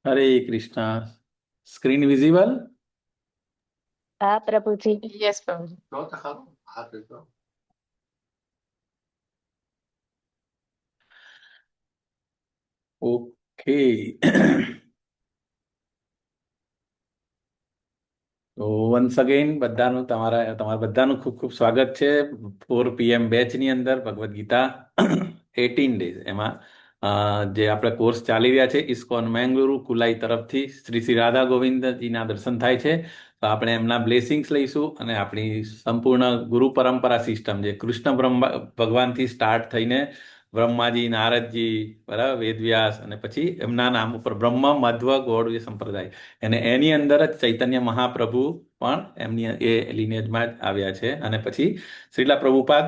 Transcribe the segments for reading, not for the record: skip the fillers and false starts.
हरे Krishna. Screen visible? हाँ प्रभु जी। Yes प्रभु जी। लो तो खाओ, हाथ दे दो। ઓકે. તો વન્સ અગેન તમારા બધાનું ખૂબ ખૂબ સ્વાગત છે 4 PM બેચની અંદર ભગવદ્ ગીતા 18 ડેઝ એમાં જે આપણે કોર્સ ચાલી રહ્યા છે ઇસ્કોન મેંગલુરુ કુલાઈ તરફથી શ્રી રાધા ગોવિંદજીના દર્શન થાય છે. તો આપણે એમના બ્લેસિંગ્સ લઈશું અને આપણી સંપૂર્ણ ગુરુ પરંપરા સિસ્ટમ જે કૃષ્ણ ભગવાનથી સ્ટાર્ટ થઈને બ્રહ્માજી, નારદજી, બરાબર, વેદવ્યાસ અને પછી એમના નામ ઉપર બ્રહ્મ મધ્વ ગૌડ સંપ્રદાય અને એની અંદર જ ચૈતન્ય મહાપ્રભુ પણ એમની એ લિનેજમાં જ આવ્યા છે. અને પછી શ્રીલા પ્રભુપાદ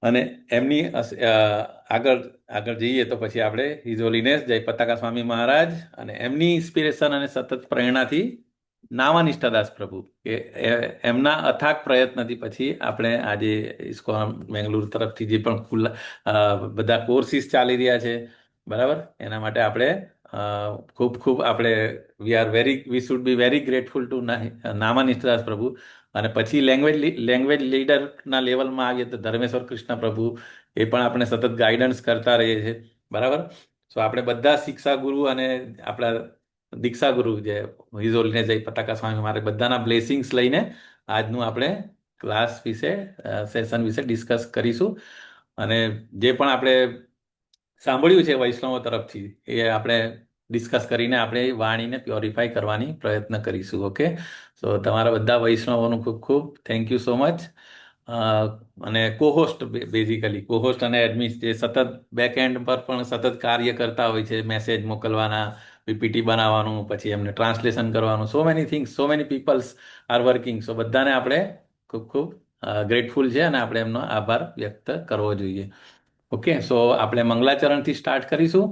અને એમની આગળ આગળ જઈએ તો પછી આપણે હિઝ હોલીનેસ જય પતાકા સ્વામી મહારાજ અને એમની ઇન્સ્પિરેશન અને સતત પ્રેરણાથી નામાનિષ્ઠાદાસ પ્રભુ કે એમના અથાગ પ્રયત્નથી પછી આપણે આજે ઇસ્કોન મેંગલુરુ તરફથી જે પણ બધા કોર્સિસ ચાલી રહ્યા છે, બરાબર, એના માટે આપણે ખૂબ ખૂબ આપણે we should be very grateful to Namanishthadas Prabhu. અને પછી લેંગ્વેજ લીડરના લેવલમાં આવીએ તો ધર્મેશ્વર કૃષ્ણ પ્રભુ એ પણ આપણે સતત ગાઈડન્સ કરતા રહીએ છીએ, બરાબર. સો આપણે બધા શિક્ષા ગુરુ અને આપણા દીક્ષા ગુરુ જે હિઝોલીને જય પતાકા સ્વામી મારે બધાના બ્લેસિંગ્સ લઈને આજનું આપણે ક્લાસ વિશે સેશન વિશે ડિસ્કસ કરીશું. અને જે પણ આપણે સાંભળ્યું છે વૈષ્ણવો તરફથી એ આપણે ડિસ્કસ કરીને આપણે વાણીને પ્યોરિફાઈ કરવાની પ્રયત્ન કરીશું. ઓકે, સો તમારા બધા વૈષ્ણવોનું ખૂબ ખૂબ થેન્ક યુ સો મચ. અને કોહોસ્ટ બેઝિકલી કોહોસ્ટ અને એડમિન્સ જે સતત બેકએન્ડ પર પણ સતત કાર્ય કરતા હોય છે, મેસેજ મોકલવાના, પીપીટી બનાવવાનું, પછી એમને ટ્રાન્સલેશન કરવાનું, so many things, so many peoples are working. So બધાને આપણે ખૂબ ખૂબ ગ્રેટફુલ છે અને આપણે એમનો આભાર વ્યક્ત કરવો જોઈએ. ઓકે, સો આપણે મંગલાચરણથી સ્ટાર્ટ કરીશું.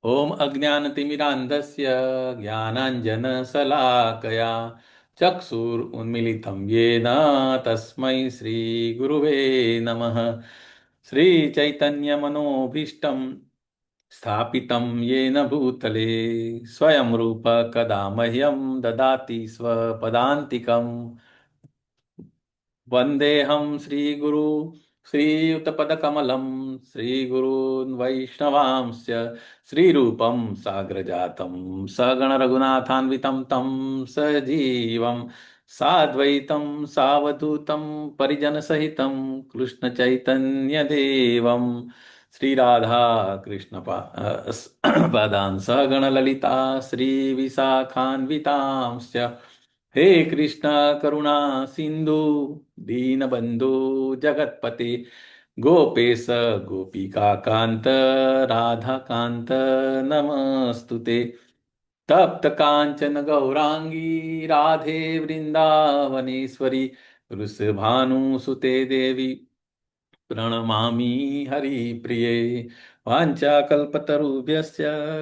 ઓમ અજ્ઞાનતિમિરાંધસ્ય જ્ઞાનાંજનશલાકયા ચક્ષુરુન્મિલિतं येन તસ્मै શ્રીગુરુવે નમઃ. શ્રીચૈતન્યમનોભીષ્ટં સ્થાપિतं येन भूतले स्वयं रूप कदा मह्यं ददाति स्वपदान्तिकम्. वन्देऽहं श्रीगुरु श्रीयुतपदकमलं श्रीगुरून् वैष्णवांश्च श्रीरूपं साग्रजातं सगणरघुनाथान्वितं तं सजीवं साद्वैतं सावधूतं परिजनसहितं कृष्णचैतन्यदेवं श्रीराधा कृष्णपादान् सगणललिता श्रीविशाखान्वितांश्च. हे कृष्ण करुणा सिंधु दीनबंधु जगतपते गोपेश गोपिकाकांत राधाकांत नमस्तुते. तप्त कांचन गौरांगी राधे वृंदावनेश्वरी वृषभानुसुते देवी प्रणमामि हरिप्रिये. वाञ्छाकल्पतरुभ्यश्च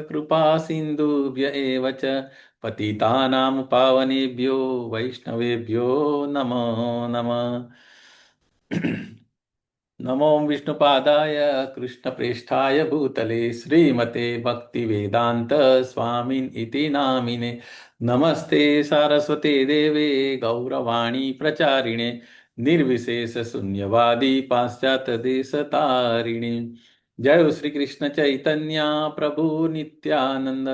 कृपा सिन्धुभ्य एव च पतितानां पावनेभ्यो वैष्णवेभ्यो नमो नमः. नमो विष्णुपादाय कृष्णप्रेष्ठाय भूतले श्रीमते भक्तिवेदान्त स्वामिन् इति नामिने. नमस्ते सारस्वते देवे गौरवाणी प्रचारिणे निर्विशेष शून्यवादी पाश्चात्य देश तारिणी. जय श्री कृष्ण चैतन्य प्रभु नित्यानंद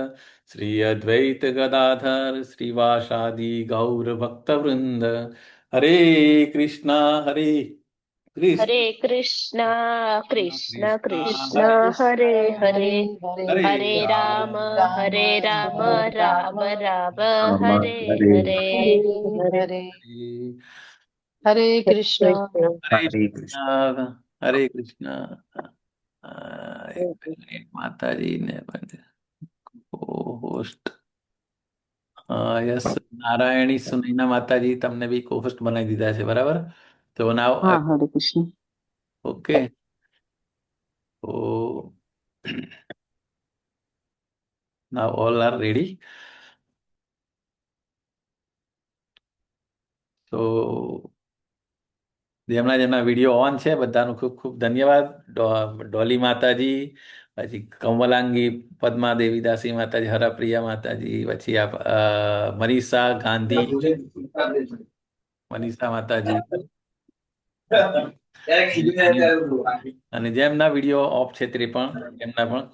श्री अद्वैत गदाधर श्रीवासादि गौर भक्त वृंद. हरे कृष्णा कृष्ण हरे कृष्णा कृष्ण कृष्ण कृष्ण हरे हरे हरे हरे राम राम राम हरे हरे हरे. हरे हरे कृष्णा हरे कृष्ण हरे कृष्ण. એક મિનિટ માતાજીને હોસ્ટ. યસ, નારાયણી સુનૈના માતાજી તમને બી કોહોસ્ટ બનાવી દીધા છે, બરાબર. તો નાવ हाँ हरे कृष्ण. ઓકે. તો નાવ ઓલ આર રેડી. તો જેમના જેમના વિડીયો ઓન છે બધાનું ખૂબ ખૂબ ધન્યવાદ. ડોલી માતાજી, પછી કમલાંગી પદ્મા દેવીદાસી માતાજી, હરપ્રિયા માતાજી, પછી મનીષા ગાંધી, મનીષા માતાજી, અને જેમના વિડીયો ઓફ છે તે પણ એમના પણ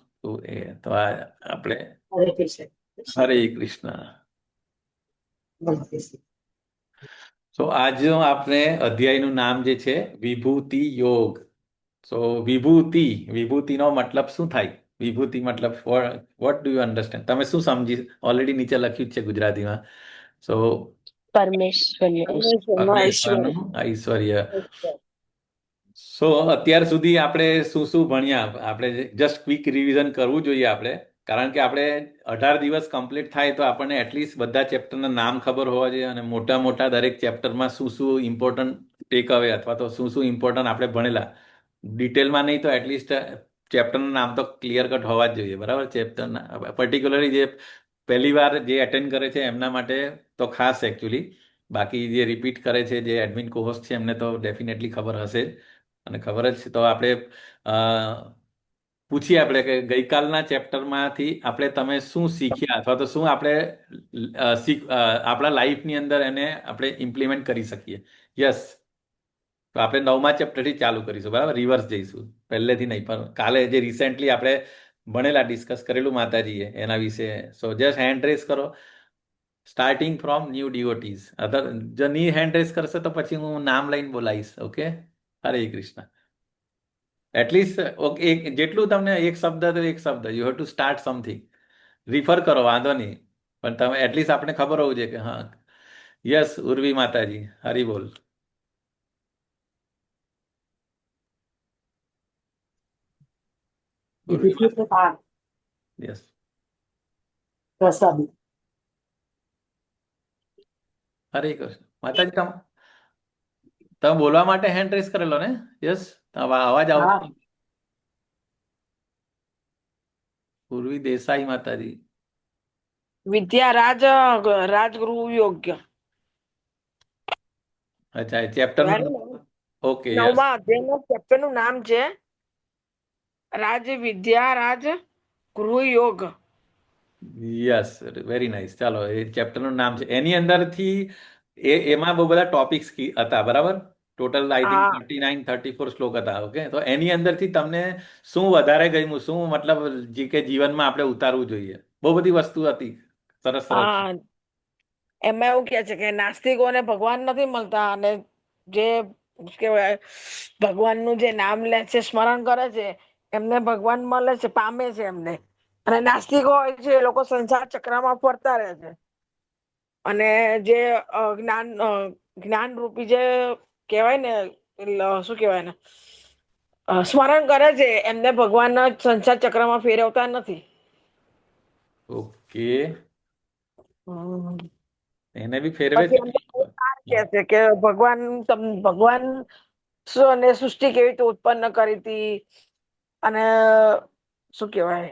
તો આ આપણે હરે કૃષ્ણ. તો આજનો આપણે અધ્યાયનું નામ જે છે વિભૂતિ યોગ. સો વિભૂતિનો મતલબ શું થાય? વિભૂતિ મતલબ વોટ ડુ યુ અન્ડરસ્ટેન્ડ? તમે શું સમજી? ઓલરેડી નીચે લખ્યું જ છે ગુજરાતીમાં. સો પરમેશ્વરનું ઐશ્વર્ય. સો અત્યાર સુધી આપણે શું શું ભણ્યા? આપણે જસ્ટ ક્વિક રિવિઝન કરવું જોઈએ આપણે, કારણ કે આપણે 18 દિવસ કમ્પ્લીટ થાય તો આપણને એટલીસ્ટ બધા ચેપ્ટરના નામ ખબર હોવા જોઈએ, અને મોટા મોટા દરેક ચેપ્ટરમાં શું શું ઇમ્પોર્ટન્ટ ટેક અવે અથવા તો શું શું ઇમ્પોર્ટન્ટ આપણે ભણેલા, ડિટેલમાં નહીં તો એટલીસ્ટ ચેપ્ટરના નામ તો ક્લિયર કટ હોવા જ જોઈએ, બરાબર? ચેપ્ટરના પર્ટિક્યુલરલી જે પહેલી વાર જે એટેન્ડ કરે છે એમના માટે તો ખાસ એકચ્યુઅલી, બાકી જે રિપીટ કરે છે, જે એડમિન કોહોસ્ટ છે એમને તો ડેફિનેટલી ખબર હશે જ. અને ખબર જ છે તો આપણે પૂછીએ આપણે કે ગઈકાલના ચેપ્ટરમાંથી તમે શું શીખ્યા, અથવા તો શું આપણે આપણા લાઈફની અંદર એને આપણે ઇમ્પ્લિમેન્ટ કરી શકીએ. યસ, તો આપણે 9મા ચેપ્ટરથી ચાલુ કરીશું, બરાબર? રિવર્સ જઈશું, પહેલેથી નહીં, પણ કાલે જે રિસેન્ટલી આપણે ભણેલા, ડિસ્કસ કરેલું માતાજીએ એના વિશે. સો જસ્ટ હેન્ડ રેસ કરો, સ્ટાર્ટિંગ ફ્રોમ ન્યૂ ડિવોટીઝ. જો ની હેન્ડ રેસ કરશે તો પછી હું નામ લઈને બોલાવીશ. ઓકે, હરે કૃષ્ણ. એટલીસ્ટ એક જેટલું તમને એક શબ્દ તો એક શબ્દ, you have to start something. Refer કરો, વાંધો નહીં, પણ તમે એટલીસ્ટ આપણે ખબર હોવું જોઈએ કે હા. યસ, ઉર્વી માતાજી, હરી બોલ. યસ, હરે કૃષ્ણ. માતાજી તમે બોલવા માટે હેન્ડ રેસ કરેલો ને? યસ, અવાજ આવતો. પૂર્વી દેસાઈ માતાજી, વિદ્યા રાજગુરુ યોગ્ય. અચ્છા, ચેપ્ટર ઓકે. યસ, 9મા અધ્યાયનું ચેપ્ટરનું નામ છે રાજ વિદ્યા રાજ ગૃહ યોગ. Yes, very nice. ચાલો, એ ચેપ્ટરનું નામ છે. એની અંદરથી એમાં બહુ બધા ટોપિક્સ હતા, બરાબર? ટોટલ આઈ થિંક 39-34 શ્લોક હતા. ઓકે, તો એની અંદરથી તમને શું વધારે ગમ્યું, શું મતલબ કે જીવનમાં આપણે ઉતારવું જોઈએ? બહુ બધી વસ્તુ હતી, સરસ સરસ. એમાં એવું કે છે કે નાસ્તિકોને ભગવાન નથી મળતા, અને જે કેવાય ભગવાનનું જે નામ લે છે, સ્મરણ કરે છે, એમને ભગવાન મળે છે, પામે છે એમને. અને નાસ્તિકો હોય છે એ લોકો સંસાર ચક્રમાં ફરતા રહે છે. અને જે જ્ઞાન રૂપી જે કહેવાય ને, શું કહેવાય ને, સ્મરણ કરે છે, એમને ભગવાન સંસાર ચક્રમાં ફેરવતા નથી. ઓકે, એને બી ફેરવે પછી છે. કે છે કે ભગવાન સૃષ્ટિ કેવી રીતે ઉત્પન્ન કરી હતી, અને શું કહેવાય,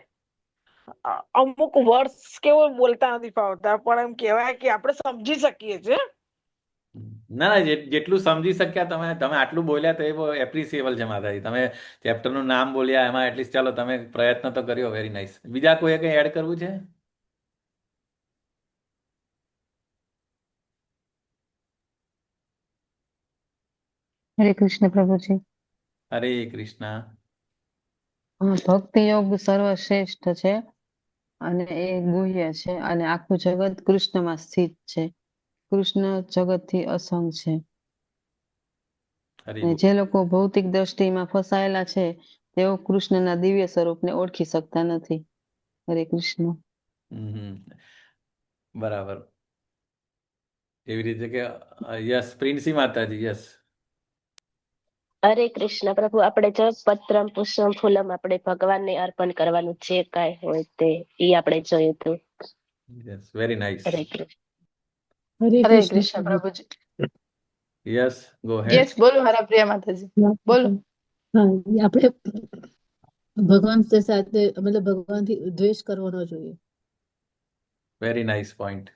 અમુક વર્ષ કેવું બોલતા નથી ફાવતા, પણ એમ કહેવાય કે આપણે સમજી શકીએ છીએ. ના ના, જેટલું સમજી શક્યા તમે આટલું બોલ્યા તો એ બહુ એપ્રિસિએબલ છે માતાજી. તમે ચેપ્ટરનું નામ બોલ્યા એમાં એટલીસ્ટ, ચાલો તમે પ્રયત્ન તો કર્યો, વેરી નાઇસ. બીજા કોઈએ કંઈ એડ કરવું છે? હરે કૃષ્ણ પ્રભુજી. હરે કૃષ્ણ. ભક્તિ યોગ સર્વશ્રેષ્ઠ છે, અને એ ગુહ્ય છે, અને આખું જગત કૃષ્ણમાં સ્થિત છે. કૃષ્ણ જગતથી અસંગ છે. અને જે લોકો ભૌતિક દ્રષ્ટિમાં ફસાયેલા છે તેઓ કૃષ્ણના દિવ્ય સ્વરૂપને ઓળખી શકતા નથી. હરે કૃષ્ણ. બરાબર. એવી રીતે કે યસ, પ્રિન્સી માતાજી, યસ. હરે કૃષ્ણ પ્રભુ. આપણે જો પત્રમ પુષ્પમ ફૂલમ આપણે ભગવાનને અર્પણ કરવાનું, જે કાંઈ હોય તે આપણે જોયું હતું. Yes, very nice. હરે કૃષ્ણ. હરે કૃષ્ણ પ્રભુજી. યસ, ગો હેડ. યસ, બોલો હરપ્રિયા માતાજી, બોલો. આપણે ભગવાન સાથે મતલબ ભગવાનથી દ્વેષ કરવો ન જોઈએ. Very nice point.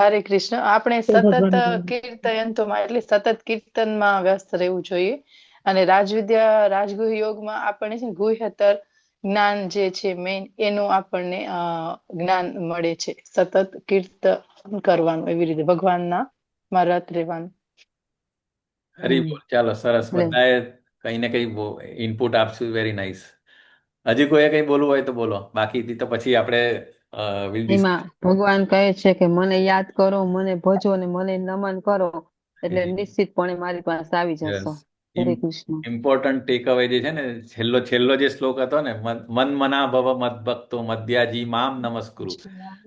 હરે કૃષ્ણ. આપણે સતત કીર્તયંતોમાં એટલે સતત કીર્તનમાં વ્યસ્ત રહેવું જોઈએ. અને રાજગુહ યોગમાં આપણને છે ગુહ્યતર જ્ઞાન જે છે મેઇન એનું આપણને જ્ઞાન મળે છે. સતત કીર્તન કરવાનું, એવી રીતે ભગવાનના માં રત રહેવાનું. હરી બોલ. ચાલો, સરસ. એટલે બધાએ કંઈ ને કંઈ ઇનપુટ આપશું. Very nice. હજી કોઈએ કંઈ બોલવું હોય તો બોલો, બાકીથી તો પછી આપણે વિલ એમાં ભગવાન કહે છે કે મને યાદ કરો, મને ભજો ને મને નમન કરો, એટલે નિશ્ચિતપણે મારી પાસે આવી જશો. હરે કૃષ્ણ. ઇમ્પોર્ટન્ટ ટેક અવે જે છે ને, છેલ્લો જે શ્લોક હતો ને, મન મના ભવ મદ ભક્તો મધ્યાજી મામ નમસ્કુરુ.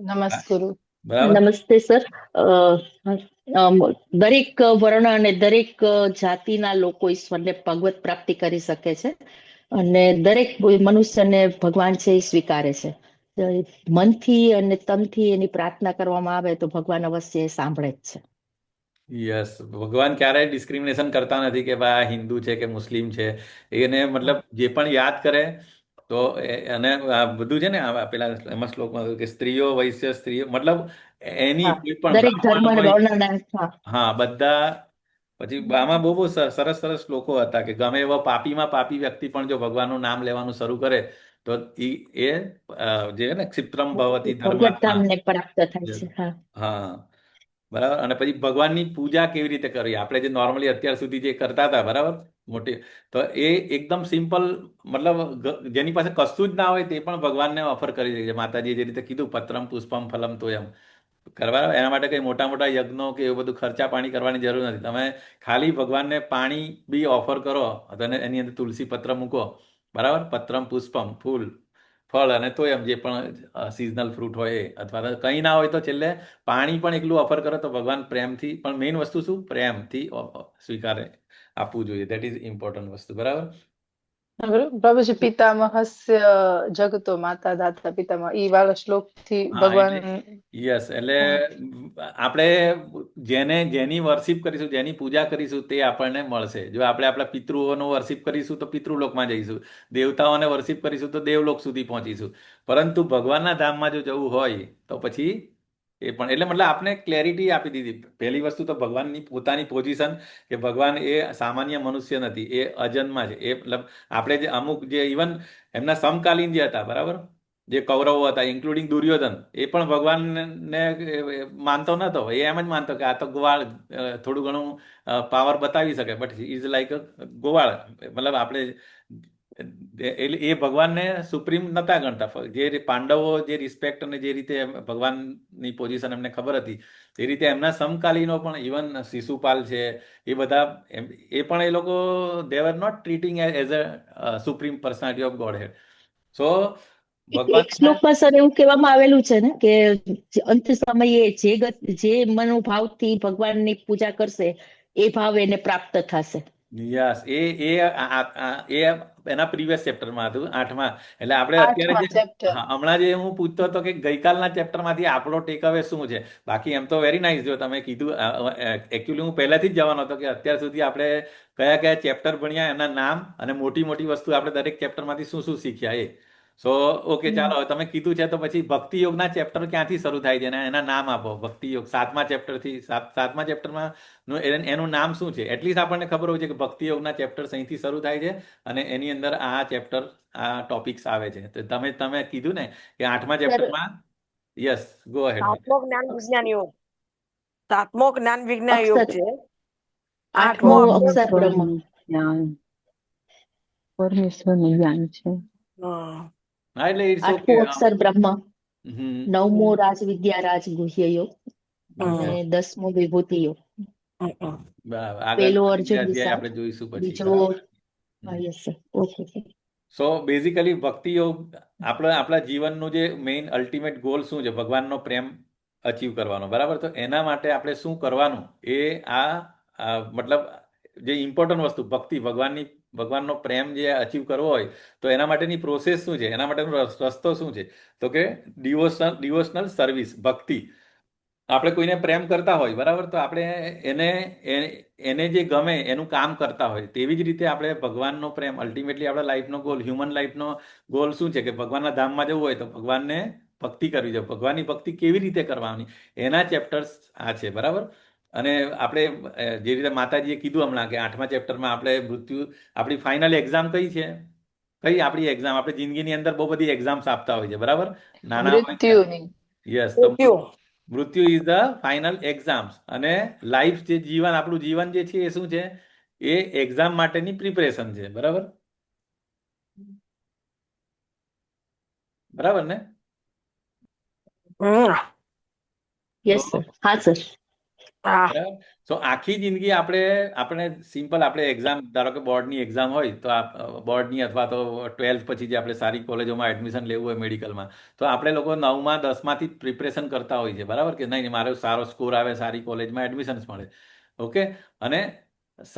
નમસ્કુરુ. બરાબર. નમસ્તે સર. દરેક વર્ણ અને દરેક જાતિના લોકો ઈશ્વરને ભગવત પ્રાપ્તિ કરી શકે છે અને દરેક મનુષ્યને ભગવાન છે એ સ્વીકારે છે. મનથી અને તનથી એની પ્રાર્થના કરવામાં આવે તો ભગવાન અવશ્ય એ સાંભળે જ છે. યસ, ભગવાન ક્યારેય ડિસ્ક્રિમિનેશન કરતા નથી કે ભાઈ આ હિન્દુ છે કે મુસ્લિમ છે. એને મતલબ જે પણ યાદ કરે તો અને આ બધું છે ને, પેલા એમાં શ્લોકમાં હતું કે સ્ત્રીઓ વૈશ્ય સ્ત્રીઓ, મતલબ એની હા, કોઈ પણ દરેક ધર્મ બ્રાહ્મણ અને હોય, વર્ણના. હા, બધા. પછી આમાં બહુ સરસ સરસ શ્લોકો હતા કે ગમે એવો પાપીમાં પાપી વ્યક્તિ પણ જો ભગવાનનું નામ લેવાનું શરૂ કરે તો એ જે ને ક્ષિપ્રમ ભવતી ભગવત ધર્માત્મા. ધામને પ્રાપ્ત થાય છે. હા. હા, બરાબર. અને પછી ભગવાનની પૂજા કેવી રીતે કરવી, આપણે જે નોર્મલી અત્યાર સુધી જે કરતા હતા, બરાબર, મોટી, તો એ એકદમ સિમ્પલ, મતલબ જેની પાસે કશું જ ના હોય તે પણ ભગવાનને ઓફર કરી દે છે. માતાજીએ જે રીતે કીધું પત્રમ પુષ્પમ ફલમ તોયમ કરવા, એના માટે કંઈ મોટા મોટા યજ્ઞો કે એવું બધું ખર્ચા પાણી કરવાની જરૂર નથી. તમે ખાલી ભગવાનને પાણી બી ઓફર કરો અને એની અંદર તુલસી પત્ર મૂકો, બરાબર, પત્રમ પુષ્પમ ફૂલ ફળ અને તોયમ જે પણ સિઝનલ ફ્રૂટ હોય એ, અથવા તો કંઈ ના હોય તો છેલ્લે પાણી પણ એકલું ઓફર કરો તો ભગવાન પ્રેમથી, પણ મેઇન વસ્તુ શું, પ્રેમથી સ્વીકારે, આપવું જોઈએ. દેટ ઇઝ ઇમ્પોર્ટન્ટ વસ્તુ. બરાબર. પ્રભુજી પિતામહસ્ય જગતો માતા દાતા પિતામહ, ઈ વાળા શ્લોક થી હા, ભગવાન. યસ, એટલે આપણે જેની વર્શિપ કરીશું, જેની પૂજા કરીશું તે આપણને મળશે. જો આપણે આપણા પિતૃઓનો વર્શિપ કરીશું તો પિતૃલોકમાં જઈશું, દેવતાઓને વર્શિપ કરીશું તો દેવલોક સુધી પહોંચીશું. પરંતુ ભગવાનના ધામમાં જો જવું હોય તો પછી એ પણ, એટલે મતલબ આપણે ક્લેરિટી આપી દીધી. પહેલી વસ્તુ તો ભગવાનની પોતાની પોઝિશન, કે ભગવાન એ સામાન્ય મનુષ્ય નથી, એ અજન્મા છે. એ મતલબ આપણે જે અમુક જે ઇવન એમના સમકાલીન જે હતા, બરાબર, જે કૌરવો હતા ઇન્ક્લુડિંગ દુર્યોધન, એ પણ ભગવાનને માનતો નતો. એ એમ જ માનતો કે આ તો ગોવાળ થોડું ઘણું પાવર બતાવી શકે, બટ ઇઝ લાઈક ગોવાળ. મતલબ આપણે એ ભગવાનને સુપ્રીમ નતા ગણતા. જે પાંડવો જે રિસ્પેક્ટ અને જે રીતે ભગવાનની પોઝિશન એમને ખબર હતી, એ રીતે એમના સમકાલીનો પણ, ઇવન શિશુપાલ છે, એ બધા એ પણ એ લોકો they are not treating as a supreme personality of Godhead. So એક શ્લોકમાં સર એવું કહેવામાં આવેલું છે ને કે અંત સમયે જે મનોભાવથી ભગવાનની પૂજા કરશે એ ભાવ એને પ્રાપ્ત થશે. યસ, એ એના પ્રીવિયસ ચેપ્ટરમાં હતું, 8મા. એટલે આપણે અત્યારે 8મા જે, ચેપ્ટર. હા, હમણાં જે હું પૂછતો હતો કે ગઈકાલના ચેપ્ટરમાંથી આપણો ટેક અવે શું છે. બાકી એમ તો વેરી નાઇસ, જો તમે કીધું. એકચ્યુઅલી હું પહેલાથી જ જવાનો હતો કે અત્યાર સુધી આપણે કયા કયા ચેપ્ટર ભણ્યા, એના નામ અને મોટી મોટી વસ્તુ આપણે દરેક ચેપ્ટરમાંથી શું શું શીખ્યા એ. સો ઓકે, ચાલો, હવે તમે કીધું છે તો પછી ભક્તિ યોગના ચેપ્ટર ક્યાંથી શરૂ થાય છે એના નામ આપો. ભક્તિ યોગ 7મા ચેપ્ટરથી, 7મા ચેપ્ટરમાં એનું નામ શું છે, એટલીસ્ટ આપણને ખબર હોય છે કે ભક્તિ યોગના ચેપ્ટર અહીંથી શરૂ થાય છે અને એની અંદર આ ચેપ્ટર, આ ટોપિક્સ આવે છે. તો તમે કીધું ને કે 8મા ચેપ્ટરમાં. Yes, go ahead. સાતમો જ્ઞાન વિજ્ઞાન યોગ, સાતમો જ્ઞાન વિજ્ઞાન યોગ અક્ષર છે. આઠમો આઠમો અક્ષર બ્રહ્મ. જ્ઞાન, પરમેશ્વરનું જ્ઞાન છે. હા. હા, એટલે ઇટ્સ ઓકે. આઠમું અક્ષર બ્રહ્મ, હમ. નવમો રાજ વિદ્યા રાજ ગુહ્ય યોગ અને હમ. 10મો વિભૂતિ યોગ. હમ. બરાબર. આગળ પેલો બીજા અર્જુન અધ્યાય વિષાદ, આપણે જોઈશું પછી. બીજો. બરાબર. Yes sir. Okay sir. So basically ભક્તિ યોગ આપણા જીવનનું જે મેઇન અલ્ટિમેટ ગોલ શું છે, ભગવાનનો પ્રેમ અચીવ કરવાનો, બરાબર. તો એના માટે આપણે શું કરવાનું, એ મતલબ જે ઇમ્પોર્ટન્ટ વસ્તુ, ભક્તિ, ભગવાનનો પ્રેમ જે અચીવ કરવો હોય તો એના માટેની પ્રોસેસ શું છે, એના માટેનો રસ્તો શું છે, તો કે ડિવોશનલ સર્વિસ, ભક્તિ. આપણે કોઈને પ્રેમ કરતા હોય, બરાબર, તો આપણે એને જે ગમે એનું કામ કરતા હોય. તેવી જ રીતે આપણે ભગવાનનો પ્રેમ, અલ્ટિમેટલી આપણા લાઈફનો ગોલ, હ્યુમન લાઈફનો ગોલ શું છે, કે ભગવાનના ધામમાં જવું હોય તો ભગવાનને ભક્તિ કરવી જોઈએ. ભગવાનની ભક્તિ કેવી રીતે કરવાની, એના ચેપ્ટર્સ આ છે, બરાબર. અને આપણે જે રીતે માતાજીએ કીધું હમણાં કે 8મા ચેપ્ટરમાં આપણે આપણી ફાઇનલ એક્ઝામ કઈ છે, કઈ આપણી એક્ઝામ, આપણે જિંદગીની અંદર બહુ બધી એક્ઝામ્સ આપતા હોય છે, બરાબર? નાના હોય ત્યારે. મૃત્યુની. યસ, તો મૃત્યુ. મૃત્યુ ઇઝ ધ ફાઇનલ એક્ઝામ્સ. અને લાઈફ જે જીવન, આપણું જીવન જે છે એ શું છે? એ એક્ઝામ માટેની પ્રિપરેશન છે, બરાબર? બરાબર ને? હમ. Yes sir. હા સર. હા. બરાબર. સો આખી જિંદગી આપણે સિમ્પલ, આપણે એક્ઝામ, ધારો કે બોર્ડની એક્ઝામ હોય તો બોર્ડની અથવા તો 12th પછી જે આપણે સારી કોલેજોમાં એડમિશન લેવું હોય મેડિકલમાં, તો આપણે લોકો 9મા 10માંથી જ પ્રિપરેશન કરતા હોય છે, બરાબર? કે નહીં, મારો સારો સ્કોર આવે, સારી કોલેજમાં એડમિશન મળે, ઓકે, અને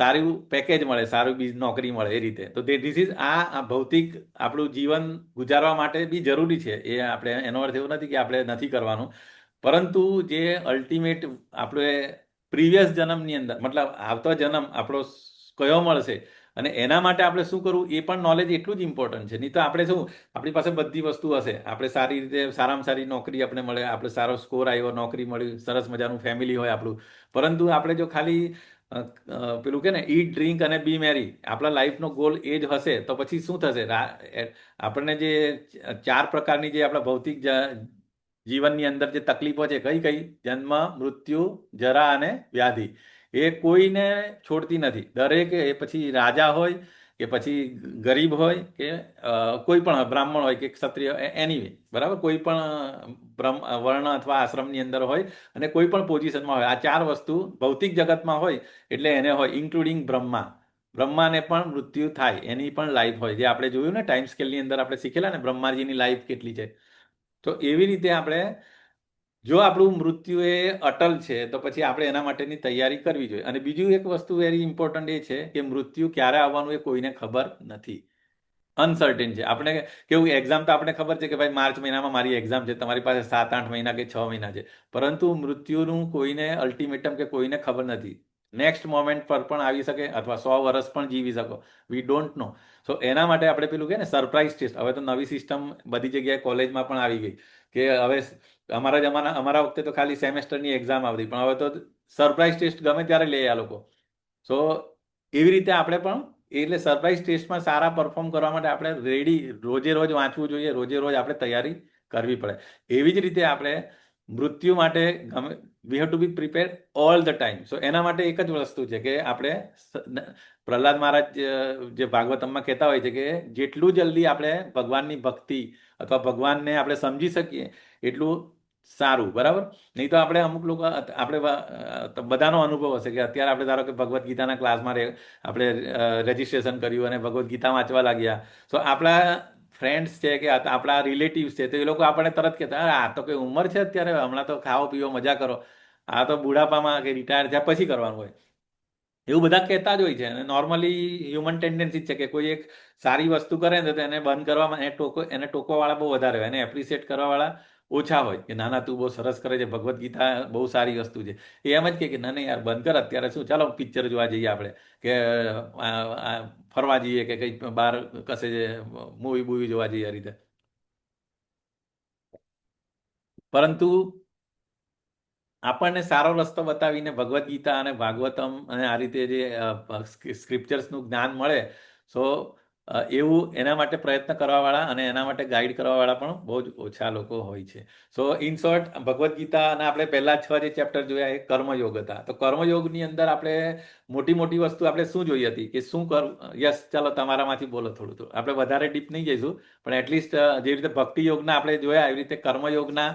સારું પેકેજ મળે, સારું નોકરી મળે, એ રીતે. તો ધીસ ઇઝ આ ભૌતિક આપણું જીવન ગુજારવા માટે બી જરૂરી છે. એ આપણે, એનો અર્થ એવો નથી કે આપણે નથી કરવાનું, પરંતુ જે અલ્ટિમેટ આપણે પ્રીવિયસ જન્મની અંદર, મતલબ આવતો જન્મ આપણો કયો મળશે અને એના માટે આપણે શું કરવું, એ પણ નોલેજ એટલું જ ઇમ્પોર્ટન્ટ છે. નહીં તો આપણે શું, આપણી પાસે બધી વસ્તુ હશે, આપણે સારી રીતે, સારામાં સારી નોકરી આપણે મળે, આપણે સારો સ્કોર આવ્યો, નોકરી મળી, સરસ મજાનું ફેમિલી હોય આપણું, પરંતુ આપણે જો ખાલી પેલું કે ને, ઈટ, ડ્રિંક અને બી મેરી, આપણા લાઈફનો ગોલ એ જ હશે, તો પછી શું થશે? આપણને જે 4 પ્રકારની જે આપણા ભૌતિક જીવનની અંદર જે તકલીફો છે, કઈ કઈ? જન્મ, મૃત્યુ, જરા અને વ્યાધિ. એ કોઈને છોડતી નથી. દરેક, એ પછી રાજા હોય કે પછી ગરીબ હોય કે કોઈ પણ બ્રાહ્મણ હોય કે ક્ષત્રિય, એનીવે, બરાબર? કોઈ પણ વર્ણ અથવા આશ્રમની અંદર હોય અને કોઈ પણ પોઝિશનમાં હોય, આ 4 વસ્તુ ભૌતિક જગતમાં હોય એટલે એને હોય, ઇન્ક્લુડિંગ બ્રહ્મા. બ્રહ્માને પણ મૃત્યુ થાય, એની પણ લાઈફ હોય, જે આપણે જોયું ને ટાઈમ સ્કેલની અંદર, આપણે શીખેલા ને બ્રહ્માજીની લાઈફ કેટલી છે. તો એવી રીતે આપણે, જો આપણું મૃત્યુ એ અટલ છે તો પછી આપણે એના માટેની તૈયારી કરવી જોઈએ. અને બીજું એક વસ્તુ વેરી ઇમ્પોર્ટન્ટ એ છે કે મૃત્યુ ક્યારે આવવાનું એ કોઈને ખબર નથી, અનસર્ટેન છે. આપણે કેવું, એક્ઝામ તો આપણે ખબર છે કે ભાઈ માર્ચ મહિનામાં મારી એક્ઝામ છે, તમારી પાસે 7-8 મહિના કે 6 મહિના છે, પરંતુ મૃત્યુનું કોઈને અલ્ટિમેટમ કે કોઈને ખબર નથી. નેક્સ્ટ મોમેન્ટ પર પણ આવી શકે અથવા 100 વર્ષ પણ જીવી શકો, વી ડોન્ટ નો. સો એના માટે આપણે પેલું કે ને સરપ્રાઇઝ ટેસ્ટ, હવે તો નવી સિસ્ટમ બધી જગ્યાએ કોલેજમાં પણ આવી ગઈ કે હવે અમારા વખતે તો ખાલી સેમેસ્ટરની એક્ઝામ આવતી, પણ હવે તો સરપ્રાઇઝ ટેસ્ટ ગમે ત્યારે લે આ લોકો. સો એવી રીતે આપણે પણ, એટલે સરપ્રાઇઝ ટેસ્ટમાં સારા પરફોર્મ કરવા માટે આપણે રેડી, રોજે રોજ વાંચવું જોઈએ, રોજે રોજ આપણે તૈયારી કરવી પડે. એવી જ રીતે આપણે મૃત્યુ માટે we have to be prepare all the time. So એના માટે એક જ વસ્તુ છે કે આપણે, પ્રહલાદ મહારાજ જે ભાગવતમમાં કહેતા હોય છે કે જેટલું જલ્દી આપણે ભગવાનની ભક્તિ અથવા ભગવાનને આપણે સમજી શકીએ એટલું સારું, બરાબર? નહીં તો આપણે, અમુક લોકો, આપણે બધાનો અનુભવ હશે કે અત્યારે આપણે ધારો કે ભગવદ્ ગીતાના ક્લાસમાં આપણે રજીસ્ટ્રેશન કર્યું અને ભગવદ્ ગીતા વાંચવા લાગ્યા. સો આપણા ફ્રેન્ડ્સ છે કે આપણા રિલેટિવ્સ છે, તો એ લોકો આપણને તરત કહેતા, આ તો કોઈ ઉંમર છે અત્યારે, હમણાં તો ખાઓ પીવો મજા કરો, આ તો બુઢાપામાં કે રિટાયર થયા પછી કરવાનું હોય, એવું બધા કહેતા જ હોય છે. અને નોર્મલી હ્યુમન ટેન્ડન્સી છે કે કોઈ એક સારી વસ્તુ કરે ને તો એને બંધ કરવામાં, એને ટોકવાવાળા બહુ વધારે હોય, એને એપ્રિસિએટ કરવાવાળા ઓછા હોય કે ના ના, તું બહુ સરસ કરે છે, ભગવદ્ ગીતા બહુ સારી વસ્તુ છે. એ એમ જ કે ના નહીં યાર, બંધ કર, અત્યારે શું, ચાલો પિક્ચર જોવા જઈએ આપણે, કે ફરવા જઈએ, કે કંઈક બહાર કશે મૂવી બૂવી જોવા જઈએ, આ રીતે. પરંતુ આપણને સારો રસ્તો બતાવીને ભગવદ્ ગીતા અને ભાગવતમ અને આ રીતે જે સ્ક્રિપ્ચર્સનું જ્ઞાન મળે, સો એવું એના માટે પ્રયત્ન કરવાવાળા અને એના માટે ગાઈડ કરવાવાળા પણ બહુ જ ઓછા લોકો હોય છે. So in short, Bhagavad Gita અને આપણે પહેલા 6 જે ચેપ્ટર જોયા એ કર્મયોગ હતા. તો કર્મયોગની અંદર આપણે મોટી મોટી વસ્તુ આપણે શું જોઈ હતી કે શું કરવું? યસ, ચાલો તમારામાંથી બોલો થોડું. આપણે વધારે ડીપ નહીં જઈશું, પણ એટલીસ્ટ જે રીતે ભક્તિ યોગના આપણે જોયા, એવી રીતે કર્મયોગના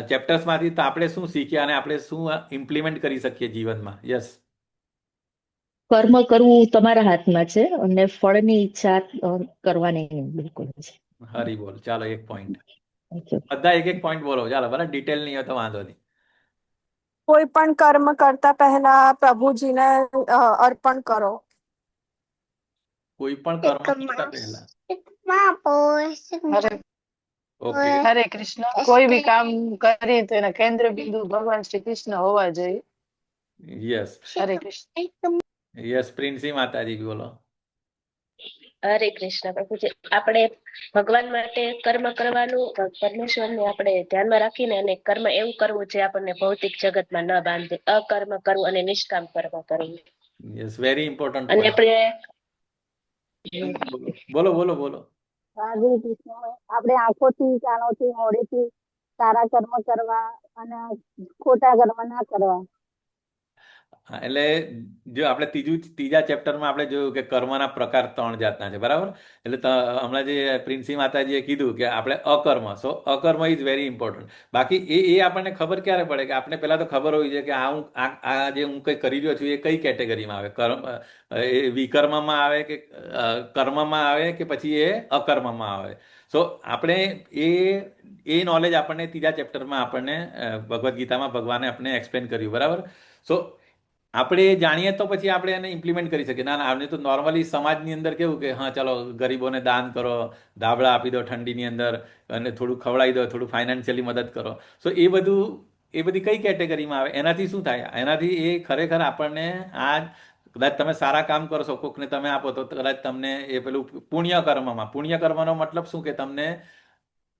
ચેપ્ટર્સમાંથી તો આપણે શું શીખ્યા અને આપણે શું ઇમ્પ્લિમેન્ટ કરી શકીએ જીવનમાં? યસ. કર્મ કરવું તમારા હાથમાં છે અને ફળની ઈચ્છા કરવાની નહીં, બિલકુલ છે. હરી બોલ. ચાલો એક પોઈન્ટ, Thank you. બધા એક પોઈન્ટ બોલો, ચાલો, બરાબર? ડિટેલ નહીં હોય તો વાંધો નહીં. કોઈ પણ કર્મ કરતા પહેલા પ્રભુજીને અર્પણ કરો. કોઈ પણ કર્મ કરતા પહેલા, હરે ઓકે, હરે કૃષ્ણ. કોઈ બી કામ કરીએ તો એના કેન્દ્ર બિંદુ ભગવાન શ્રી કૃષ્ણ હોવા જોઈએ. યસ હરે કૃષ્ણ. યસ. પ્રિન્સી માતાજી બોલો. હરે કૃષ્ણ પ્રભુજી. આપણે ભગવાન માટે કર્મ કરવાનું, પરમેશ્વરને આપણે ધ્યાનમાં રાખીને અને કર્મ એવું કરવું જે આપણને ભૌતિક જગતમાં ન બાંધે, અકર્મ કરવું અને નિષ્કામ કર્મ કરવું. યસ, વેરી ઇમ્પોર્ટન્ટ અને પોઈન્ટ. આપણે બોલો બોલો બોલો. રાધે કૃષ્ણ. આપણે આંખોથી કાનોથી મોઢેથી સારા કર્મ કરવા અને ખોટા કર્મ ના કરવા. હા, એટલે જો આપણે ત્રીજા ચેપ્ટરમાં આપણે જોયું કે કર્મના પ્રકાર 3 જાતના છે, બરાબર. એટલે હમણાં જે પ્રિન્સી માતાજીએ કીધું કે આપણે અકર્મ, અકર્મ ઇઝ વેરી ઇમ્પોર્ટન્ટ. બાકી એ આપણને ખબર ક્યારે પડે કે આપણે પહેલા તો ખબર હોવી જોઈએ કે આ જે હું કંઈ કરી રહ્યો છું એ કઈ કેટેગરીમાં આવે, એ વિકર્મમાં આવે કે કર્મમાં આવે કે પછી એ અકર્મમાં આવે. સો આપણે એ નોલેજ આપણને ત્રીજા ચેપ્ટરમાં આપણને ભગવદ્ ગીતામાં ભગવાને આપણે એક્સપ્લેન કર્યું, બરાબર. સો આપણે જાણીએ તો પછી આપણે એને ઇમ્પ્લિમેન્ટ કરી શકીએ. ના આને તો નોર્મલી સમાજની અંદર કેવું કે હા ચાલો ગરીબોને દાન કરો, ધાબળા આપી દો ઠંડીની અંદર, અને થોડું ખવડાવી દો, થોડું ફાઇનાન્શિયલી મદદ કરો. સો એ બધી કઈ કેટેગરીમાં આવે? એનાથી શું થાય? એનાથી એ ખરેખર આપણને કદાચ તમે સારા કામ કરશો, કોકને તમે આપો તો કદાચ તમને એ પેલું પુણ્ય કર્મનો મતલબ શું કે તમને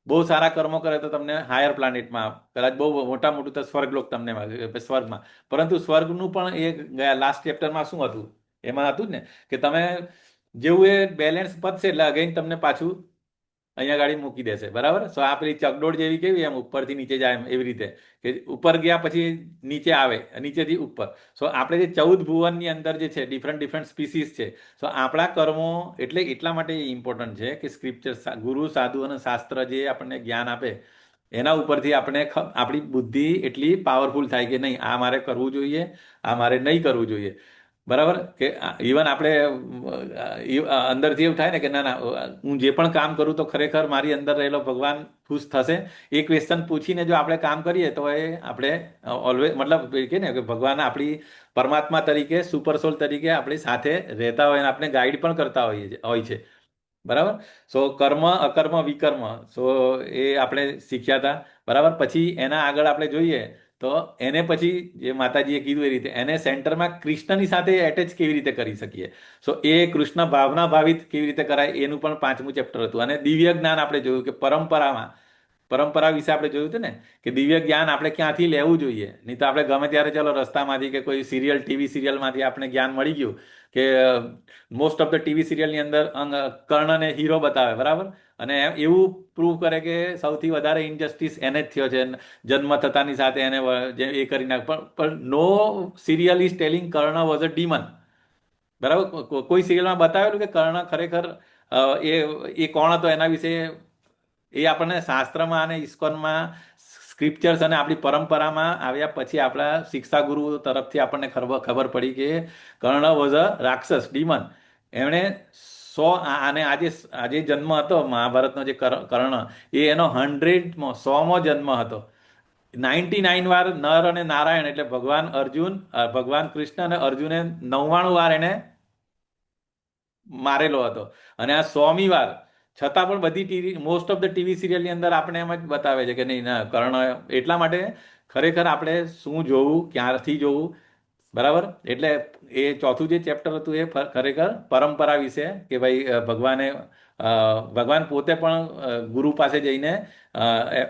બહુ સારા કર્મો કરે તો તમને હાયર પ્લાનેટમાં, કદાચ બહુ મોટું તો સ્વર્ગલોક તમને સ્વર્ગમાં. પરંતુ સ્વર્ગનું પણ એ ગયા લાસ્ટ ચેપ્ટરમાં શું હતું, એમાં હતું જ ને કે તમે જેવું એ બેલેન્સ પતશે એટલે અગેન તમને પાછું અહીંયા ગાડી મૂકી દેશે, બરાબર. સો આ પેલી ચકડોળ જેવી કેવી એમ ઉપરથી નીચે જાય એમ, એવી રીતે કે ઉપર ગયા પછી નીચે આવે, નીચેથી ઉપર. સો આપણે જે 14 ભુવનની અંદર જે છે ડિફરન્ટ સ્પીસીસ છે. સો આપણા કર્મો એટલા માટે ઇમ્પોર્ટન્ટ છે કે સ્ક્રિપ્ચર, ગુરુ, સાધુ અને શાસ્ત્ર જે આપણને જ્ઞાન આપે એના ઉપરથી આપણી બુદ્ધિ એટલી પાવરફુલ થાય કે નહીં આ મારે કરવું જોઈએ, આ મારે નહીં કરવું જોઈએ, બરાબર. કે ઇવન આપણે અંદરથી એવું થાય ને કે ના હું જે પણ કામ કરું તો ખરેખર મારી અંદર રહેલો ભગવાન ખુશ થશે. એ ક્વેશ્ચન પૂછીને જો આપણે કામ કરીએ તો એ આપણે ઓલવેઝ મતલબ કે ને કે ભગવાન આપણી પરમાત્મા તરીકે, સુપર સોલ તરીકે આપણી સાથે રહેતા હોય અને આપણે ગાઈડ પણ કરતા હોય છે, બરાબર. સો કર્મ, અકર્મ, વિકર્મ, સો એ આપણે શીખ્યા હતા, બરાબર. પછી એના આગળ આપણે જોઈએ તો એને પછી જે માતાજીએ કીધું એ રીતે એને સેન્ટરમાં કૃષ્ણની સાથે એટેચ કેવી રીતે કરી શકીએ. સો એ કૃષ્ણ ભાવના ભાવિત કેવી રીતે કરાય એનું પણ 5મું ચેપ્ટર હતું. અને દિવ્ય જ્ઞાન આપણે જોયું કે પરંપરા વિશે આપણે જોયું હતું ને કે દિવ્ય જ્ઞાન આપણે ક્યાંથી લેવું જોઈએ. નહીં તો આપણે ગમે ત્યારે ચલો રસ્તામાંથી કે કોઈ ટીવી સિરિયલમાંથી આપણે જ્ઞાન મળી ગયું કે મોસ્ટ ઓફ ધ ટીવી સિરિયલની અંદર કર્ણને હીરો બતાવે, બરાબર. અને એવું પ્રૂવ કરે કે સૌથી વધારે ઇનજસ્ટિસ એને જ થયો છે, જન્મ થતાની સાથે એને એ કરી નાખ. પણ no serial is telling Karna was a demon, બરાબર. કોઈ સિરિયલમાં બતાવેલું કે કર્ણ ખરેખર એ કોણ હતો એના વિશે એ આપણને શાસ્ત્રમાં અને ઇસ્કોનમાં સ્ક્રિપ્ચર્સ અને આપણી પરંપરામાં આવ્યા પછી આપણા શિક્ષા ગુરુ તરફથી આપણને ખબર પડી કે કર્ણ વોઝ અ રાક્ષસ, ડીમન. એમણે અને આજે જન્મ હતો મહાભારતનો જે કર્ણ એ એનો 100મો જન્મ હતો. 99 વાર નર અને નારાયણ એટલે ભગવાન કૃષ્ણ અને અર્જુને 99 વાર એને મારેલો હતો. અને આ 100મી વાર છતાં પણ બધી મોસ્ટ ઓફ ધ ટીવી સિરિયલની અંદર આપણે એમ જ બતાવે છે કે નહીં ના કર્ણ. એટલા માટે ખરેખર આપણે શું જોવું, ક્યારથી જોવું, બરાબર. એટલે એ ચોથું જે ચેપ્ટર હતું એ ખરેખર પરંપરા વિશે કે ભાઈ ભગવાન પોતે પણ ગુરુ પાસે જઈને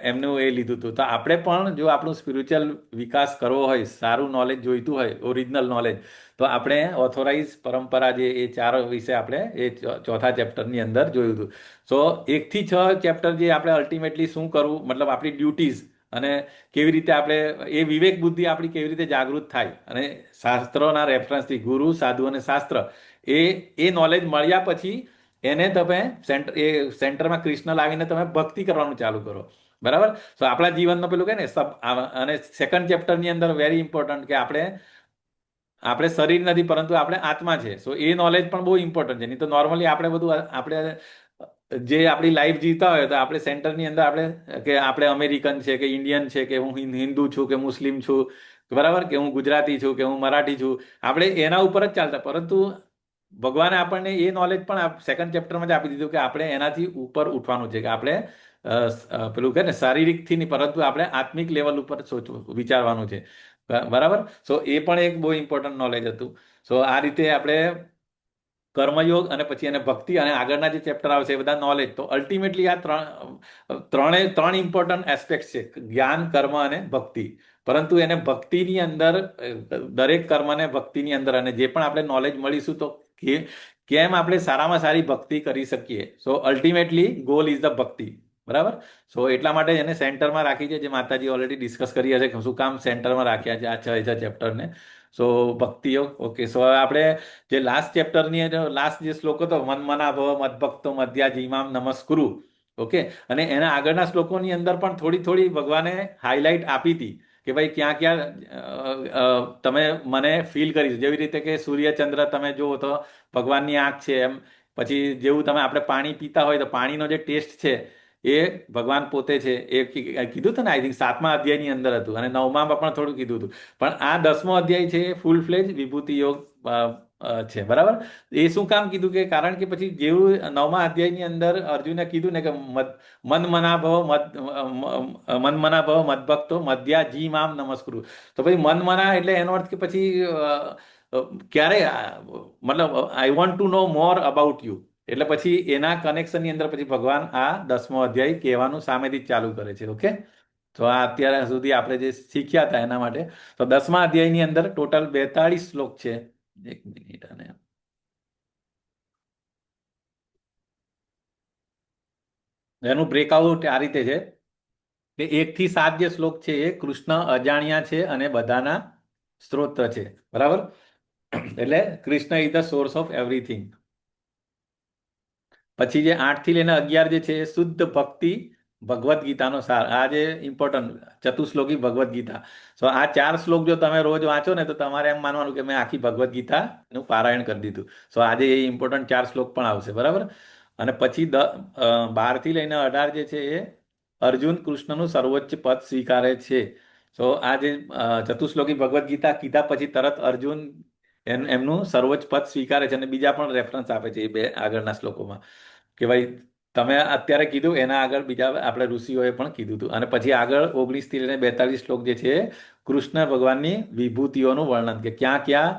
એમનું એ લીધું હતું. તો આપણે પણ જો આપણું સ્પિરિચ્યુઅલ વિકાસ કરવો હોય, સારું નોલેજ જોઈતું હોય, ઓરિજિનલ નોલેજ, તો આપણે ઓથોરાઇઝ પરંપરા જે એ 4 વિશે આપણે એ ચોથા ચેપ્ટરની અંદર જોયું હતું. સો 1 થી 6 ચેપ્ટર જે આપણે અલ્ટિમેટલી શું કરવું, મતલબ આપણી ડ્યુટીઝ અને કેવી રીતે આપણે એ વિવેક બુદ્ધિ આપણી કેવી રીતે જાગૃત થાય અને શાસ્ત્રોના રેફરન્સથી ગુરુ, સાધુ અને શાસ્ત્ર એ નોલેજ મળ્યા પછી એને તમે સેન્ટરમાં કૃષ્ણ લાવીને તમે ભક્તિ કરવાનું ચાલુ કરો, બરાબર. સો આપણા જીવનનો પેલું કે ને અને સેકન્ડ ચેપ્ટરની અંદર વેરી ઇમ્પોર્ટન્ટ કે આપણે શરીર નથી પરંતુ આપણે આત્મા છે. સો એ નોલેજ પણ બહુ ઇમ્પોર્ટન્ટ છે. નહીં તો નોર્મલી આપણે જે આપણી લાઈફ જીવતા હોય તો આપણે સેન્ટરની અંદર આપણે અમેરિકન છે કે ઇન્ડિયન છે કે હું હિન્દુ છું કે મુસ્લિમ છું, બરાબર, કે હું ગુજરાતી છું કે હું મરાઠી છું, આપણે એના ઉપર જ ચાલતા. પરંતુ ભગવાને આપણને એ નોલેજ પણ સેકન્ડ ચેપ્ટરમાં જ આપી દીધું કે આપણે એનાથી ઉપર ઉઠવાનું છે, કે આપણે પેલું કે ને શારીરિકથી નહીં પરંતુ આપણે આત્મિક લેવલ ઉપર વિચારવાનું છે, બરાબર. સો એ પણ એક બહુ ઇમ્પોર્ટન્ટ નોલેજ હતું. સો આ રીતે આપણે કર્મયોગ અને પછી એને ભક્તિ અને આગળના જે ચેપ્ટર આવશે એ બધા નોલેજ. તો અલ્ટિમેટલી આ ત્રણ ઇમ્પોર્ટન્ટ એસ્પેક્ટ છે, જ્ઞાન, કર્મ અને ભક્તિ. પરંતુ એને ભક્તિની અંદર દરેક કર્મને ભક્તિની અંદર અને જે પણ આપણે નોલેજ મળીશું તો કેમ આપણે સારામાં સારી ભક્તિ કરી શકીએ. સો અલ્ટિમેટલી ગોલ ઇઝ ધ ભક્તિ. બરાબર. સો એટલા માટે એને સેન્ટરમાં રાખી છે, જે માતાજી ઓલરેડી ડિસ્કસ કરી હશે કે શું કામ સેન્ટરમાં રાખ્યા છે આ 6 ચેપ્ટરને. સો ભક્તિઓ. ઓકે. સો હવે આપણે જે લાસ્ટ ચેપ્ટરની લાસ્ટ જે શ્લોક હતો, મન મના ભવ મદભક્તો મધ્યા જીમામ નમસ્કુરુ. ઓકે. અને એના આગળના શ્લોકોની અંદર પણ થોડી થોડી ભગવાને હાઇલાઇટ આપી હતી કે ભાઈ ક્યાં ક્યાં તમે મને ફીલ કરી. જેવી રીતે કે સૂર્ય ચંદ્ર તમે જુઓ તો ભગવાનની આંખ છે એમ. પછી જેવું તમે આપણે પાણી પીતા હોય તો પાણીનો જે ટેસ્ટ છે એ ભગવાન પોતે છે. એ કીધું હતું ને, આઈ થિંક 7મા અધ્યાયની અંદર હતું, અને 9મામાં પણ થોડું કીધું હતું. પણ આ 10મો અધ્યાય છે એ ફૂલ ફ્લેજ વિભૂતિ યોગ છે. બરાબર. એ શું કામ કીધું કે કારણ કે પછી જેવું 9મા અધ્યાયની અંદર અર્જુને કીધું ને કે મન મના ભવ મદભક્તો મધ્યા જી મામ નમસ્કુરુ. તો પછી મન મના એટલે એનો અર્થ કે પછી ક્યારે મતલબ I want to know more about you. એટલે પછી એના કનેક્શનની અંદર પછી ભગવાન આ 10મો અધ્યાય કહેવાનું સામેથી જ ચાલુ કરે છે. ઓકે. તો આ અત્યાર સુધી આપણે જે શીખ્યા હતા એના માટે. તો 10મા અધ્યાયની અંદર ટોટલ 42 શ્લોક છે. એક મિનિટ. અને એનું બ્રેકઆઉટ આ રીતે છે કે 1 થી 7 જે શ્લોક છે એ કૃષ્ણ અજાણ્યા છે અને બધાના સ્ત્રોત છે. બરાબર. એટલે Krishna is the source of everything. પછી જે 8 થી લઈને 11 જે છે એ શુદ્ધ ભક્તિ ભગવદ્ ગીતાનો સાર. આ જે ઇમ્પોર્ટન્ટ ચતુશ્લોકી ભગવદ્ ગીતા. સો આ 4 શ્લોક જો તમે રોજ વાંચો ને તો તમારે એમ માનવાનું કે મેં આખી ભગવદ્ ગીતાનું પારાયણ કરી દીધું. સો આજે એ ઇમ્પોર્ટન્ટ 4 શ્લોક પણ આવશે. બરાબર. અને પછી 12 થી લઈને 18 જે છે એ અર્જુન કૃષ્ણનું સર્વોચ્ચ પદ સ્વીકારે છે. સો આ જે ચતુશ્લોકી ભગવદ્ ગીતા કીધા પછી તરત અર્જુન એમનું સર્વોચ્ચ પદ સ્વીકારે છે, અને બીજા પણ રેફરન્સ આપે છે એ 2 આગળના શ્લોકોમાં કે ભાઈ તમે અત્યારે કીધું એના આગળ બીજા આપણે ઋષિઓએ પણ કીધું હતું. અને પછી આગળ 19 થી લઈને 42 શ્લોક જે છે કૃષ્ણ ભગવાનની વિભૂતિઓનું વર્ણન કે ક્યાં ક્યાં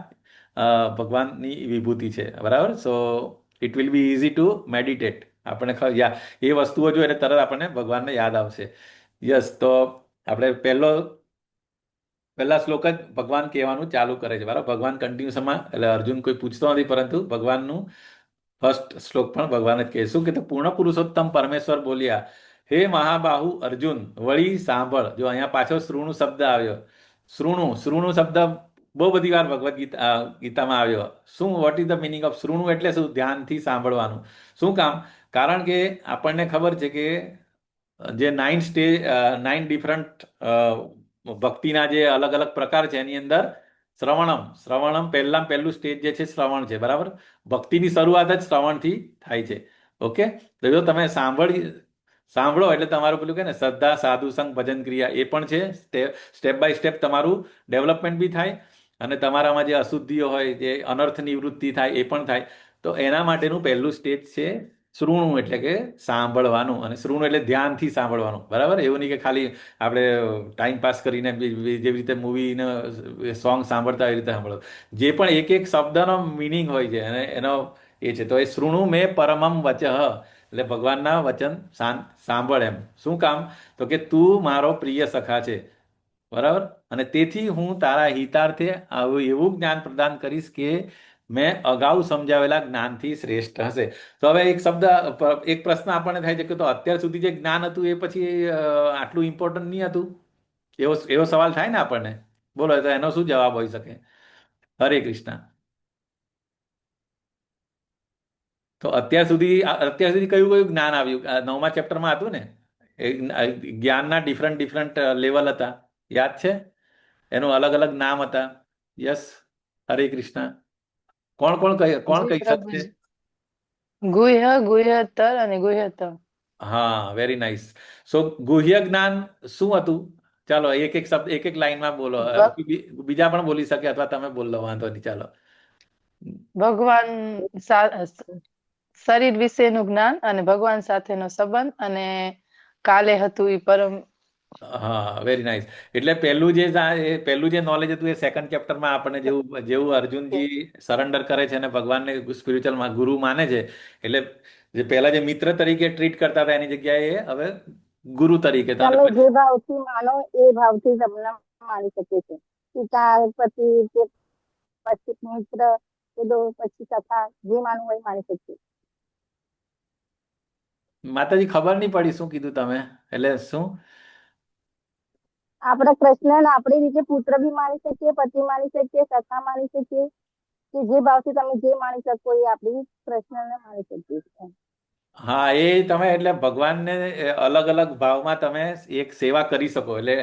ભગવાનની વિભૂતિ છે. બરાબર. So it will be easy to meditate. આપણે એ વસ્તુઓ જો એટલે તરત આપણને ભગવાનને યાદ આવશે. યસ. તો આપણે પહેલા શ્લોક જ ભગવાન કહેવાનું ચાલુ કરે છે. બરાબર. ભગવાન કન્ટિન્યુસમાં, એટલે અર્જુન કોઈ પૂછતો નથી, પરંતુ ભગવાનનું ફર્સ્ટ શ્લોક પણ ભગવાન જ કહે. શું કે પૂર્ણ પુરુષોત્તમ પરમેશ્વર બોલ્યા, હે મહાબાહુ અર્જુન, વળી સાંભળ. જો અહીંયા પાછો શ્રુણુ શબ્દ આવ્યો. શ્રુણુ શબ્દ બહુ બધી વાર ભગવદ્ ગીતામાં આવ્યો. શું what is the meaning of શ્રુણુ? એટલે શું? ધ્યાનથી સાંભળવાનું. શું કામ? કારણ કે આપણને ખબર છે કે જે 9 ડિફરન્ટ ભક્તિના જે અલગ અલગ પ્રકાર છે એની અંદર શ્રવણમ પહેલું સ્ટેજ જે છે શ્રવણ છે. બરાબર. ભક્તિની શરૂઆત જ શ્રવણથી થાય છે. ઓકે. તો જો તમે સાંભળો એટલે તમારું પેલું કે ને શ્રદ્ધા સાધુ સંગ ભજન ક્રિયા એ પણ છે. સ્ટેપ બાય સ્ટેપ તમારું ડેવલપમેન્ટ બી થાય, અને તમારામાં જે અશુદ્ધિઓ હોય, જે અનર્થ નિવૃત્તિ થાય એ પણ થાય. તો એના માટેનું પહેલું સ્ટેજ છે શ્રુણુ, એટલે કે સાંભળવાનું. અને શ્રુણુ એટલે ધ્યાનથી સાંભળવાનું. બરાબર. એવું નહીં કે ખાલી આપણે ટાઈમ પાસ કરીને જેવી રીતે મૂવીને સોંગ સાંભળતા એવી રીતે સાંભળો. જે પણ એક એક શબ્દનો મિનિંગ હોય છે અને એનો એ છે. તો એ શ્રુણુ મે પરમમ વચઃ, એટલે ભગવાનના વચન સાંભળ એમ. શું કામ? તો કે તું મારો પ્રિય સખા છે. બરાબર. અને તેથી હું તારા હિતાર્થે એવું જ્ઞાન પ્રદાન કરીશ કે મેં અગાઉ સમજાવેલા જ્ઞાનથી શ્રેષ્ઠ હશે. તો હવે એક પ્રશ્ન આપણને થાય છે કે તો અત્યાર સુધી જે જ્ઞાન હતું એ પછી આટલું ઇમ્પોર્ટન્ટ નહીં હતું? એવો સવાલ થાય ને આપણને. બોલો, તો એનો શું જવાબ હોઈ શકે? હરે કૃષ્ણ. તો અત્યાર સુધી કયું કયું જ્ઞાન આવ્યું? 9મા ચેપ્ટરમાં હતું ને, જ્ઞાનના ડિફરન્ટ લેવલ હતા. યાદ છે? એનું અલગ અલગ નામ હતા. યસ. હરે કૃષ્ણ. કોણ જી કહી શકશે? પ્રભુજી. ગુહ્યતર અને ગુહ્યતમ. હા, વેરી નાઇસ. સો ગુહ્ય જ્ઞાન શું હતું? ચાલો એક એક શબ્દ એક એક લાઈનમાં બોલો. બીજા પણ બોલી શકે અથવા તમે બોલ લો, વાંધો નહીં. ચાલો. ભગવાન શરીર વિશેનું જ્ઞાન અને ભગવાન સાથેનો સંબંધ, અને કાલે હતું એ પરમ. હા, વેરી નાઇસ. એટલે પહેલું જે નોલેજ હતું એ સેકન્ડ ચેપ્ટરમાં આપણને જેવું અર્જુનજી સરેન્ડર કરે છે અને ભગવાનને સ્પિરિચ્યુઅલ ગુરુ માને છે, એટલે જે પહેલા જે મિત્ર તરીકે ટ્રીટ કરતા હતા એની જગ્યાએ હવે ગુરુ તરીકે. તમે જે ભાવથી માનો એ ભાવથી તમને માની શકે છે. પિતા, પતિ, કે પછી મિત્ર, એ તો પછી કથા જે માનવું હોય એ માની શકીએ. માતાજી ખબર નહીં પડી શું કીધું તમે, એટલે શું? આપણે કૃષ્ણને આપણી રીતે પુત્ર બી માની શકીએ, પતિ માની શકીએ, સખા માની શકીએ, કે જે ભાવથી તમે જે માની શકો એ આપણી કૃષ્ણને માની શકીએ છીએ. હા, એ તમે એટલે ભગવાનને અલગ અલગ ભાવમાં તમે એક સેવા કરી શકો. એટલે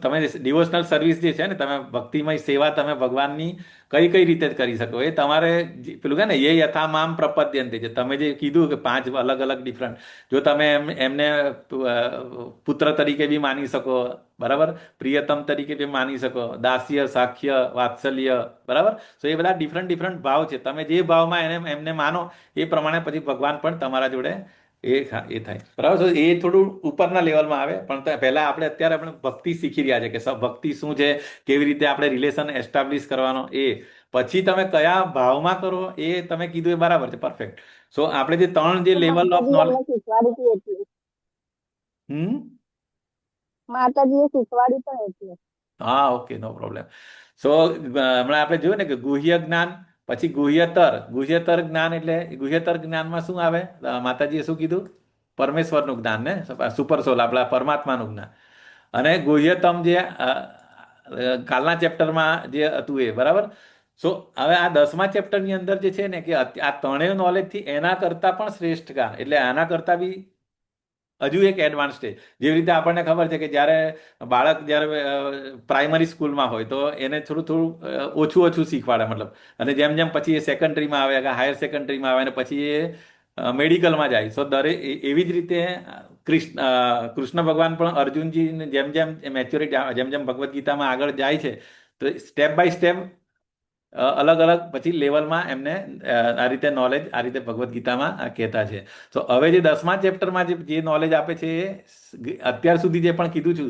તમે ડિવોશનલ સર્વિસ જે છે ને, તમે ભક્તિમય સેવા તમે ભગવાનની કઈ કઈ રીતે કરી શકો એ તમારે પેલું કે ને એ યથા મામ પ્રપદ્યંતે છે. તમે જે કીધું કે 5 અલગ અલગ ડિફરન્ટ, જો તમે એમને પુત્ર તરીકે બી માની શકો, બરાબર, પ્રિયતમ તરીકે બી માની શકો, દાસ્ય, સાખ્ય, વાત્સલ્ય, બરાબર. તો એ બધા ડિફરન્ટ ડિફરન્ટ ભાવ છે. તમે જે ભાવમાં એમને માનો એ પ્રમાણે પછી ભગવાન પણ તમારા જોડે એ થાય, બરાબર. તો એ થોડું ઉપરના લેવલમાં આવે, પણ પહેલા અત્યારે આપણે ભક્તિ શીખી રહ્યા છે કે ભક્તિ શું છે, કેવી રીતે આપણે રિલેશન એસ્ટાબ્લિશ કરવાનો, એ પછી તમે કયા ભાવમાં કરો એ તમે કીધું એ બરાબર છે, પરફેક્ટ. સો આપણે જે 3 જે તો લેવલ ઓફ માતાજી નોલેજ. અમને શીખવાડી હતી એટલે. માતાજીએ શીખવાડી પણ એટલે. હા, ઓકે, નો પ્રોબ્લેમ. સો હમણાં આપણે જોયું ને કે ગુહ્ય જ્ઞાન, પછી ગુહ્યતર જ્ઞાન. એટલે ગુહ્યતર જ્ઞાનમાં શું આવે? માતાજીએ શું કીધું? પરમેશ્વરનું જ્ઞાન ને, સુપર સોલ, આપણા પરમાત્માનું જ્ઞાન. અને ગુહ્યતમ જે કાલના ચેપ્ટરમાં જે હતું એ, બરાબર. સો હવે આ 10મા ચેપ્ટરની અંદર જે છે ને કે આ ત્રણેય નોલેજથી એના કરતાં પણ શ્રેષ્ઠ જ્ઞાન, એટલે આના કરતાં બી હજુ એક એડવાન્સ સ્ટેજ. જેવી રીતે આપણને ખબર છે કે જ્યારે બાળક જ્યારે પ્રાઇમરી સ્કૂલમાં હોય તો એને થોડું થોડું ઓછું ઓછું શીખવાડે, મતલબ. અને જેમ જેમ પછી એ સેકન્ડરીમાં આવે કે હાયર સેકન્ડરીમાં આવે અને પછી એ મેડિકલમાં જાય. સો એવી જ રીતે કૃષ્ણ ભગવાન પણ અર્જુનજીને જેમ જેમ મેચ્યોરિટી, જેમ જેમ ભગવદ્ ગીતામાં આગળ જાય છે, તો સ્ટેપ બાય સ્ટેપ અલગ અલગ પછી લેવલમાં એમને આ રીતે નોલેજ, આ રીતે ભગવદ્ ગીતામાં કહેતા છે. તો હવે જે 10મા ચેપ્ટરમાં જે નોલેજ આપે છે એ અત્યાર સુધી જે પણ કીધું છું,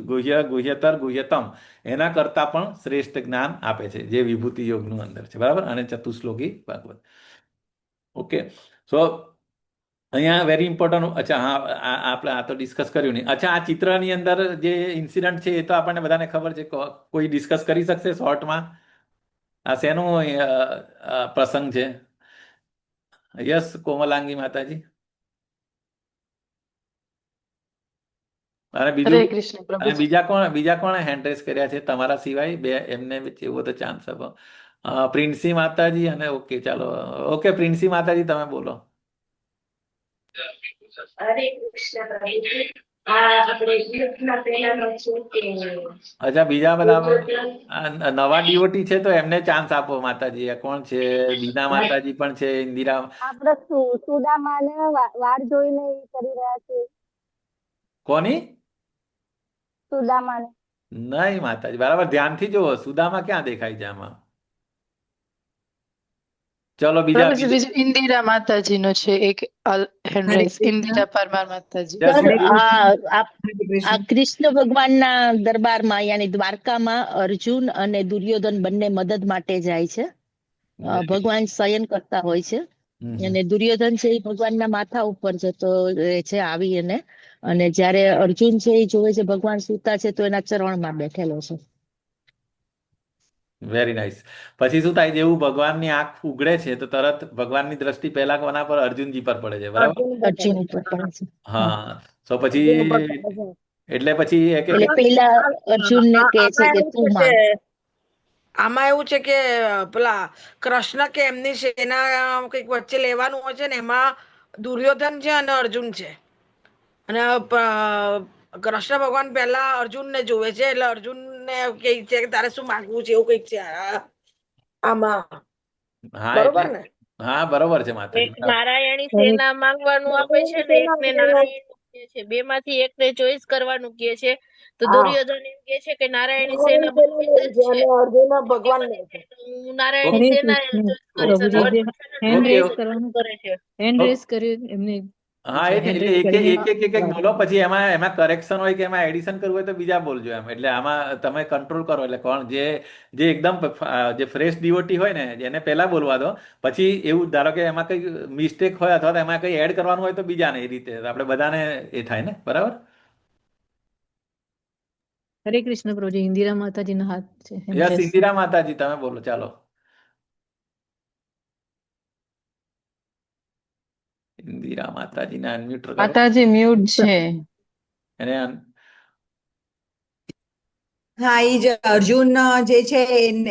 ગુહ્યતર, ગુહ્યતમ, એના કરતાં પણ શ્રેષ્ઠ જ્ઞાન આપે છે, જે વિભૂતિ યોગનું અંદર છે, બરાબર. અને ચતુશ્લોકી ભાગવત. ઓકે. સો અહીંયા વેરી ઇમ્પોર્ટન્ટ. અચ્છા, હા, આપણે આ તો ડિસ્કસ કર્યું નહીં. અચ્છા, આ ચિત્રની અંદર જે ઇન્સિડન્ટ છે એ તો આપણને બધાને ખબર છે. કોઈ ડિસ્કસ કરી શકશે શોર્ટમાં? આ શેનું પ્રસંગ છે? યસ, કોમલાંગી માતાજી. અને હરે બીજું, કૃષ્ણ અને પ્રભુજી. બીજા કોણે હેન્ડ રેસ કર્યા છે તમારા સિવાય? બે એમને એવો તો ચાન્સ આપો. પ્રિન્સી માતાજી અને ઓકે, ચાલો, ઓકે, પ્રિન્સી માતાજી તમે બોલો. હરે કૃષ્ણ પ્રભુજી. આ આપણે યુદ્ધના પહેલાનો છે કે અચ્છા, બીજા બધા દુર્યોધન. નવા ડીઓટી છે તો એમને ચાન્સ આપો માતાજી. આ કોણ છે? બીના માતાજી પણ છે, ઇન્દિરા. આપણે સુદામાને વાળ જોઈને એ કરી રહ્યા છે. કોની? સુદામાને. નહીં માતાજી, બરાબર ધ્યાનથી જુઓ. સુદામા ક્યાં દેખાય છે આમાં? ચલો બીજા. પ્રભુજી બીજું ઇન્દિરા માતાજીનો છે એક હેન્ડ હરે રેઇઝ, કૃષ્ણ. ઇન્દિરા પરમાર માતાજી. જય સર, શ્રી કૃષ્ણ. આ કૃષ્ણ ભગવાનના દરબારમાં યાની દ્વારકામાં અર્જુન અને દુર્યોધન બંને મદદ માટે જાય છે. ભગવાન શયન કરતા હોય છે અને દુર્યોધન છે એ ભગવાનના માથા ઉપર જતો રહે છે આવી અને જ્યારે અર્જુન છે એ જોવે છે ભગવાન સૂતા છે તો એના ચરણમાં બેઠેલો છે. Very nice. પછી શું થાય? જેવું ભગવાનની આંખ ઉઘડે છે તો તરત ભગવાનની દ્રષ્ટિ પહેલા કોના પર? અર્જુનજી પર પડે છે, બરાબર. અર્જુન ઉપર પડે છે. હા. તો અર્જુન ઉપર પછી પડે છે. એટલે પછી એ કે એટલે પેલા અર્જુનને કહે છે આમાં કે એવું તું છે માન. કે આમાં એવું છે કે પેલા કૃષ્ણ કે એમની સેના કંઈક વચ્ચે લેવાનું હોય છે ને, એમાં દુર્યોધન છે અને અર્જુન છે. અને કૃષ્ણ ભગવાન પહેલા અર્જુનને જોવે છે, એટલે અર્જુનને કહે છે કે તારે શું માંગવું છે, એવું કંઈક છે આમાં. હા, બરોબર એટલે ને? હા, બરોબર છે માતાજી, એક બરાબર. નારાયણી સેના માંગવાનું આપે છે ને એકને નારાયણ કહે છે. બે માંથી એકને ચોઈસ કરવાનું કહે છે. તો હા. દુર્યોધન એમ કહે છે કે નારાયણી નારાયણ સેના બહુ સેના વિકટ લેવી છે છે, અને અર્જુન મોટી ભગવાન બની લે છે, છે. તો હું નારાયણી હરે સેના કૃષ્ણ. ચોઈસ કરીશ. અને ઓકે, પ્રભુજી જે અર્જુન છે ને હેન્ડ ઓકે, રેઝ દુર્યોધન કરવાનું, કરે છે. Hand okay. રેઝ કર્યું એમને. હા, એ જ ને. હેન્ડ એટલે રેઝ એક કરીને એક બોલો, પછી એમાં કરેક્શન હોય કે એમાં એડિશન કરવું હોય તો બીજા બોલજો એમ. એટલે આમાં તમે કંટ્રોલ કરો. એટલે કોણ જે જે એકદમ જે ફ્રેશ ડીઓટી હોય ને એને પહેલા બોલવા દો. પછી એવું ધારો કે એમાં કંઈ મિસ્ટેક હોય અથવા તો એમાં કંઈ એડ કરવાનું હોય તો બીજાને, એ રીતે આપણે બધાને એ થાય ને, બરાબર. હરે કૃષ્ણ પ્રભુજી. ઇન્દિરા માતાજીનો હાથ છે હેન્ડ યસ, રેઝ. ઇન્દિરા માતાજી તમે બોલો, ચાલો. હીરા માતાજીને અનમ્યુટ કરો. માતાજી મ્યુટ છે. એને હા, એ જ અર્જુન જે છે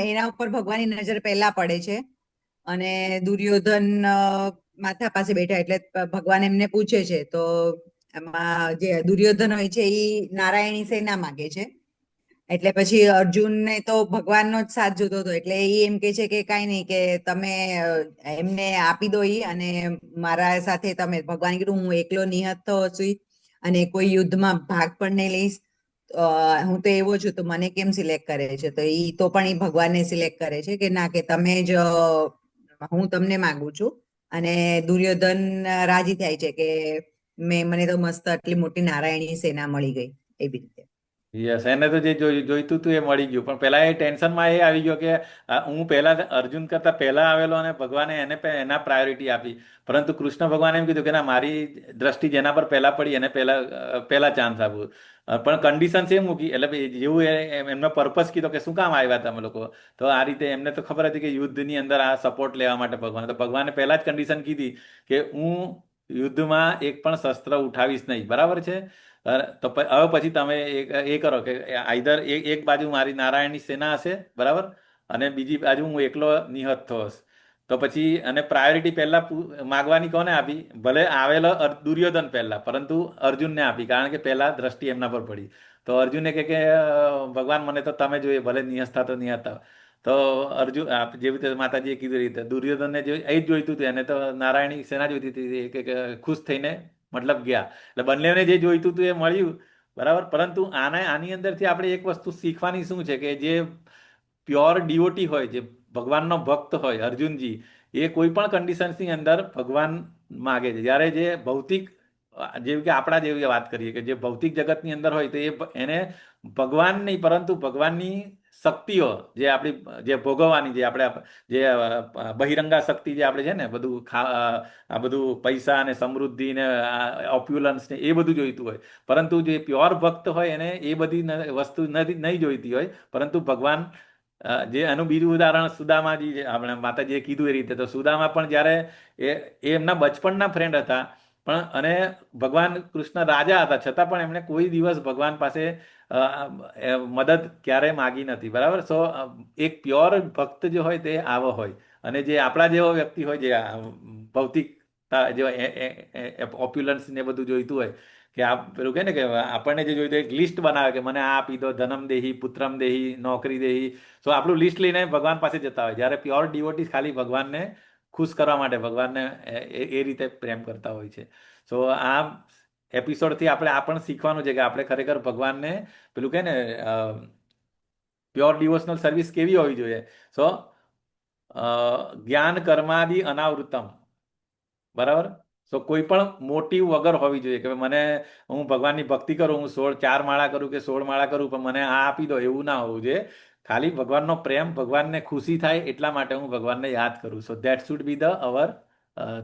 એના ઉપર ભગવાનની નજર પહેલા પડે છે અને દુર્યોધન માથા પાસે બેઠા એટલે ભગવાન એમને પૂછે છે તો એમાં જે દુર્યોધન હોય છે એ નારાયણી સેના માગે છે એટલે પછી અર્જુનને તો ભગવાનનો જ સાથ જોતો હતો એટલે એ એમ કે છે કે કાંઈ નહીં કે તમે એમને આપી દો ઈ અને મારા સાથે તમે ભગવાન કીધું હું એકલો નિહત થયો છું અને કોઈ યુદ્ધમાં ભાગ પણ નહીં લઈશ હું તો એવો છું તો મને કેમ સિલેક્ટ કરે છે તો ઈ તો પણ ઈ ભગવાનને સિલેક્ટ કરે છે કે ના કે તમે જ હું તમને માંગુ છું અને દુર્યોધન રાજી થાય છે કે મને તો મસ્ત આટલી મોટી નારાયણી સેના મળી ગઈ એવી રીતે. યસ, એને તો જે જોઈતું હતું એ મળી ગયું, પણ પહેલા એ ટેન્શનમાં એ આવી ગયો કે હું પહેલા અર્જુન કરતા પહેલા આવેલો અને ભગવાને એના પ્રાયોરિટી આપી, પરંતુ કૃષ્ણ ભગવાને એમ કીધું કે ના, મારી દ્રષ્ટિ જેના પર પહેલા પડી એને પહેલા ચાન્સ આપવું, પણ કન્ડિશન એ મૂકી એટલે જેવું એમનો પર્પસ કીધો કે શું કામ આવ્યા તમે લોકો, તો આ રીતે એમને તો ખબર હતી કે યુદ્ધની અંદર આ સપોર્ટ લેવા માટે ભગવાન, તો ભગવાને પહેલા જ કન્ડિશન કીધી કે હું યુદ્ધમાં એક પણ શસ્ત્ર ઉઠાવીશ નહીં, બરાબર છે. તો હવે પછી તમે એ કરો કે આઈધર એક બાજુ મારી નારાયણની સેના હશે, બરાબર, અને બીજી બાજુ હું એકલો નિહત થઈશ. તો પછી અને પ્રાયોરિટી પહેલા માગવાની કોને આપી? ભલે આવેલો દુર્યોધન પહેલા, પરંતુ અર્જુનને આપી, કારણ કે પહેલા દ્રષ્ટિ એમના પર પડી. તો અર્જુને કે ભગવાન મને તો તમે જોઈએ, ભલે નિહત થાવ તો નિહત થાવ. તો અર્જુન જેવી રીતે માતાજીએ કીધું રીતે દુર્યોધનને એ જ જોઈતું હતું, એને તો નારાયણી સેના જોઈતી હતી કે ખુશ થઈને મતલબ ગયા, એટલે બંનેને જે જોઈતું હતું એ મળ્યું, બરાબર. પરંતુ આની અંદરથી આપણે એક વસ્તુ શીખવાની શું છે કે જે પ્યોર ડિવોટી હોય, જે ભગવાનનો ભક્ત હોય, અર્જુનજી, એ કોઈ પણ કન્ડિશન્સની અંદર ભગવાન માગે છે. જ્યારે જે ભૌતિક, જેવી કે આપણા જેવી વાત કરીએ કે જે ભૌતિક જગતની અંદર હોય તો એને ભગવાન નહીં પરંતુ ભગવાનની શક્તિઓ જે આપણી જે ભોગવવાની, જે આપણે જે બહિરંગા શક્તિ જે આપણે છે ને, બધું આ બધું પૈસા ને સમૃદ્ધિ ને ઓપ્યુલન્સ ને એ બધું જોઈતું હોય, પરંતુ જે પ્યોર ભક્ત હોય એને એ બધી વસ્તુ નહીં જોઈતી હોય, પરંતુ ભગવાન જે એનું બીજું ઉદાહરણ સુદામાજી, આપણે માતાજીએ કીધું એ રીતે, તો સુદામા પણ જ્યારે એ એમના બચપનના ફ્રેન્ડ હતા, પણ અને ભગવાન કૃષ્ણ રાજા હતા, છતાં પણ એમણે કોઈ દિવસ ભગવાન પાસે મદદ ક્યારેય માગી નથી, બરાબર. સો એક પ્યોર ભક્ત જે હોય તે આવો હોય, અને જે આપણા જેવો વ્યક્તિ હોય જે ભૌતિકતા જે ઓપ્યુલન્સ ને બધું જોઈતું હોય, કે પેલું કહે ને કે આપણને જે જોઈતું એક લિસ્ટ બનાવે કે મને આ આપી દો, ધનમ દેહી, પુત્રમ દેહી, નોકરી દેહી. સો આપણું લિસ્ટ લઈને ભગવાન પાસે જતા હોય, જ્યારે પ્યોર ડિવોટીઝ ખાલી ભગવાનને ખુશ કરવા માટે ભગવાનને એ રીતે પ્રેમ કરતા હોય છે. સો આ એપિસોડથી આપણે આ પણ શીખવાનું છે કે આપણે ખરેખર ભગવાનને પેલું કહે ને પ્યોર ડિવોશનલ સર્વિસ કેવી હોવી જોઈએ. સો જ્ઞાન કર્માદિ અનાવૃતમ, બરાબર. સો કોઈ પણ મોટિવ વગર હોવી જોઈએ કે મને, હું ભગવાનની ભક્તિ કરું, હું 4 માળા કરું કે 16 માળા કરું, પણ મને આ આપી દો, એવું ના હોવું જોઈએ. ખાલી ભગવાનનો પ્રેમ, ભગવાનને ખુશી થાય એટલા માટે હું ભગવાનને યાદ કરું. So that should be the our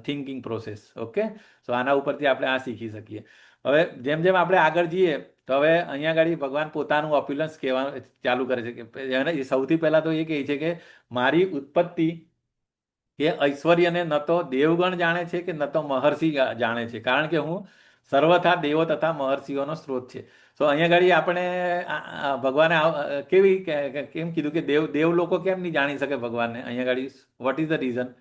thinking process. Okay, so આના ઉપરથી આપણે આ શીખી શકીએ. હવે જેમ જેમ આપણે આગળ જઈએ તો હવે અહીંયા આગળ ભગવાન પોતાનું ઓપ્યુલન્સ કહેવાનું ચાલુ કરે છે કે સૌથી પહેલા તો એ કહે છે કે મારી ઉત્પત્તિ કે ઐશ્વર્યને ન તો દેવગણ જાણે છે કે ન તો મહર્ષિ જાણે છે, કારણ કે હું સર્વથા દેવો તથા મહર્ષિઓનો સ્ત્રોત છે. તો અહીંયા આગળ આપણે ભગવાને કેમ કીધું કે દેવ લોકો કેમ નહીં જાણી શકે ભગવાનને? અહીંયા આગળ વોટ ઇઝ ધ રીઝન?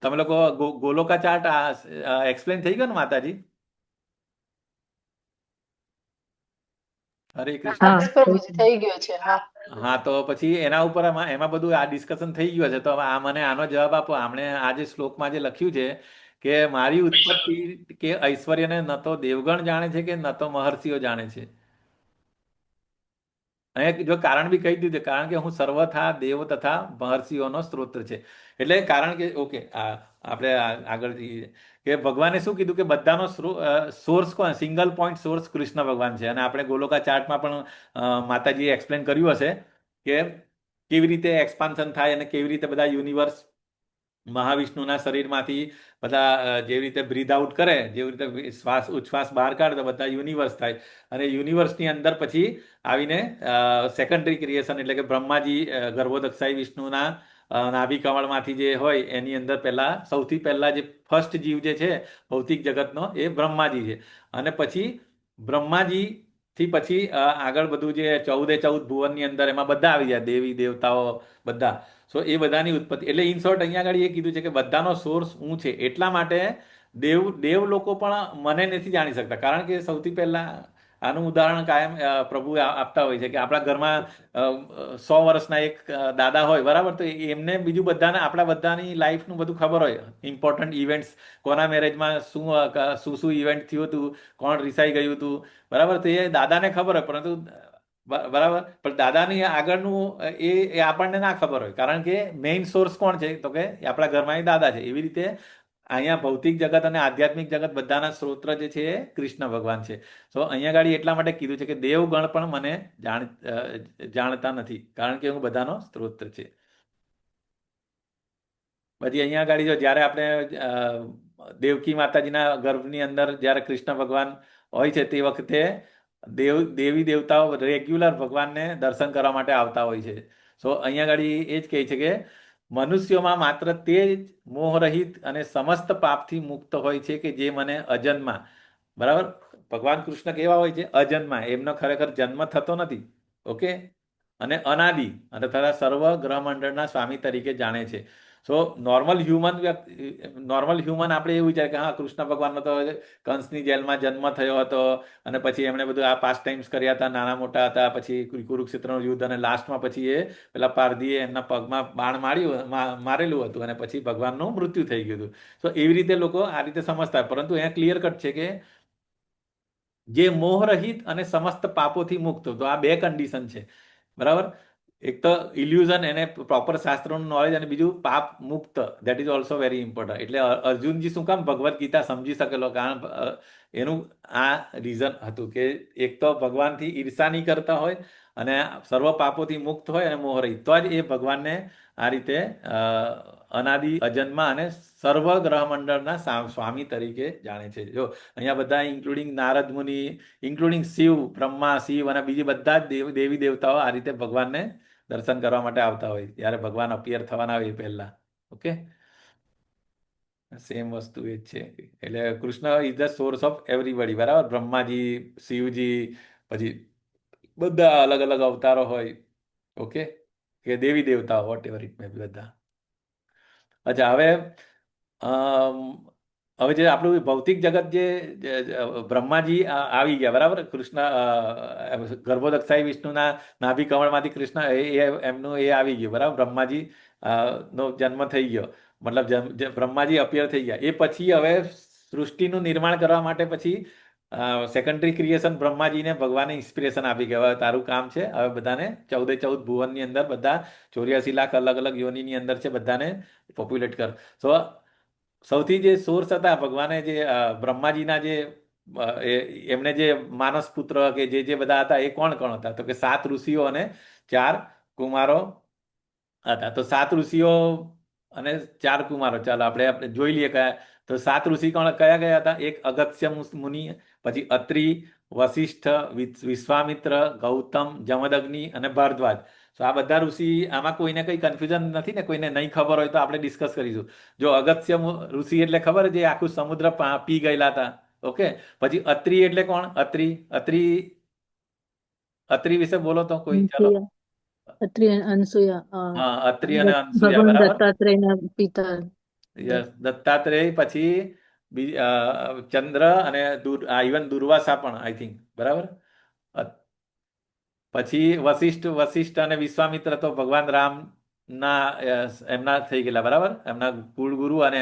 તમે લોકો ગોલોકા ચાર્ટ એક્સપ્લેન થઈ ગયો ને માતાજી? હરે કૃષ્ણ. થઈ ગયો છે. હા, હા, તો પછી એના ઉપર એમાં બધું આ ડિસ્કશન થઈ ગયું છે. તો હવે મને આનો જવાબ આપો. આપણે આ જે શ્લોકમાં જે લખ્યું છે કે મારી ઉત્પત્તિ કે ઐશ્વર્યને ન તો દેવગણ જાણે છે કે ન તો મહર્ષિઓ જાણે છે. અહીંયા જો કારણ બી કહી દીધું, કારણ કે હું સર્વથા દેવ તથા મહર્ષિઓનો સ્ત્રોત છે. એટલે કારણ કે ઓકે, આપણે આગળ જઈએ કે ભગવાને શું કીધું કે બધાનો સોર્સ કોણ? સિંગલ પોઈન્ટ સોર્સ કૃષ્ણ ભગવાન છે. અને આપણે ગોલોકા ચાર્ટમાં પણ માતાજીએ એક્સપ્લેન કર્યું હશે કે કેવી રીતે એક્સપાન્શન થાય અને કેવી રીતે બધા યુનિવર્સ મહાવિષ્ણુના શરીરમાંથી બધા જેવી રીતે બ્રીથ આઉટ કરે, જેવી રીતે ઉચ્છ્વાસ બહાર કાઢે તો બધા યુનિવર્સ થાય, અને યુનિવર્સની અંદર પછી આવીને સેકન્ડરી ક્રિએશન એટલે કે બ્રહ્માજી ગર્ભોદક્ષાઈ વિષ્ણુના નાભી કમળમાંથી જે હોય એની અંદર સૌથી પહેલા જે ફર્સ્ટ જીવ જે છે ભૌતિક જગતનો એ બ્રહ્માજી છે. અને પછી બ્રહ્માજીથી પછી આગળ બધું જે 14 ભુવનની અંદર એમાં બધા આવી જાય, દેવી દેવતાઓ બધા. સો એ બધાની ઉત્પત્તિ એટલે ઇન શોર્ટ અહીંયા આગળ એ કીધું છે કે બધાનો સોર્સ હું છે. એટલા માટે દેવ લોકો પણ મને નથી જાણી શકતા, કારણ કે સૌથી પહેલા આનું ઉદાહરણ કાયમ પ્રભુ આપતા હોય છે કે આપણા ઘરમાં 100 વર્ષના એક દાદા હોય, બરાબર, તો એમને બીજું બધાને આપણા બધાની લાઈફનું બધું ખબર હોય, ઇમ્પોર્ટન્ટ ઇવેન્ટ્સ, કોના મેરેજમાં શું શું ઇવેન્ટ થયું હતું, કોણ રિસાઈ ગયું હતું, બરાબર, તો એ દાદાને ખબર હોય, પરંતુ બરાબર, પણ દાદાની આગળનું એ આપણને ના ખબર હોય, કારણ કે મેઇન સોર્સ કોણ છે તો કે આપણા ઘરમાં એ દાદા છે. એવી રીતે અહીંયા ભૌતિક જગત અને આધ્યાત્મિક જગત બધાના સ્ત્રોત જે છે એ કૃષ્ણ ભગવાન છે. તો અહીંયા ગાડી એટલા માટે કીધું છે કે દેવગણ પણ મને જાણતા નથી, કારણ કે હું બધાનો સ્ત્રોત છે. પછી અહીંયા ગાડી જો જ્યારે આપણે દેવકી માતાજીના ગર્ભની અંદર જ્યારે કૃષ્ણ ભગવાન હોય છે તે વખતે દેવી દેવતાઓ રેગ્યુલર ભગવાનને દર્શન કરવા માટે આવતા હોય છે. સો અહીંયા ગાડી એ જ કહે છે કે મનુષ્યોમાં માત્ર તે જ મોહરહિત અને સમસ્ત પાપથી મુક્ત હોય છે કે જે મને અજન્મા, બરાબર, ભગવાન કૃષ્ણ કેવા હોય છે? અજન્મા, એમનો ખરેખર જન્મ થતો નથી, ઓકે, અને અનાદિ અને તથા સર્વ ગ્રહમંડળના સ્વામી તરીકે જાણે છે. સો નોર્મલ હ્યુમન આપણે એવું વિચારે કે હા, કૃષ્ણ ભગવાનનો તો કંસની જેલમાં જન્મ થયો હતો અને પછી એમણે બધું આ પાસ્ટ ટાઈમ્સ કર્યા હતા, નાના મોટા હતા, પછી કુરુક્ષેત્રનું યુદ્ધ, અને લાસ્ટમાં પછી એ પેલા પારધીએ એમના પગમાં બાણ મારેલું હતું અને પછી ભગવાનનું મૃત્યુ થઈ ગયું હતું. તો એવી રીતે લોકો આ રીતે સમજતા, પરંતુ અહીંયા ક્લિયર કટ છે કે જે મોહરહિત અને સમસ્ત પાપોથી મુક્ત, તો આ બે કન્ડિશન છે, બરાબર. એક તો ઇલ્યુઝન, એને પ્રોપર શાસ્ત્રોનું નોલેજ, અને બીજું પાપ મુક્ત, that is also very important. એટલે અર્જુનજી શું કામ ભગવદ્ ગીતા સમજી શકેલો? કારણ એનું આ રીઝન હતું કે એક તો ભગવાનથી ઈર્ષા નહીં કરતા હોય અને સર્વ પાપોથી મુક્ત હોય અને મોહરહિત, તો જ એ ભગવાનને આ રીતે અનાદિ અજન્મા અને સર્વ ગ્રહમંડળના સ્વામી તરીકે જાણે છે. જો અહીંયા બધા ઇન્ક્લુડિંગ નારદ મુનિ, ઇન્ક્લુડિંગ શિવ, બ્રહ્મા, શિવ અને બીજી બધા જ દેવી દેવતાઓ આ રીતે ભગવાનને દર્શન કરવા માટે આવતા હોય જ્યારે ભગવાન અપિયર થવાના હોય એ પહેલા. ઓકે, સેમ વસ્તુ એ જ છે. એટલે Krishna is the source of everybody, બરાબર. બ્રહ્માજી, શિવજી, પછી બધા અલગ અલગ અવતારો હોય, ઓકે, કે દેવી દેવતાઓ, વોટ એવર ઇટ મે બી, બધા. અચ્છા, હવે જે આપણું ભૌતિક જગત, જે બ્રહ્માજી આવી ગયા, બરાબર, કૃષ્ણ ગર્ભોદક્ષાઈ વિષ્ણુના નાભી કમળમાંથી કૃષ્ણ એમનું એ આવી ગયું, બરાબર, બ્રહ્માજી નો જન્મ થઈ ગયો, મતલબ બ્રહ્માજી અપિયર થઈ ગયા. એ પછી હવે સૃષ્ટિનું નિર્માણ કરવા માટે પછી સેકન્ડરી ક્રિએશન બ્રહ્માજીને ભગવાને ઇન્સ્પિરેશન આપી કે હવે તારું કામ છે, હવે બધાને 14 ભુવનની અંદર બધા 84 લાખ અલગ અલગ યોનિની અંદર છે, બધાને પોપ્યુલેટ કર. તો સૌથી જે સોર્સ હતા ભગવાને, જે બ્રહ્માજીના જે એમને જે માનસ પુત્ર કે જે બધા હતા એ કોણ કોણ હતા? તો કે 7 ઋષિઓ અને 4 કુમારો હતા. તો 7 ઋષિઓ અને 4 કુમારો, ચાલો આપણે જોઈ લઈએ કયા. તો 7 ઋષિ કયા કયા હતા? એક અગસ્ત્ય મુનિ, પછી અત્રિ, વશિષ્ઠ, વિશ્વામિત્ર, ગૌતમ, જમદગ્નિ અને ભારદ્વાજ. તો આ બધા ઋષિ, આમાં કોઈને કંઈ કન્ફ્યુઝન નથી ને? કોઈને નહીં ખબર હોય તો આપણે ડિસ્કસ કરીશું. જો અગસ્ત્ય ઋષિ એટલે ખબર, જે આખું સમુદ્ર પી ગયેલા હતા, ઓકે. પછી અત્રિ એટલે કોણ? અત્રિ વિશે બોલો તો કોઈ, ચાલો. અત્રિ અને અનસુયા, હા, અત્રિ અને અનસુયા, ભગવાન બરાબર. દત્તાત્રેયના પિતા. યસ, દત્તાત્રેય, પછી ચંદ્ર અને ઇવન દુર્વાસા પણ, આઈ થિંક, બરાબર. પછી વશિષ્ઠ અને વિશ્વામિત્ર તો ભગવાન રામના એમના થઈ ગયેલા, બરાબર, એમના કુળગુરુ, અને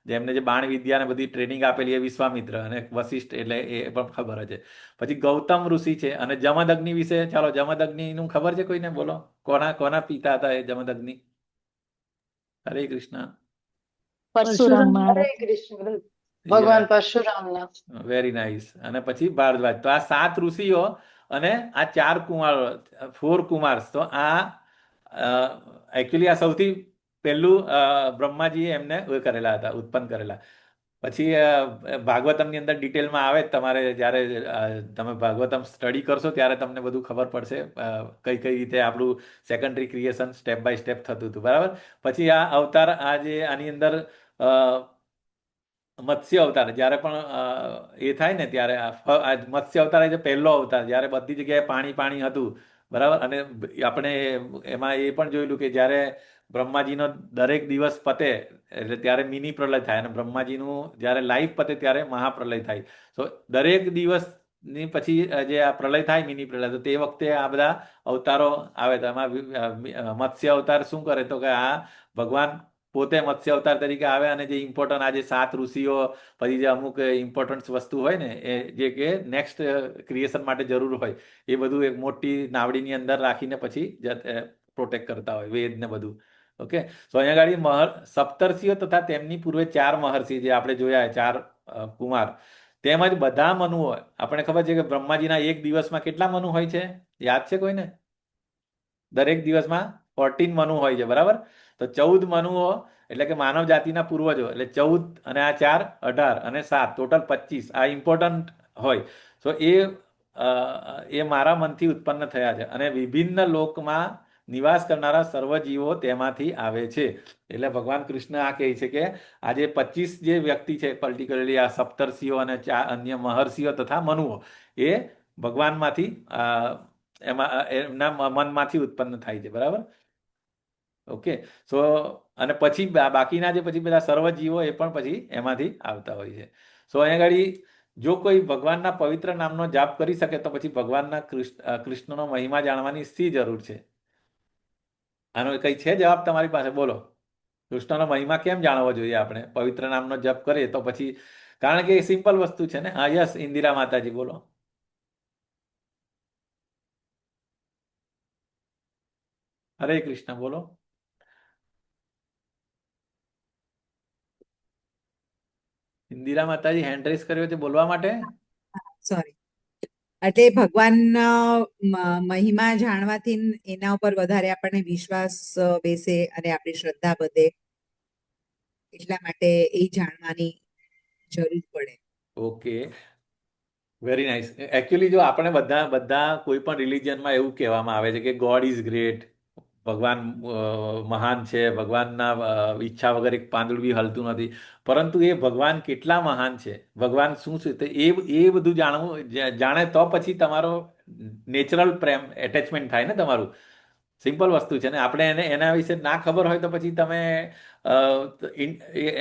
જેમને જે બાણ વિદ્યા ને બધી ટ્રેનિંગ આપેલી એ વિશ્વામિત્ર, અને વશિષ્ઠ એટલે એ પણ ખબર છે. પછી ગૌતમ ઋષિ છે. અને જમદગ્નિ વિશે, ચાલો, જમદગ્નિ નું ખબર છે કોઈને? બોલો, કોના પિતા હતા એ જમદગ્નિ? હરે કૃષ્ણ. પરશુરામ મહારાજ. હરે કૃષ્ણ, ભગવાન પરશુરામના. Very nice. અને પછી ભારદ્વાજ. તો આ 7 ઋષિઓ અને આ 4 કુમારો, 4 કુમાર્સ. તો આ એકચ્યુઅલી આ સૌથી પહેલું બ્રહ્માજીએ એમને કરેલા હતા, ઉત્પન્ન કરેલા. પછી ભાગવતમની અંદર ડિટેલમાં આવે તમારે જ્યારે તમે ભાગવતમ સ્ટડી કરશો ત્યારે તમને બધું ખબર પડશે કઈ કઈ રીતે આપણું secondary creation step by step થતું હતું, બરાબર. પછી આ અવતાર આની અંદર મત્સ્ય અવતાર જ્યારે પણ એ થાય ને ત્યારે આ મત્સ્ય અવતાર એ જે પહેલો અવતાર જ્યારે બધી જગ્યાએ પાણી પાણી હતું, બરાબર. અને આપણે એમાં એ પણ જોયેલું કે જ્યારે બ્રહ્માજીનો દરેક દિવસ પતે એટલે ત્યારે મિની પ્રલય થાય અને બ્રહ્માજીનું જ્યારે લાઈફ પતે ત્યારે મહાપ્રલય થાય. તો દરેક દિવસની પછી જે આ પ્રલય થાય મિની પ્રલય, તો તે વખતે આ બધા અવતારો આવે. તો એમાં મત્સ્ય અવતાર શું કરે તો કે આ ભગવાન પોતે મત્સ્ય અવતાર તરીકે આવે અને જે ઇમ્પોર્ટન્ટ આ જે 7 ઋષિઓ પછી જે અમુક ઇમ્પોર્ટન્ટ વસ્તુ હોય ને એ જે કે નેક્સ્ટ ક્રિએશન માટે જરૂર હોય એ બધું એક મોટી નાવડીની અંદર રાખીને પછી પ્રોટેક્ટ કરતા હોય વેદ ને બધું. ઓકે, તો અહીંયા આગળ સપ્તર્ષિઓ તથા તેમની પૂર્વે 4 મહર્ષિ જે આપણે જોયા 4 કુમાર, તેમજ બધા મનુઓ. આપણે ખબર છે કે બ્રહ્માજીના એક દિવસમાં કેટલા મનુ હોય છે, યાદ છે કોઈને? દરેક દિવસમાં 14 મનુ હોય છે, બરાબર. તો 14 મનુઓ એટલે કે માનવ જાતિના પૂર્વજો એટલે 14 અને આ 4 18 અને 7 ટોટલ 25 આ ઇમ્પોર્ટન્ટ હોય. તો એ મારા મનથી ઉત્પન્ન થયા છે અને વિભિન્ન લોકમાં નિવાસ કરનારા સર્વ જીવો તેમાંથી આવે છે. એટલે ભગવાન કૃષ્ણ આ કહે છે કે આ જે 25 જે વ્યક્તિ છે પર્ટિક્યુલરલી આ સપ્તર્ષિઓ અને 4 અન્ય મહર્ષિઓ તથા મનુઓ એ ભગવાનમાંથી એમના મનમાંથી ઉત્પન્ન થાય છે, બરાબર. ઓકે, સો અને પછી બાકીના જે પછી બધા સર્વ જીવો એ પણ પછી એમાંથી આવતા હોય છે. સો અહીંયા આગળ જો કોઈ ભગવાનના પવિત્ર નામનો જાપ કરી શકે તો પછી ભગવાનના કૃષ્ણનો મહિમા જાણવાની શી જરૂર છે? આનો કઈ છે જવાબ તમારી પાસે? બોલો. કૃષ્ણનો મહિમા કેમ જાણવો જોઈએ આપણે? પવિત્ર નામનો જપ કરીએ તો પછી, કારણ કે એ સિમ્પલ વસ્તુ છે ને. હા, યસ, ઇન્દિરા માતાજી બોલો. હરે કૃષ્ણ બોલો. ઇન્દિરા માતાજી હેન્ડ રેસ કર્યો છે બોલવા માટે. સોરી. એટલે ભગવાન મહિમા જાણવાથી એના ઉપર વધારે આપણને વિશ્વાસ બેસે અને આપણી શ્રદ્ધા વધે, એટલા માટે એ જાણવાની જરૂર પડે. Okay, very nice. એકચ્યુઅલી જો આપણે બધા કોઈ પણ રિલિજનમાં એવું કહેવામાં આવે છે કે ગોડ ઇઝ ગ્રેટ, ભગવાન મહાન છે, ભગવાનના ઈચ્છા વગર એક પાંદડું બી હલતું નથી. પરંતુ એ ભગવાન કેટલા મહાન છે, ભગવાન શું છે, તો એ બધું જાણે તો પછી તમારો નેચરલ પ્રેમ એટેચમેન્ટ થાય ને તમારું. સિમ્પલ વસ્તુ છે ને. આપણે એના વિશે ના ખબર હોય તો પછી તમે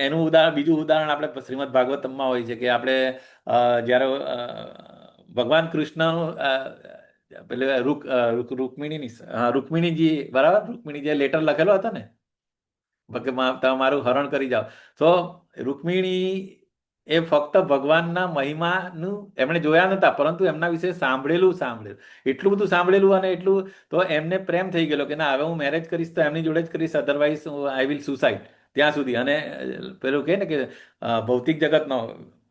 એનું બીજું ઉદાહરણ આપણે શ્રીમદ ભાગવતમમાં હોય છે કે આપણે જ્યારે ભગવાન કૃષ્ણનું પેલે રૂકમિણીજી, બરાબર, રૂકમિણીજીએ લેટર લખેલો હતો ને કે તમારું હરણ કરી જાઓ. તો રૂકમિણી એ ફક્ત ભગવાનના મહિમાનું એમણે જોયા નતા, પરંતુ એમના વિશે સાંભળેલું એટલું બધું સાંભળેલું અને એટલું તો એમને પ્રેમ થઈ ગયેલો કે ના હવે હું મેરેજ કરીશ તો એમની જોડે જ કરીશ, અધરવાઇઝ આઈ વિલ સુસાઇડ. ત્યાં સુધી. અને પેલું કહે ને કે ભૌતિક જગતનો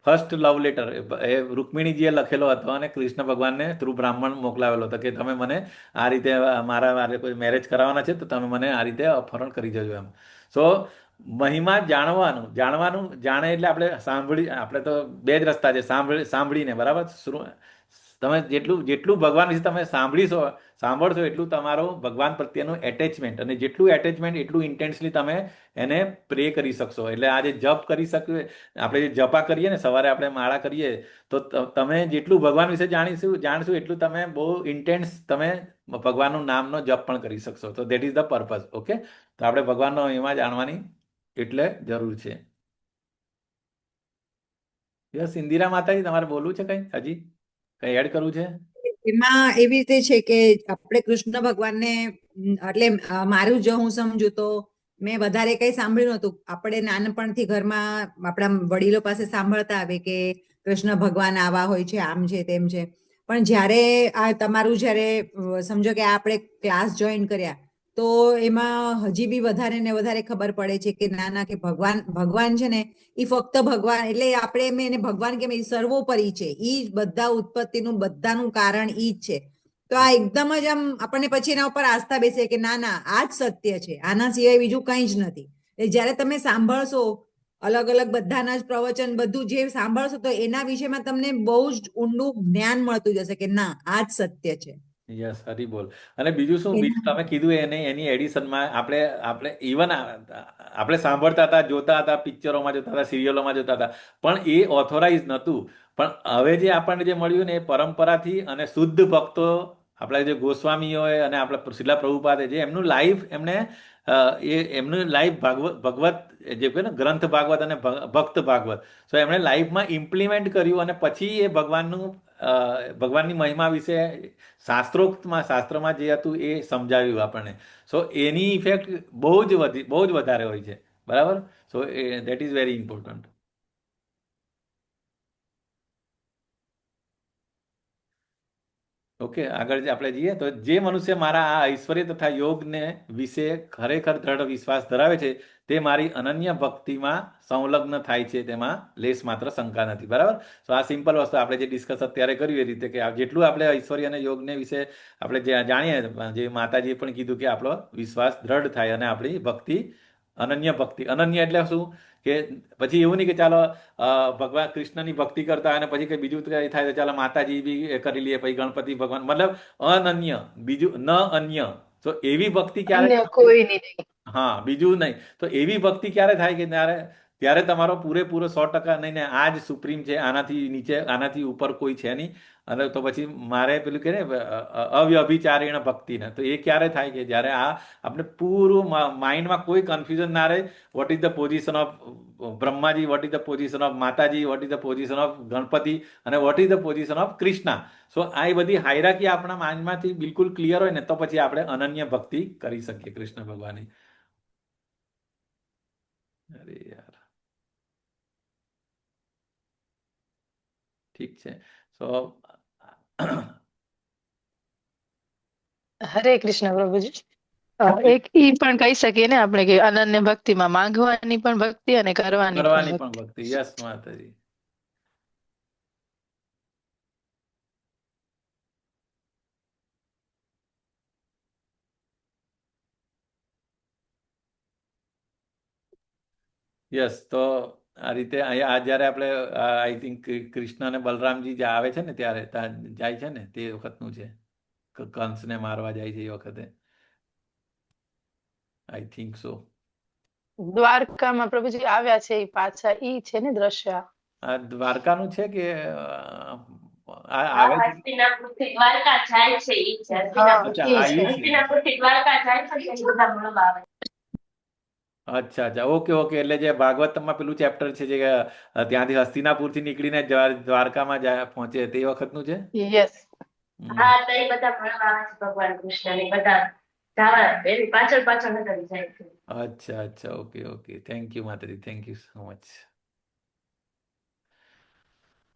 ફર્સ્ટ લવ લેટર એ રૂકમિણીજીએ લખેલો હતો અને કૃષ્ણ ભગવાનને થ્રુ બ્રાહ્મણ મોકલાવેલો હતો કે તમે મને આ રીતે મારા કોઈ મેરેજ કરાવવાના છે તો તમે મને આ રીતે અપહરણ કરી જજો એમ. સો મહિમા જાણવાનું જાણે એટલે આપણે તો 2 જ રસ્તા છે, સાંભળીને, બરાબર. તમે જેટલું ભગવાન વિશે તમે સાંભળશો એટલું તમારો ભગવાન પ્રત્યેનું એટેચમેન્ટ, અને જેટલું એટેચમેન્ટ એટલું ઇન્ટેન્સલી તમે એને પ્રે કરી શકશો. એટલે આ જે જપ કરી શકીએ આપણે, જે જપા કરીએ ને સવારે આપણે માળા કરીએ, તો તમે જેટલું ભગવાન વિશે જાણશો એટલું તમે બહુ ઇન્ટેન્સ તમે ભગવાનનું નામનો જપ પણ કરી શકશો. તો that is the purpose. Okay, તો આપણે ભગવાનનો મહિમા જાણવાની એટલે જરૂર છે. યસ, ઇન્દિરા માતાજી તમારે બોલવું છે કઈ? હજી કઈ એડ કરવું છે? એમાં એવી રીતે છે કે આપણે કૃષ્ણ ભગવાનને એટલે મારું જો હું સમજુ તો મેં વધારે કઈ સાંભળ્યું નતું. આપણે નાનપણથી ઘરમાં આપણા વડીલો પાસે સાંભળતા આવે કે કૃષ્ણ ભગવાન આવા હોય છે, આમ છે તેમ છે. પણ જ્યારે આ તમારું જ્યારે સમજો કે આપણે ક્લાસ જોઈન કર્યા તો એમાં હજી બી વધારે ને વધારે ખબર પડે છે કે ના કે ભગવાન છે ને એ ફક્ત ભગવાન એટલે આપણે એને ભગવાન કેમ, સર્વોપરી છે. ઈ બધા ઉત્પત્તિનું બધાનું કારણ ઈ જ છે. તો આ એકદમ જ આમ આપણને પછી એના ઉપર આસ્થા બેસે કે ના આ જ સત્ય છે, આના સિવાય બીજું કંઈ જ નથી. જ્યારે તમે સાંભળશો અલગ અલગ બધાના જ પ્રવચન બધું જે સાંભળશો તો એના વિશેમાં તમને બહુ જ ઊંડું જ્ઞાન મળતું જશે કે ના આ જ સત્ય છે. યસ, હરી બોલ. અને બીજું શું, બીજું એના તમે કીધું એની એડિશનમાં આપણે આપણે ઇવન આપણે સાંભળતા હતા, જોતા હતા, પિક્ચરોમાં જોતા હતા, સિરિયલોમાં જોતા હતા, પણ એ ઓથોરાઇઝ નહોતું. પણ હવે જે આપણને જે મળ્યું ને એ પરંપરાથી અને શુદ્ધ ભક્તો, આપણા જે ગોસ્વામીઓએ અને આપણા શીલા પ્રભુપાદે જે એમનું લાઈફ એમને એમનું લાઈફ ભગવત જે કહે ને ગ્રંથ ભાગવત અને ભક્ત ભાગવત, સો એમણે લાઈફમાં ઇમ્પ્લિમેન્ટ કર્યું અને પછી એ ભગવાનની મહિમા વિશે શાસ્ત્રમાં જે હતું એ સમજાવ્યું આપણને. સો એની ઇફેક્ટ બહુ જ વધારે હોય છે. બરાબર. So that is very important. Okay, આગળ આપણે જઈએ તો જે મનુષ્ય મારા આ ઐશ્વર્ય તથા યોગને વિશે ખરેખર દ્રઢ વિશ્વાસ ધરાવે છે તે મારી અનન્ય ભક્તિમાં સંલગ્ન થાય છે, તેમાં લેશ માત્ર શંકા નથી. બરાબર. તો આ સિમ્પલ વસ્તુ આપણે જે ડિસ્કસ અત્યારે કર્યું એ રીતે કે જેટલું આપણે ઐશ્વર્ય અને યોગને વિશે આપણે જે જાણીએ, જે માતાજીએ પણ કીધું કે આપણો વિશ્વાસ દ્રઢ થાય અને આપણી ભક્તિ અનન્ય એટલે શું કે પછી એવું નહીં કે ચાલો ભગવાન કૃષ્ણની ભક્તિ કરતા હોય અને પછી કંઈ બીજું કંઈ થાય તો ચાલો માતાજી બી કરી લઈએ, પછી ગણપતિ ભગવાન, મતલબ અનન્ય, બીજું ન અન્ય. તો એવી ભક્તિ ક્યારે, અન્ય કોઈની નહીં. હા, બીજું નહીં. તો એવી ભક્તિ ક્યારે થાય કે ત્યારે તમારો પૂરેપૂરો 100% નહીં ને આ જ સુપ્રીમ છે, આનાથી નીચે આનાથી ઉપર કોઈ છે નહીં. અને તો પછી મારે પેલું કે ને અવ્યભિચારીણ ભક્તિ ને, તો એ ક્યારે થાય કે જ્યારે આપણે પૂરું માઇન્ડમાં કોઈ કન્ફ્યુઝન ના રહે. What is the position of Brahmaji, what is the position of Mataji, what is the position of Ganapati અને what is the position of Krishna. So આ બધી હાયરાકી આપણા માઇન્ડમાંથી બિલકુલ ક્લિયર હોય ને તો પછી આપણે અનન્ય ભક્તિ કરી શકીએ કૃષ્ણ ભગવાનની. અરે યાર, ઠીક છે. સો હરે કૃષ્ણ પ્રભુજી. એક ઈ પણ કહી શકીએ ને આપણે કે અનન્ય ભક્તિમાં માંગવાની પણ ભક્તિ અને કરવાની કરવાની પણ પણ ભક્તિ. ભક્તિ. યસ માતાજી. યસ. તો આ રીતે અહીંયા જ્યારે આપણે આઈ થિંક કૃષ્ણ અને બલરામજી જે આવે છે ને ત્યારે ત્યાં જાય છે ને તે વખતનું છે, કંસને મારવા જાય છે એ વખતે, આઈ થિંક સો. દ્વારકામાં પ્રભુજી આવ્યા છે ઈ પાછા ઈ છે ને દ્રશ્ય. આ દ્વારકાનું છે કે આવે છે? હસ્તિનાપુરથી દ્વારકા જાય છે ઈ છે. અચ્છા, ઈ આ છે. ઈ છે. હસ્તિનાપુરથી દ્વારકા જાય છે ને એ બધા મળવા આવે. અચ્છા, ઓકે, ઓકે. એટલે જે ભાગવતમાં પેલું ચેપ્ટર છે જે ત્યાંથી હસ્તિનાપુરથી નીકળીને દ્વારકામાં પહોંચે તે વખતનું છે. યસ. હા, તો એ બધા મળવા આવે છે ભગવાન કૃષ્ણની, બધા જવા એની પાછળ પાછળ નજર જાય છે. અચ્છા, okay, okay. Thank you Mataji, thank you so much.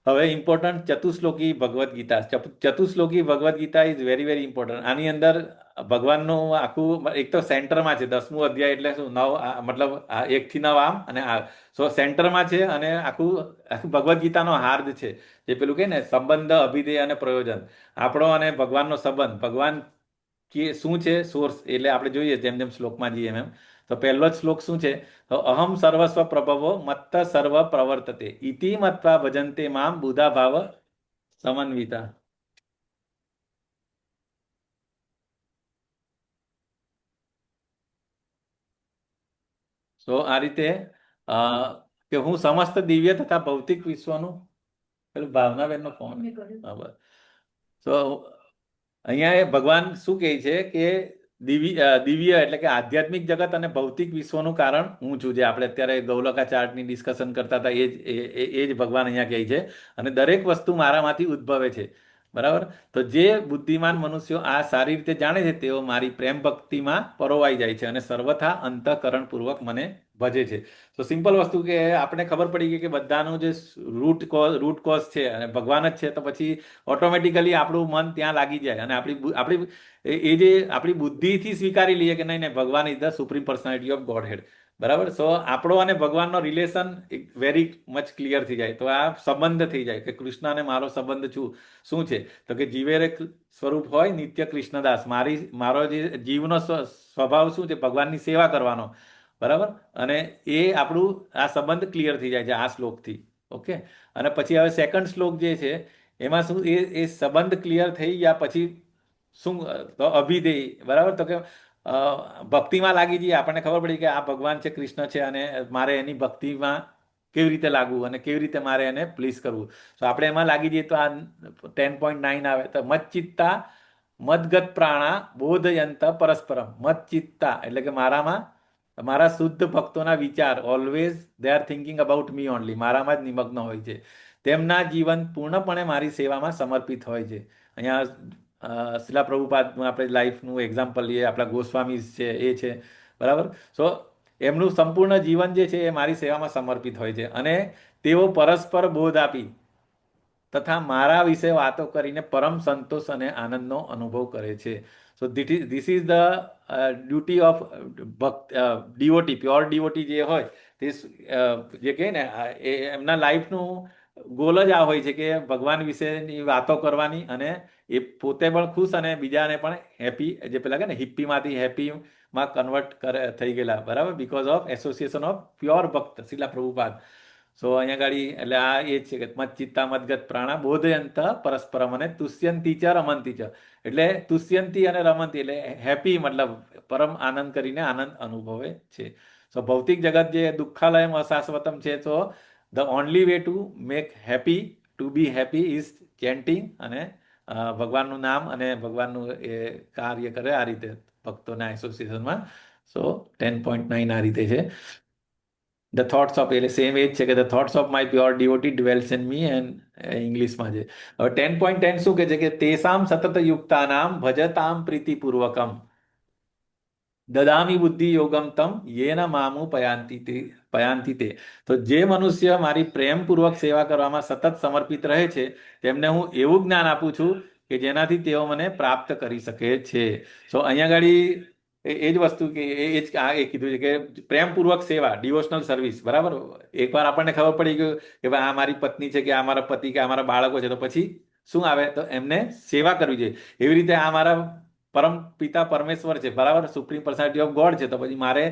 હવે important Chatushloki Bhagavad Gita. Chatushloki Bhagavad Gita is very very important. આની અંદર ભગવાનનું આખું એક તો સેન્ટરમાં છે 10મું અધ્યાય, એટલે શું 9 મતલબ 1 થી 9 આમ અને આ સો સેન્ટરમાં છે અને આખું ભગવદ્ ગીતાનો હાર્દ છે. જે પેલું કે ને સંબંધ, અભિધેય અને પ્રયોજન, આપણો અને ભગવાનનો સંબંધ, ભગવાન કે શું છે સોર્સ, એટલે આપણે જોઈએ જેમ જેમ શ્લોકમાં જઈએ એમ. તો પહેલો જ શ્લોક શું છે? તો અહમ સર્વસ્વ પ્રભવો મત્ત સર્વ પ્રવર્તતે ઇતિ મત્વા ભજન્તે મામ બુધા ભાવ સમન્વિતા. તો આ રીતે કે હું સમસ્ત દિવ્ય તથા ભૌતિક વિશ્વનું, પેલું ભાવનાબેનનો ફોન. તો અહીંયા ભગવાન શું કહે છે કે દિવ્ય એટલે કે આધ્યાત્મિક જગત અને ભૌતિક વિશ્વનું કારણ હું છું. જે આપણે અત્યારે ગૌલકા ચાર્ટની ડિસ્કશન કરતા હતા એ જ ભગવાન અહીંયા કહે છે. અને દરેક વસ્તુ મારામાંથી ઉદ્ભવે છે. બરાબર. તો જે બુદ્ધિમાન મનુષ્યો આ સારી રીતે જાણે છે તેઓ મારી પ્રેમ ભક્તિમાં પરોવાઈ જાય છે અને સર્વથા અંતઃકરણપૂર્વક મને ભજે છે. તો સિમ્પલ વસ્તુ કે આપણે ખબર પડી ગઈ કે બધાનું જે રૂટ કોઝ છે અને ભગવાન જ છે, તો પછી ઓટોમેટિકલી આપણું મન ત્યાં લાગી જાય અને આપણી એ જે આપણી બુદ્ધિથી સ્વીકારી લઈએ કે નહીં ભગવાન is the supreme personality of Godhead. બરાબર. સો આપણો અને ભગવાનનો રિલેશન વેરી મચ ક્લિયર થઈ જાય. તો આ સંબંધ થઈ જાય કે કૃષ્ણ અને મારો સંબંધ શું છે? તો કે જીવેરે સ્વરૂપ હોય નિત્ય કૃષ્ણદાસ. મારો જે જીવનો સ્વભાવ શું છે? ભગવાનની સેવા કરવાનો. બરાબર, અને એ આપણું આ સંબંધ ક્લિયર થઈ જાય છે આ શ્લોકથી. ઓકે, અને પછી હવે સેકન્ડ શ્લોક જે છે એમાં શું, એ સંબંધ ક્લિયર થઈ ગયા પછી શું, તો અભિધેય, બરાબર, તો કે ભક્તિમાં લાગી જઈએ, આપણને ખબર પડી કે આ ભગવાન છે, કૃષ્ણ છે, અને મારે એની ભક્તિમાં કેવી રીતે લાગવું અને કેવી રીતે મારે એને પ્લીઝ કરવું. તો આપણે એમાં લાગી જઈએ તો આ 10.9 આવે તો મચ્ચિત્તા મદગત પ્રાણા બોધયંત પરસ્પરમ. મચ્ચિત્તા એટલે કે મારામાં, મારા શુદ્ધ ભક્તોના વિચાર always they are thinking about me only, મારામાં જ નિમગ્ન હોય છે. તેમના જીવન પૂર્ણપણે મારી સેવામાં સમર્પિત હોય છે. અહીંયા શિલા પ્રભુપાદનું આપણે લાઈફનું એક્ઝામ્પલ લઈએ, આપણા ગોસ્વામી છે એ છે, બરાબર. સો એમનું સંપૂર્ણ જીવન જે છે એ મારી સેવામાં સમર્પિત હોય છે, અને તેઓ પરસ્પર બોધ આપી તથા મારા વિશે વાતો કરીને પરમ સંતોષ અને આનંદનો અનુભવ કરે છે. So this is the duty of devotee, pure devotee જે હોય તે જે કહે ને એ એમના લાઈફનું ગોલ જ આ હોય છે કે ભગવાન વિશેની વાતો કરવાની, અને એ પોતે પણ ખુશ અને બીજાને પણ હેપી, જે પેલા કે ને હિપ્પીમાંથી હેપીમાં કન્વર્ટ થઈ ગયેલા, બરાબર, because of association of pure ભક્ત શિલા પ્રભુપાદ. સો અહીંયા ગાડી એટલે આ એ જ છે કે મચ્ચિત્તા મદગત પ્રાણા બોધયંત પરસ્પરમ અને તુષ્યંતી ચ રમંતી ચ, એટલે તુષ્યંતી અને રમંતી એટલે હેપી, મતલબ પરમ આનંદ કરીને આનંદ અનુભવે છે. સો ભૌતિક જગત જે દુઃખાલયમ અશાશ્વતમ છે, તો the only way to make happy, to be happy is chanting, અને ભગવાનનું નામ અને ભગવાનનું એ કાર્ય કરે આ રીતે ભક્તોના એસોસિએશનમાં. સો 10.9 આ રીતે છે. ધ થોટ્સ ઓફ, એટલે સેમ એ જ છે કે the thoughts of my pure devotee dwells in me, and ઇંગ્લિશમાં છે. હવે 10.10 શું કહે છે કે તેસામ સતત યુક્તાનામ ભજતામ પ્રીતિપૂર્વકમ દદામી બુદ્ધિ યોગમ તમ યેન મામુ પયાંતિ તે. તો જે મનુષ્ય મારી પ્રેમપૂર્વક સેવા કરવામાં સતત સમર્પિત રહે છે તેમને હું એવું જ્ઞાન આપું છું કે જેનાથી તેઓ મને પ્રાપ્ત કરી શકે છે. સો અહીંયા ગાડી એ જ વસ્તુ કે એ જ એ કીધું છે કે પ્રેમપૂર્વક સેવા, ડિવોશનલ સર્વિસ, બરાબર. એકવાર આપણને ખબર પડી ગયું કે ભાઈ આ મારી પત્ની છે કે આ મારા પતિ કે આ મારા બાળકો છે, તો પછી શું આવે, તો એમને સેવા કરવી જોઈએ. એવી રીતે આ મારા પરમ પિતા પરમેશ્વર છે, બરાબર, સુપ્રીમ પર્સનાલિટી ઓફ ગોડ છે, તો પછી મારે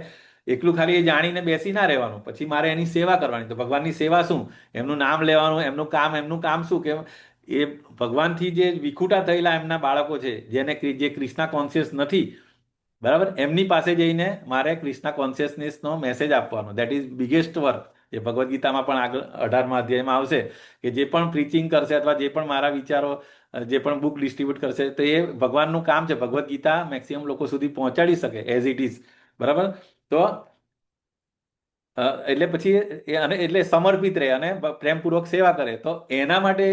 એકલું ખાલી એ જાણીને બેસી ના રહેવાનું, પછી મારે એની સેવા કરવાની. તો ભગવાનની સેવા શું, એમનું નામ લેવાનું, એમનું કામ શું કે એ ભગવાનથી જે વિખૂટા થયેલા એમના બાળકો છે, જે કૃષ્ણા કોન્શિયસ નથી, બરાબર, એમની પાસે જઈને મારે કૃષ્ણા કોન્શિયસનેસનો મેસેજ આપવાનો. That is biggest work. જે ભગવદ્ ગીતામાં પણ આગળ 18મા અધ્યાયમાં આવશે કે જે પણ પ્રીચિંગ કરશે અથવા જે પણ મારા વિચારો, જે પણ બુક ડિસ્ટ્રીબ્યુટ કરશે, તો એ ભગવાનનું કામ છે. ભગવદ્ ગીતા મેક્સિમમ લોકો સુધી પહોંચાડી શકે એઝ ઇટ ઇઝ, બરાબર. તો એટલે પછી અને એટલે સમર્પિત રહે અને પ્રેમપૂર્વક સેવા કરે. તો એના માટે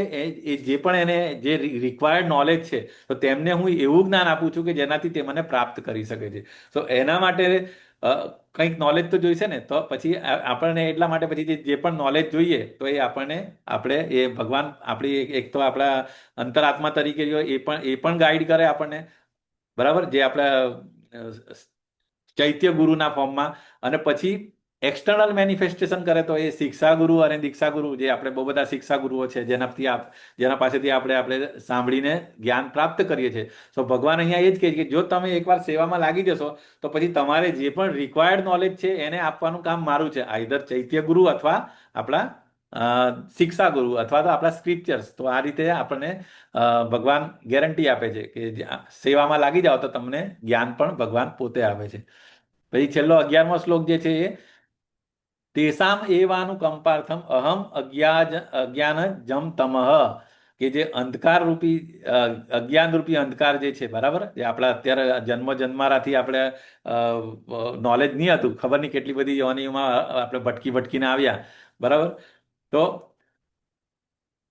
એ જે પણ એને જે રિક્વાયર્ડ નોલેજ છે, તો તેમને હું એવું જ્ઞાન આપું છું કે જેનાથી તે મને પ્રાપ્ત કરી શકે છે. તો એના માટે કંઈક નોલેજ તો જોઈશે ને, તો પછી આપણને એટલા માટે પછી જે પણ નોલેજ જોઈએ તો એ આપણે એ ભગવાન આપણી એક તો આપણા અંતરાત્મા તરીકે એ પણ ગાઈડ કરે આપણને, બરાબર, જે આપણા ચૈત્ય ગુરુના ફોર્મમાં, અને પછી એક્સટર્નલ મેનિફેસ્ટેશન કરે તો એ શિક્ષા ગુરુ અને દીક્ષા ગુરુ, જે આપણે બહુ બધા શિક્ષા ગુરુઓ છે જેના પાસેથી આપણે સાંભળીને જ્ઞાન પ્રાપ્ત કરીએ છીએ. તો ભગવાન અહીંયા એ જ કહે છે કે જો તમે એકવાર સેવામાં લાગી જશો તો પછી તમારે જે પણ રિક્વાયર્ડ નોલેજ છે એને આપવાનું કામ મારું છે, આઈધર ચૈત્ય ગુરુ અથવા આપણા શિક્ષા ગુરુ અથવા તો આપણા સ્ક્રિપ્ચર્સ. તો આ રીતે આપણને ભગવાન ગેરંટી આપે છે કે સેવામાં લાગી જાઓ તો તમને જ્ઞાન પણ ભગવાન પોતે આપે છે. પછી છેલ્લો 11મો શ્લોક જે છે એ તેસામ એવાનું કંપાર્થમ અહમ અજ્ઞાન જમ તમઃ, કે જે અંધકાર રૂપી અજ્ઞાન રૂપી અંધકાર જે છે, બરાબર, જે આપણા અત્યારે જન્મારાથી આપણે નોલેજ નહીં હતું, ખબર નહીં કેટલી બધી યોનિઓમાં આપણે ભટકીને આવ્યા, બરાબર. તો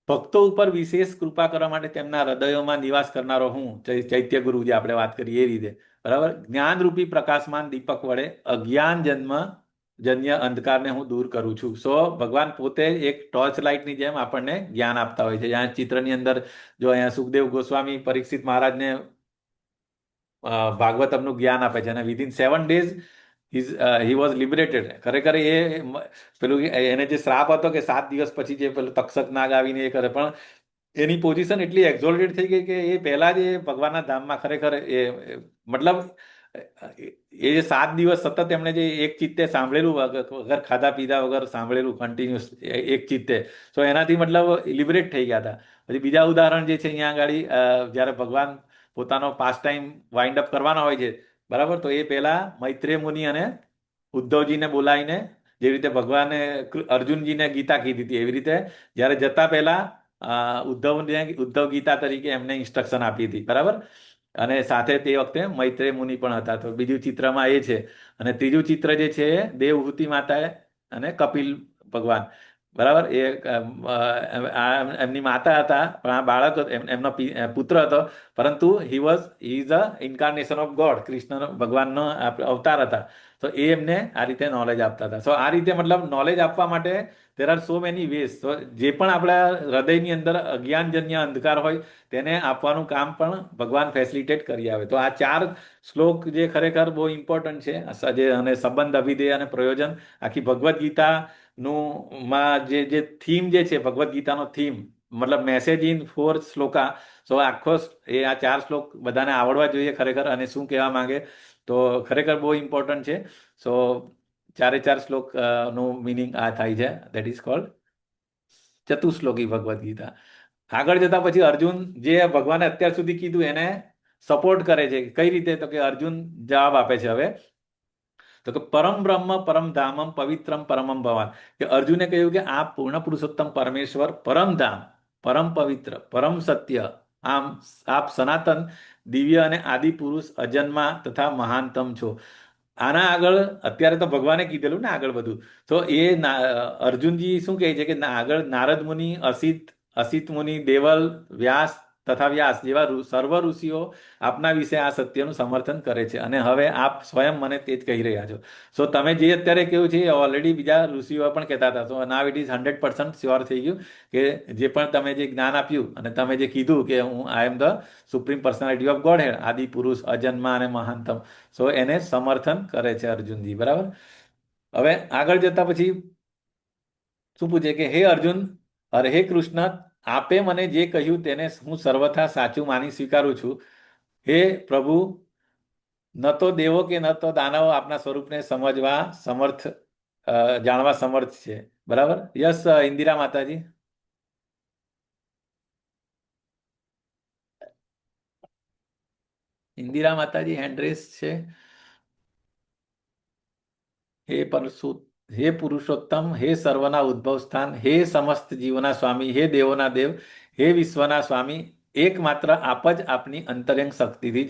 ભક્તો ઉપર વિશેષ કૃપા કરવા માટે તેમના હૃદયોમાં નિવાસ કરનારો હું ચૈત્ય ગુરુ, જે આપણે વાત કરીએ એ રીતે, બરાબર, જ્ઞાનરૂપી પ્રકાશમાન દીપક વડે અજ્ઞાન જન્ય અંધકારને હું દૂર કરું છું. સો ભગવાન પોતે એક ટોર્ચ લાઇટની જેમ આપણને જ્ઞાન આપતા હોય છે. અહીંયા ચિત્રની અંદર જો અહીંયા સુખદેવ ગોસ્વામી પરીક્ષિત મહારાજને ભાગવતમનું જ્ઞાન આપે છે, અને within 7 days he was liberated. ખરેખર એ પેલું એને જે શ્રાપ હતો કે 7 દિવસ પછી જે પેલું તક્ષક નાગ આવીને એ કરે, પણ એની પોઝિશન એટલી એક્ઝોલ્ટેડ થઈ ગઈ કે એ પહેલા જ એ ભગવાનના ધામમાં ખરેખર એ મતલબ એ જે 7 દિવસ સતત એમણે જે એક ચિત્તે સાંભળેલું વગર ખાધા પીધા વગર સાંભળેલું કન્ટિન્યુઅસ એક ચિત્તે, તો એનાથી મતલબ લિબરેટ થઈ ગયા હતા. પછી બીજા ઉદાહરણ જે છે અહીંયા આગળ, જ્યારે ભગવાન પોતાનો પાસ ટાઈમ વાઇન્ડ અપ કરવાના હોય છે, બરાબર, તો એ પહેલા મૈત્રેય મુનિ અને ઉદ્ધવજીને બોલાવીને, જેવી રીતે ભગવાને અર્જુનજીને ગીતા કીધી હતી, એવી રીતે જ્યારે જતા પહેલા ઉદ્ધવ ગીતા તરીકે એમને ઇન્સ્ટ્રક્શન આપી હતી, બરાબર. અને સાથે તે વખતે મૈત્રેય મુનિ પણ હતા. તો બીજું ચિત્રમાં એ છે. અને ત્રીજું ચિત્ર જે છે એ દેવહૂતિ માતા અને કપિલ ભગવાન, બરાબર. એમની માતા હતા, પણ આ બાળક એમનો પુત્ર હતો, પરંતુ he is a incarnation of God, Krishna ભગવાનનો અવતાર હતા. તો એ એમને આ રીતે નોલેજ આપતા હતા. સો આ રીતે મતલબ નોલેજ આપવા માટે there are so many ways. તો જે પણ આપણા હૃદયની અંદર અજ્ઞાનજન્ય અંધકાર હોય તેને આપવાનું કામ પણ ભગવાન ફેસિલિટેટ કરી આવે. તો આ 4 શ્લોક જે ખરેખર બહુ ઇમ્પોર્ટન્ટ છે, અને સંબંધ, અભિધેય અને પ્રયોજન, આખી ભગવદ્ ગીતાનું માં જે થીમ જે છે, ભગવદ્ ગીતાનો થીમ મતલબ મેસેજ ઇન 4 શ્લોકા. સો આખો આ 4 શ્લોક બધાને આવડવા જોઈએ ખરેખર, અને શું કહેવા માંગે, તો ખરેખર બહુ ઇમ્પોર્ટન્ટ છે. સો 4 શ્લોક નું મિનિંગ આ થાય છે. That is called Chatushloki Bhagavad Gita. આગળ જતા પછી અર્જુન જે ભગવાને અત્યાર સુધી કીધું એને સપોર્ટ કરે છે. કઈ રીતે? તો કે અર્જુન જવાબ આપે છે હવે, તો કે પરમ બ્રહ્મ પરમ ધામમ પવિત્રમ પરમમ ભવાન. કે અર્જુને કહ્યું કે આ પૂર્ણ પુરુષોત્તમ પરમેશ્વર, પરમ ધામ, પરમ પવિત્ર, પરમ સત્ય, આપ સનાતન, દિવ્ય અને આદિ પુરુષ, અજન્મા તથા મહાનતમ છો. આના આગળ અત્યારે તો ભગવાને કીધેલું ને આગળ બધું. તો અર્જુનજી શું કહે છે કે આગળ નારદ મુનિ, અસિત મુનિ, દેવલ, વ્યાસ તથા વ્યાસ જેવા સર્વ ઋષિઓ આપના વિશે આ સત્યનું સમર્થન કરે છે, અને હવે આપ સ્વયં મને તે જ કહી રહ્યા છો. સો તમે જે અત્યારે કહ્યું છે એ ઓલરેડી બીજા ઋષિઓ પણ કહેતા હતા. સો નાવ ઇટ ઇઝ 100% શ્યોર થઈ ગયું કે જે પણ તમે જે જ્ઞાન આપ્યું અને તમે જે કીધું કે હું I am the supreme personality of Godhead, આદિ પુરુષ, અજન્મા અને મહાનતમ. સો એને સમર્થન કરે છે અર્જુનજી, બરાબર. હવે આગળ જતા પછી શું પૂછે કે હે અર્જુન, અરે હે કૃષ્ણ, આપે મને જે કહ્યું તેને હું સર્વથા સાચું માની સ્વીકારું છું. હે પ્રભુ, ન તો દેવો કે ન તો દાનવો આપના સ્વરૂપને જાણવા સમર્થ છે, બરાબર. યસ ઇન્દિરા માતાજી. ઇન્દિરા માતાજી હેન્ડ રેસ છે. હે પુરુષોત્તમ, હે સર્વના ઉદ્ભવ સ્થાન, હે સમસ્ત જીવોના સ્વામી, હે દેવોના દેવ, હે વિશ્વના સ્વામી, એકમાત્ર આપ જ આપની અંતરંગ શક્તિથી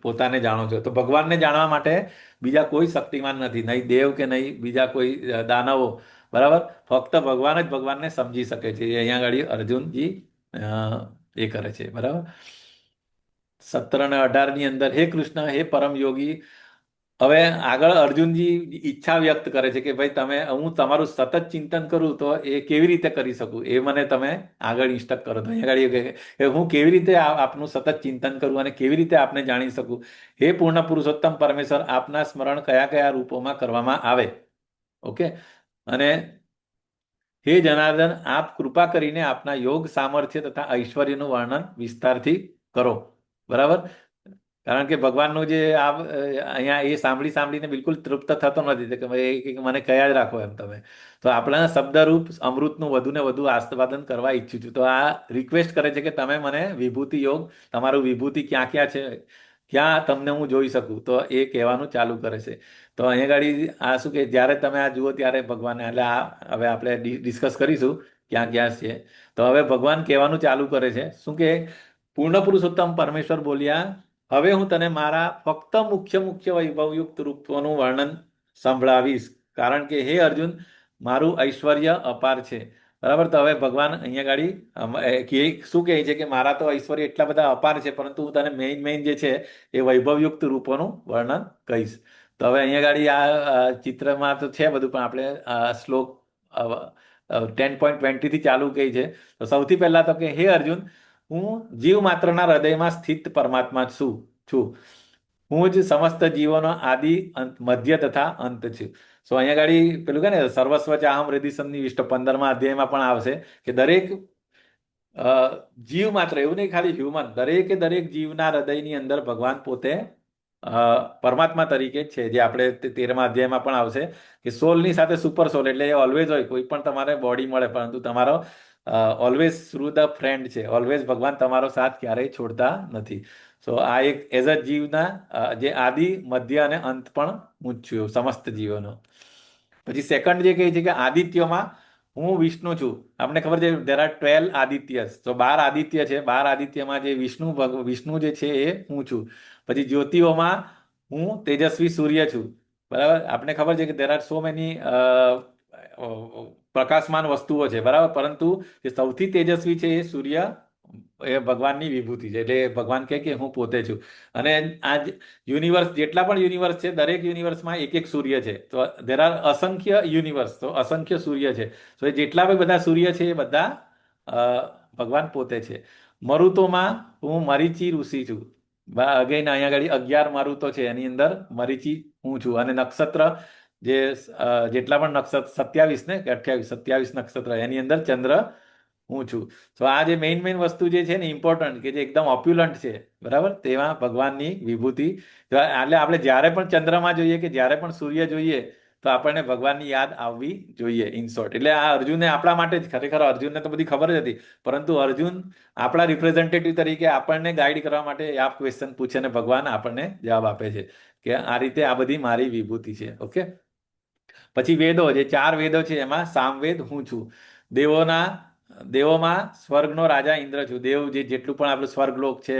પોતાને જાણો છો. તો ભગવાનને જાણવા માટે બીજા કોઈ શક્તિમાન નથી, નહીં દેવ કે નહીં બીજા કોઈ દાનવો, બરાબર. ફક્ત ભગવાન જ ભગવાનને સમજી શકે છે. અહીંયા આગળ અર્જુનજી એ કરે છે, બરાબર. 17 અને 18 ની અંદર હે કૃષ્ણ, હે પરમ યોગી. હવે આગળ અર્જુનજી ઈચ્છા વ્યક્ત કરે છે કે ભાઈ હું તમારું સતત ચિંતન કરું તો એ કેવી રીતે કરી શકું, એ મને તમે આગળ ઇન્સ્ટ્રક્ટ કરો. તો અહીંયા આગળ કે હું કેવી રીતે આપનું સતત ચિંતન કરું અને કેવી રીતે આપને જાણી શકું. હે પૂર્ણ પુરુષોત્તમ પરમેશ્વર, આપના સ્મરણ કયા કયા રૂપોમાં કરવામાં આવે. ઓકે. અને હે જનાર્દન, આપ કૃપા કરીને આપના યોગ, સામર્થ્ય તથા ઐશ્વર્યનું વર્ણન વિસ્તારથી કરો, બરાબર. કારણ કે ભગવાનનું જે અહીંયા એ સાંભળીને બિલકુલ તૃપ્ત થતો નથી કે ભાઈ મને કયા જ રાખો એમ તમે. તો આપણા શબ્દરૂપ અમૃતનું વધુ ને વધુ આસ્વાદન કરવા ઈચ્છું છું. તો આ રિક્વેસ્ટ કરે છે કે તમે મને વિભૂતિ યોગ, તમારું વિભૂતિ ક્યાં ક્યાં છે, ક્યાં તમને હું જોઈ શકું. તો એ કહેવાનું ચાલુ કરે છે. તો અહીંયા ગાડી આ શું કે જ્યારે તમે આ જુઓ ત્યારે ભગવાન, એટલે આ હવે આપણે ડિસ્કસ કરીશું ક્યાં ક્યાં છે. તો હવે ભગવાન કહેવાનું ચાલુ કરે છે શું કે પૂર્ણ પુરુષોત્તમ પરમેશ્વર બોલ્યા, હવે હું તને મારા ફક્ત મુખ્ય વૈભવયુક્ત રૂપોનું વર્ણન સંભળાવીશ, કારણ કે હે અર્જુન, મારું ઐશ્વર્ય અપાર છે, બરાબર. તો હવે ભગવાન અહીંયા ગાડી શું કહે છે કે મારા તો ઐશ્વર્ય એટલા બધા અપાર છે, પરંતુ હું તને મેઇન જે છે એ વૈભવયુક્ત રૂપોનું વર્ણન કહીશ. તો હવે અહીંયા ગાડી આ ચિત્રમાં તો છે બધું, પણ આપણે શ્લોક 10.20 થી ચાલુ કહી છે. તો સૌથી પહેલા તો કે હે અર્જુન, હું જીવ માત્રના હૃદયમાં સ્થિત પરમાત્મા છું. હું જ સમસ્ત જીવોનો આદિ, મધ્ય તથા અંત છું. સો અહીંયા ગાડી પેલું કે ને સર્વસ્વ ચાહમ હૃદય સન્નિવિષ્ટ 15મા અધ્યાયમાં પણ આવશે કે દરેક જીવ માત્ર, એવું નહીં ખાલી હ્યુમન, દરેક જીવના હૃદયની અંદર ભગવાન પોતે પરમાત્મા તરીકે જ છે, જે આપણે 13મા અધ્યાયમાં પણ આવશે કે સોલની સાથે સુપર સોલ, એટલે એ ઓલવેઝ હોય. કોઈ પણ તમારે બોડી મળે પરંતુ તમારો ઓલવેઝ થ્રુ ધ ફ્રેન્ડ છે. ઓલવેઝ ભગવાન તમારો સાથ ક્યારેય છોડતા નથી. સો આ એક એઝ અ જીવના જે આદિ મધ્ય અને અંત પણ હું જ છું સમસ્ત જીવોનો. પછી સેકન્ડ જે કહે છે કે આદિત્યમાં હું વિષ્ણુ છું. આપણે ખબર છે there are 12 આદિત્યસ. તો 12 આદિત્ય છે. 12 આદિત્યમાં જે વિષ્ણુ જે છે એ હું છું. પછી જ્યોતિઓમાં હું તેજસ્વી સૂર્ય છું. બરાબર. આપણે ખબર છે કે there are so many પ્રકાશમાન વસ્તુઓ છે. બરાબર. પરંતુ જે સૌથી તેજસ્વી છે એ સૂર્ય, એ ભગવાનની વિભૂતિ છે. એટલે ભગવાન કહે કે હું પોતે છું. અને આ યુનિવર્સ, જેટલા પણ યુનિવર્સ છે, દરેક યુનિવર્સમાં એક એક સૂર્ય છે. તો there are અસંખ્ય યુનિવર્સ, તો અસંખ્ય સૂર્ય છે. તો એ જેટલા પણ બધા સૂર્ય છે એ બધા ભગવાન પોતે છે. મરુતોમાં હું મરીચી ઋષિ છું. અગેન અહીંયા આગળ 11 મરુતો છે, એની અંદર મરીચી હું છું. અને નક્ષત્ર જે જેટલા પણ નક્ષત્ર 27 ને કે 28 નક્ષત્ર, એની અંદર ચંદ્ર હું છું. તો આ જે મેઇન વસ્તુ જે છે ને ઇમ્પોર્ટન્ટ, કે જે એકદમ ઓપ્યુલન્ટ છે, બરાબર, તેમાં ભગવાનની વિભૂતિ. એટલે આપણે જ્યારે પણ ચંદ્રમાં જોઈએ કે જ્યારે પણ સૂર્ય જોઈએ તો આપણને ભગવાનની યાદ આવવી જોઈએ, ઇન શોર્ટ. એટલે આ અર્જુનને આપણા માટે જ, ખરેખર અર્જુનને તો બધી ખબર જ હતી, પરંતુ અર્જુન આપણા રિપ્રેઝેન્ટેટિવ તરીકે આપણને ગાઈડ કરવા માટે આ ક્વેશ્ચન પૂછે ને ભગવાન આપણને જવાબ આપે છે કે આ રીતે આ બધી મારી વિભૂતિ છે. ઓકે. પછી વેદો, જે 4 વેદો છે એમાં સામવેદ હું છું. દેવોમાં સ્વર્ગનો રાજા ઇન્દ્ર છું. દેવ જે જેટલું પણ આપણું સ્વર્ગલોક છે,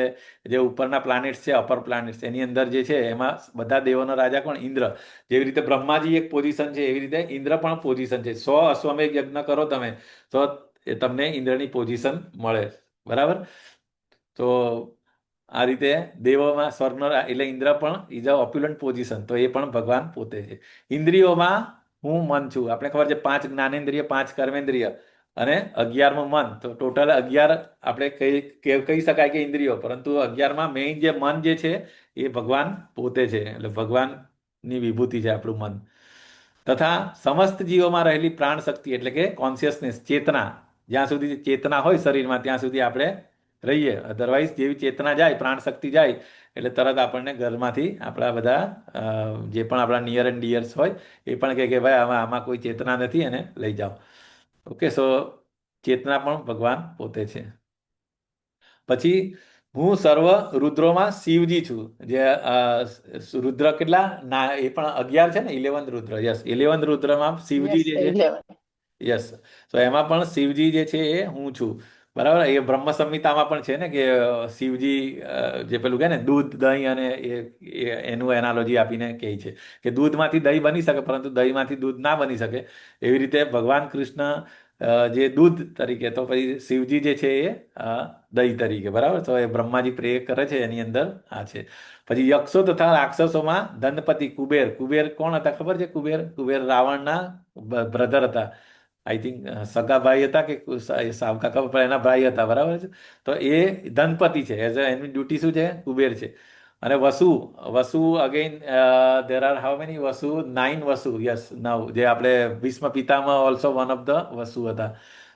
જે ઉપરના પ્લાનેટ્સ છે, અપર પ્લાનેટ્સ, એની અંદર જે છે એમાં બધા દેવોનો રાજા કોણ? ઇન્દ્ર. જેવી રીતે બ્રહ્માજી એક પોઝિશન છે, એવી રીતે ઇન્દ્ર પણ પોઝિશન છે. 100 અશ્વમેઘ યજ્ઞ કરો તમે તો તમને ઇન્દ્રની પોઝિશન મળે. બરાબર. તો આ રીતે દેવોમાં સ્વર્ગનો એટલે ઇન્દ્ર પણ ઇઝ અ ઓપ્યુલન્ટ પોઝિશન. તો એ પણ ભગવાન પોતે છે. ઇન્દ્રિયોમાં હું મન છું. આપણે ખબર છે 5 જ્ઞાનેન્દ્રિય, 5 કર્મેન્દ્રિય અને 11મું મન. તો ટોટલ 11 આપણે કહી શકાય કે ઇન્દ્રિયો, પરંતુ 11માં મેઇન જે મન જે છે એ ભગવાન પોતે છે. એટલે ભગવાનની વિભૂતિ છે આપણું મન. તથા સમસ્ત જીવોમાં રહેલી પ્રાણ શક્તિ, એટલે કે કોન્શિયસનેસ, ચેતના. જ્યાં સુધી ચેતના હોય શરીરમાં ત્યાં સુધી આપણે રહીએ. અધરવાઇઝ જેવી ચેતના જાય, પ્રાણ શક્તિ જાય, એટલે તરત આપણને ઘરમાંથી આપણા બધા જે પણ આપણા નિયર એન્ડ ડિયર્સ હોય એ પણ કહે કે ભાઈ આમાં કોઈ ચેતના નથી, એને લઈ જાઓ. ઓકે. સો ચેતના પણ ભગવાન પોતે છે. પછી હું સર્વ રુદ્રોમાં શિવજી છું. જે રુદ્ર કેટલા એ પણ 11 છે ને, 11th રુદ્ર. યસ, 11th રુદ્રમાં શિવજી જે છે, 11. યસ, તો એમાં પણ શિવજી જે છે એ હું છું. બરાબર. એ બ્રહ્મ સંહિતામાં પણ છે ને કે શિવજી જે પેલું કહે ને દૂધ, દહીં, અને એનું એનાલોજી આપીને કહે છે કે દૂધમાંથી દહીં બની શકે પરંતુ દહીંમાંથી દૂધ ના બની શકે. એવી રીતે ભગવાન કૃષ્ણ જે દૂધ તરીકે, તો પછી શિવજી જે છે એ દહીં તરીકે. બરાબર. તો એ બ્રહ્માજી પ્રે કરે છે, એની અંદર આ છે. પછી યક્ષો તથા રાક્ષસોમાં ધનપતિ કુબેર. કુબેર કોણ હતા ખબર છે? કુબેર રાવણના બ્રધર હતા. આઈ થિંક સગા ભાઈ હતા કે સાવકા ખબર, પણ એના ભાઈ હતા. બરાબર છે. તો એ ધનપતિ છે. એની ડ્યુટી શું છે? કુબેર છે. અને Vasu again there are how many Vasu? 9 Vasu. Yes, 9. જે આપણે Bhishma Pitamah also one of the Vasu હતા.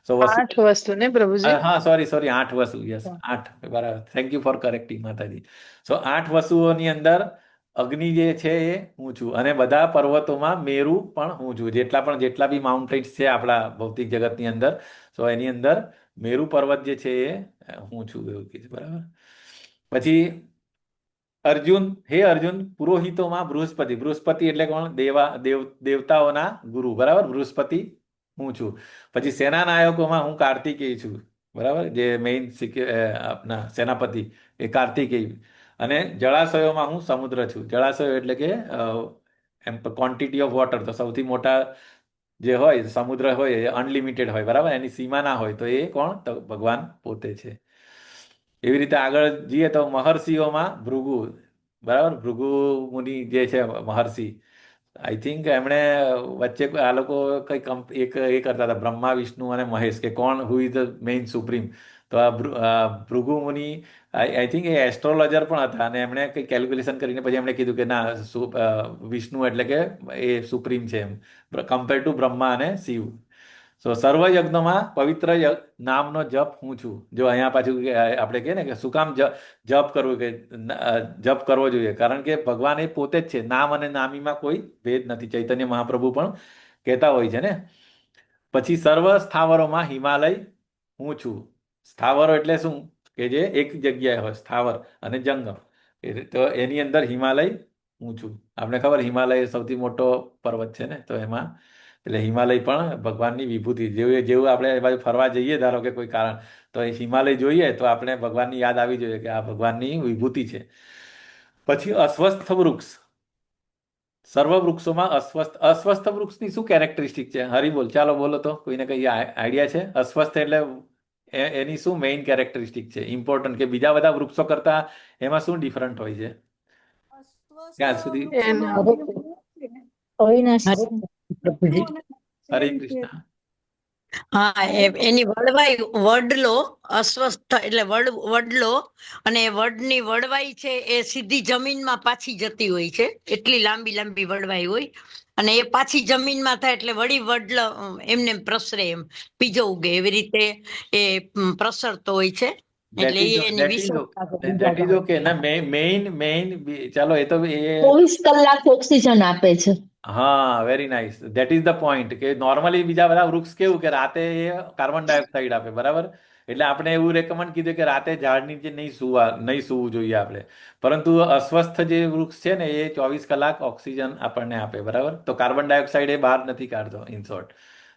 સો વસુ, 8 વસ્તુ ને પ્રભુજી. હા, સોરી 8 વસુ. યસ, 8. બરાબર. થેન્ક યુ ફોર કરેક્ટિંગ માતાજી. સો 8 વસુઓની અંદર અગ્નિ જે છે એ હું છું. અને બધા પર્વતોમાં મેરુ પણ હું છું. જેટલા બી માઉન્ટેન્સ છે આપણા ભૌતિક જગતની અંદર, તો એની અંદર મેરુ પર્વત જે છે એ હું છું, એવું કીધું. બરાબર. પછી હે અર્જુન, પુરોહિતોમાં બૃહસ્પતિ. બૃહસ્પતિ એટલે કોણ? દેવતાઓના ગુરુ. બરાબર. બૃહસ્પતિ હું છું. પછી સેનાનાયકોમાં હું કાર્તિકેય છું. બરાબર. જે મેઇન આપના સેનાપતિ એ કાર્તિકેય. અને જળાશયોમાં હું સમુદ્ર છું. જળાશયો એટલે કે એમ ક્વોન્ટિટી ઓફ વોટર, તો સૌથી મોટા જે હોય સમુદ્ર હોય એ અનલિમિટેડ હોય. બરાબર. એની સીમા ના હોય. તો એ કોણ? તો ભગવાન પોતે છે. એવી રીતે આગળ જઈએ તો મહર્ષિઓમાં ભૃગુ. બરાબર. ભૃગુ મુનિ જે છે મહર્ષિ, આઈ થિંક એમણે વચ્ચે આ લોકો કંઈક એક એ કરતા હતા, બ્રહ્મા, વિષ્ણુ અને મહેશ, કે કોણ who is the main supreme. તો આ ભૃગુ મુનિ આઈ થિંક એ એસ્ટ્રોલોજર પણ હતા, અને એમણે કંઈક કેલ્ક્યુલેશન કરીને પછી એમણે કીધું કે ના, વિષ્ણુ એટલે કે એ સુપ્રીમ છે એમ, કમ્પેર ટુ બ્રહ્મા અને શિવ. સો સર્વયજ્ઞમાં પવિત્ર નામનો જપ હું છું. જો અહીંયા પાછું આપણે કહે ને કે શું કામ જપ કરવું, કે જપ કરવો જોઈએ, કારણ કે ભગવાન એ પોતે જ છે. નામ અને નામીમાં કોઈ ભેદ નથી. ચૈતન્ય મહાપ્રભુ પણ કહેતા હોય છે ને. પછી સર્વ સ્થાવરોમાં હિમાલય હું છું. સ્થાવરો એટલે શું? કે જે એક જગ્યાએ હોય, સ્થાવર અને જંગમ. તો એની અંદર હિમાલય હું છું. આપણે ખબર હિમાલય સૌથી મોટો પર્વત છે ને, તો એમાં એટલે હિમાલય પણ ભગવાનની વિભૂતિ. જેવું આપણે એ બાજુ ફરવા જઈએ, ધારો કે કોઈ કારણ, તો એ હિમાલય જોઈએ તો આપણે ભગવાનની યાદ આવી જોઈએ કે આ ભગવાનની વિભૂતિ છે. પછી અસ્વસ્થ વૃક્ષ. સર્વ વૃક્ષોમાં અસ્વસ્થ વૃક્ષની શું કેરેક્ટરિસ્ટિક છે? હરિબોલ, ચાલો બોલો તો, કોઈને કઈ આઈડિયા છે? અસ્વસ્થ એટલે એની શું મેઇન કેરેક્ટરિસ્ટિક છે ઇમ્પોર્ટન્ટ, કે બીજા બધા વૃક્ષો કરતા એમાં શું ડિફરન્ટ હોય છે ત્યાં સુધી? હરે કૃષ્ણ. હા, એની વડલો અસ્વસ્થ એટલે વડલો, અને વડની વડવાઈ છે એ સીધી જમીનમાં પાછી જતી હોય છે, એટલી લાંબી લાંબી વડવાઈ હોય, અને એ પાછી જમીનમાં થાય એટલે વળી વડલો એમને પ્રસરે, એમ બીજો ઉગે, એવી રીતે એ પ્રસરતો હોય છે. એટલે એની વિશેષતા છે. That is okay. ના મેઇન ચાલો, એ તો 24 કલાક ઓક્સિજન આપે છે. હા, very nice. That is the point, કે નોર્મલી બીજા બધા વૃક્ષ કેવું કે રાતે એ કાર્બન ડાયોક્સાઇડ આપે, બરાબર? એટલે આપણે એવું રેકમેન્ડ કીધું કે રાતે ઝાડ નીચે નહીં સૂવું જોઈએ આપણે. પરંતુ અસ્વસ્થ જે વૃક્ષ છે ને એ 24 કલાક ઓક્સિજન આપણને આપે, બરાબર? તો કાર્બન ડાયોક્સાઇડ એ બહાર નથી કાઢતો, ઇન શોર્ટ.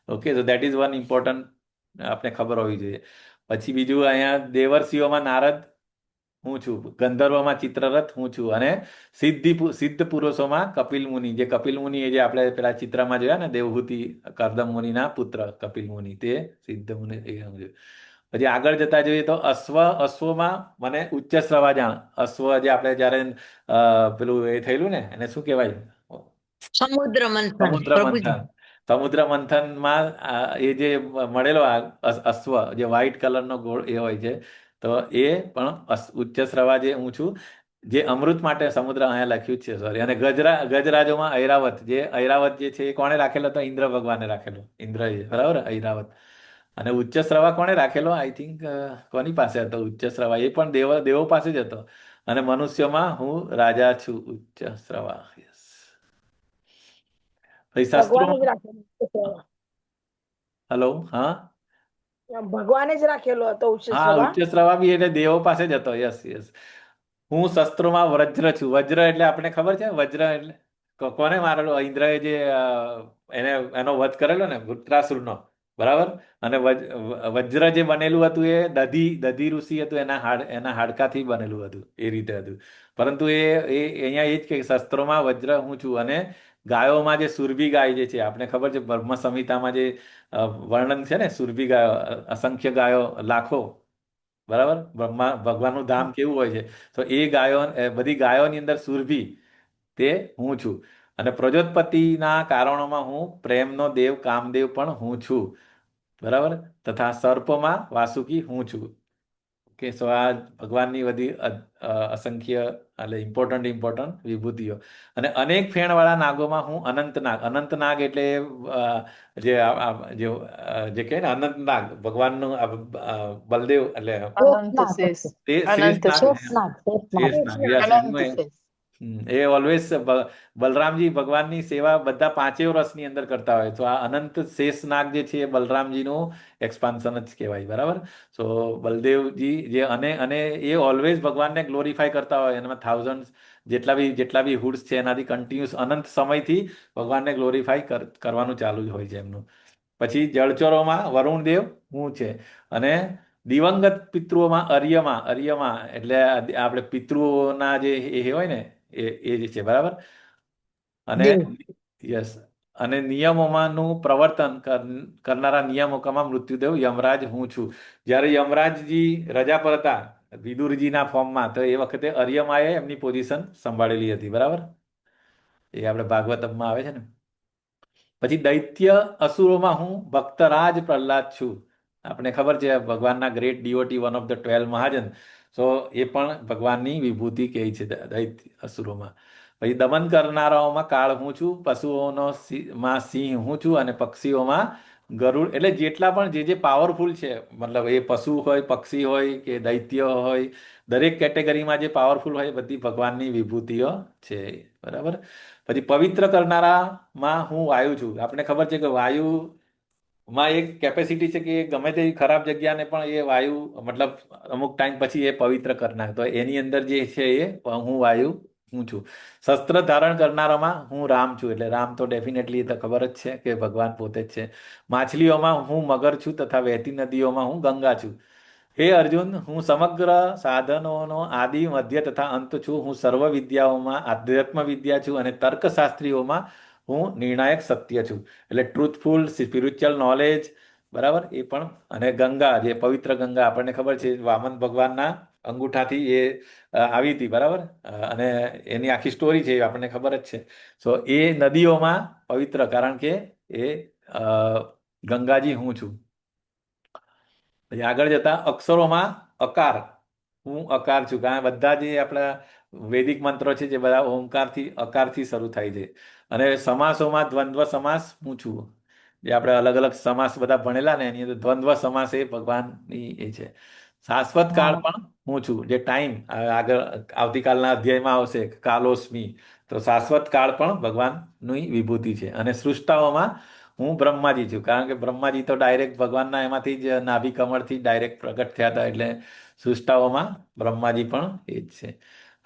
ઓકે, તો દેટ ઇઝ વન ઇમ્પોર્ટન્ટ આપણે ખબર હોવી જોઈએ. પછી બીજું અહીંયા દેવર્ષિઓમાં નારદ હું છું, ગંધર્વમાં ચિત્રરથ હું છું, અને સિદ્ધ પુરુષોમાં કપિલ મુનિ. જે કપિલ મુનિ એ જે આપણે પેલા ચિત્રમાં જોયા ને, દેવહૂતિ કરદમ મુનિના પુત્ર કપિલ મુનિ, તે સિદ્ધ મુનિ એ હું છું. પછી આગળ જતા જોઈએ તો અશ્વમાં મને ઉચ્ચ શ્રવા જાણ. અશ્વ જે આપણે જયારે પેલું એ થયેલું ને, એને શું કહેવાય? સમુદ્ર મંથન. સમુદ્ર મંથનમાં એ જે મળેલો અશ્વ, જે વ્હાઈટ કલરનો ગોળ એ હોય છે, તો એ પણ ઉચ્ચ શ્રવા જે હું છું, જે અમૃત માટે સમુદ્ર અહીંયા લખ્યું જ છે, સોરી. અને ગજરાજોમાં ઐરાવત. જે ઐરાવત જે છે એ કોણે રાખેલો? તો ઇન્દ્ર ભગવાને રાખેલો, ઇન્દ્રએ, બરાબર, ઐરાવત. અને ઉચ્ચ શ્રવા કોણે રાખેલો? આઈ થિંક કોની પાસે હતો ઉચ્ચ શ્રવા? એ પણ દેવો પાસે જ હતો. અને મનુષ્યોમાં હું રાજા છું, ઉચ્ચ શ્રવા. યસ. ભગવાને જ રાખેલો. હેલો, હા, ભગવાને જ રાખેલો હતો ઉચ્ચ હા, શ્રવા. ઉચ્ચ શ્રવા બી એટલે દેવો પાસે જ હતો. Yes, yes. હું શસ્ત્રોમાં વજ્ર છું. વજ્ર એટલે આપણે ખબર છે, વજ્ર એટલે કોને મારેલો? ઇન્દ્રએ જે એનો વધ કરેલો ને, વૃત્રાસુરનો, બરાબર? અને વજ્ર જે બનેલું હતું એ દધી ઋષિ હતું, એના હાડકાથી બનેલું હતું, એ રીતે હતું. પરંતુ એ અહીંયા એ જ કે શસ્ત્રોમાં વજ્ર હું છું. અને ગાયોમાં જે સુરભી ગાય જે છે, આપણે ખબર છે બ્રહ્મ સંહિતામાં જે વર્ણન છે ને, સુરભી ગાયો, અસંખ્ય ગાયો, લાખો, બરાબર? ભગવાનનું ધામ કેવું હોય છે, તો એ ગાયો, બધી ગાયોની અંદર સુરભી, તે હું છું. અને પ્રજોત્પત્તિના કારણોમાં હું પ્રેમનો દેવ કામદેવ પણ હું છું, બરાબર? તથા સર્પમાં વાસુકી હું છું. ઓકે, સો આ ભગવાનની બધી અસંખ્ય એટલે ઇમ્પોર્ટન્ટ વિભૂતિઓ. અને અનેક ફેણવાળા નાગોમાં હું અનંતનાગ. અનંતનાગ એટલે જે કહે ને અનંતનાગ, ભગવાનનું બલદેવ એટલે એ ઓલવેઝ બલરામજી ભગવાનની સેવા બધા પાંચેય રસની અંદર કરતા હોય. તો આ અનંત શેષનાગ જે છે એ બલરામજીનું એક્સપાન્શન જ કહેવાય, બરાબર? સો બલદેવજી જે અને એ ઓલવેઝ ભગવાનને ગ્લોરીફાય કરતા હોય. એમાં થાઉઝન્ડ જેટલા બી હુડ્સ છે એનાથી કન્ટિન્યુઅસ અનંત સમયથી ભગવાનને ગ્લોરીફાય કરવાનું ચાલુ જ હોય છે એમનું. પછી જળચરોમાં વરુણદેવ હું છે. અને દિવંગત પિતૃઓમાં અર્યમા એટલે આપણે પિતૃઓના જે એ હોય ને, એ જે છે, બરાબર? અને યસ, અને નિયમોમાંનું પ્રવર્તન કરનારા નિયામકોમાં મૃત્યુદેવ યમરાજ હું છું. જ્યારે યમરાજજી રજા પર હતા વિદુરજીના ફોર્મમાં, તો એ વખતે અર્યમાએ એમની પોઝિશન સંભાળેલી હતી, બરાબર? એ આપણે ભાગવતમમાં આવે છે ને. પછી દૈત્ય અસુરોમાં હું ભક્તરાજ પ્રહલાદ છું. આપણે ખબર છે ભગવાનના great devotee, one of the 12 મહાજન. તો એ પણ ભગવાનની વિભૂતિ કહે છે દૈત્ય અસુરોમાં. પછી દમન કરનારાઓમાં કાળ હું છું. પશુઓનો માં સિંહ હું છું. અને પક્ષીઓમાં ગરુડ એટલે જેટલા પણ જે પાવરફુલ છે, મતલબ એ પશુ હોય, પક્ષી હોય કે દૈત્ય હોય, દરેક કેટેગરીમાં જે પાવરફુલ હોય એ બધી ભગવાનની વિભૂતિઓ છે, બરાબર. પછી પવિત્ર કરનારામાં હું વાયુ છું. આપણે ખબર છે કે વાયુમાં એક કેપેસિટી છે કે એ ગમે તેવી ખરાબ જગ્યાને પણ એ વાયુ મતલબ અમુક ટાઈમ પછી એ પવિત્ર કરનાર. તો એની અંદર જે છે એ હું વાયુ હું છું. શસ્ત્ર ધારણ કરનારામાં હું રામ છું. એટલે રામ તો ડેફિનેટલી તો ખબર જ છે કે ભગવાન પોતે જ છે. માછલીઓમાં હું મગર છું તથા વહેતી નદીઓમાં હું ગંગા છું. હે અર્જુન, હું સમગ્ર સાધનોનો આદિ, મધ્ય તથા અંત છું. હું સર્વ વિદ્યાઓમાં આધ્યાત્મ વિદ્યા છું અને તર્કશાસ્ત્રીઓમાં હું નિર્ણાયક સત્ય છું. એટલે ટ્રુથફુલ સ્પિરિચ્યુઅલ નોલેજ, બરાબર, એ પણ. અને ગંગા, જે પવિત્ર ગંગા આપણને ખબર છે વામન ભગવાનના અંગૂઠાથી એ આવી હતી, બરાબર. અને એની આખી સ્ટોરી છે એ આપણને ખબર જ છે. સો એ નદીઓમાં પવિત્ર, કારણ કે એ ગંગાજી હું છું. પછી આગળ જતા અક્ષરોમાં અકાર, હું અકાર છું. કારણ કે બધા જે આપણા વૈદિક મંત્રો છે જે બધા ઓમકારથી અકારથી શરૂ થાય છે. અને સમાસોમાં દ્વંદ્વ સમાસ હું છું. જે આપણે અલગ અલગ સમાસ બધા ભણેલા ને એની અંદર દ્વંદ્વ સમાસ એ ભગવાનની એ છે. શાશ્વત કાળ પણ હું છું. જે ટાઈમ આગળ આવતીકાલના અધ્યાયમાં આવશે, કાલોસ્મી, તો શાશ્વત કાળ પણ ભગવાનની વિભૂતિ છે. અને સૃષ્ટાઓમાં હું બ્રહ્માજી છું. કારણ કે બ્રહ્માજી તો ડાયરેક્ટ ભગવાનના એમાંથી જ નાભી કમળથી ડાયરેક્ટ પ્રગટ થયા હતા. એટલે સૃષ્ટાઓમાં બ્રહ્માજી પણ એ જ છે.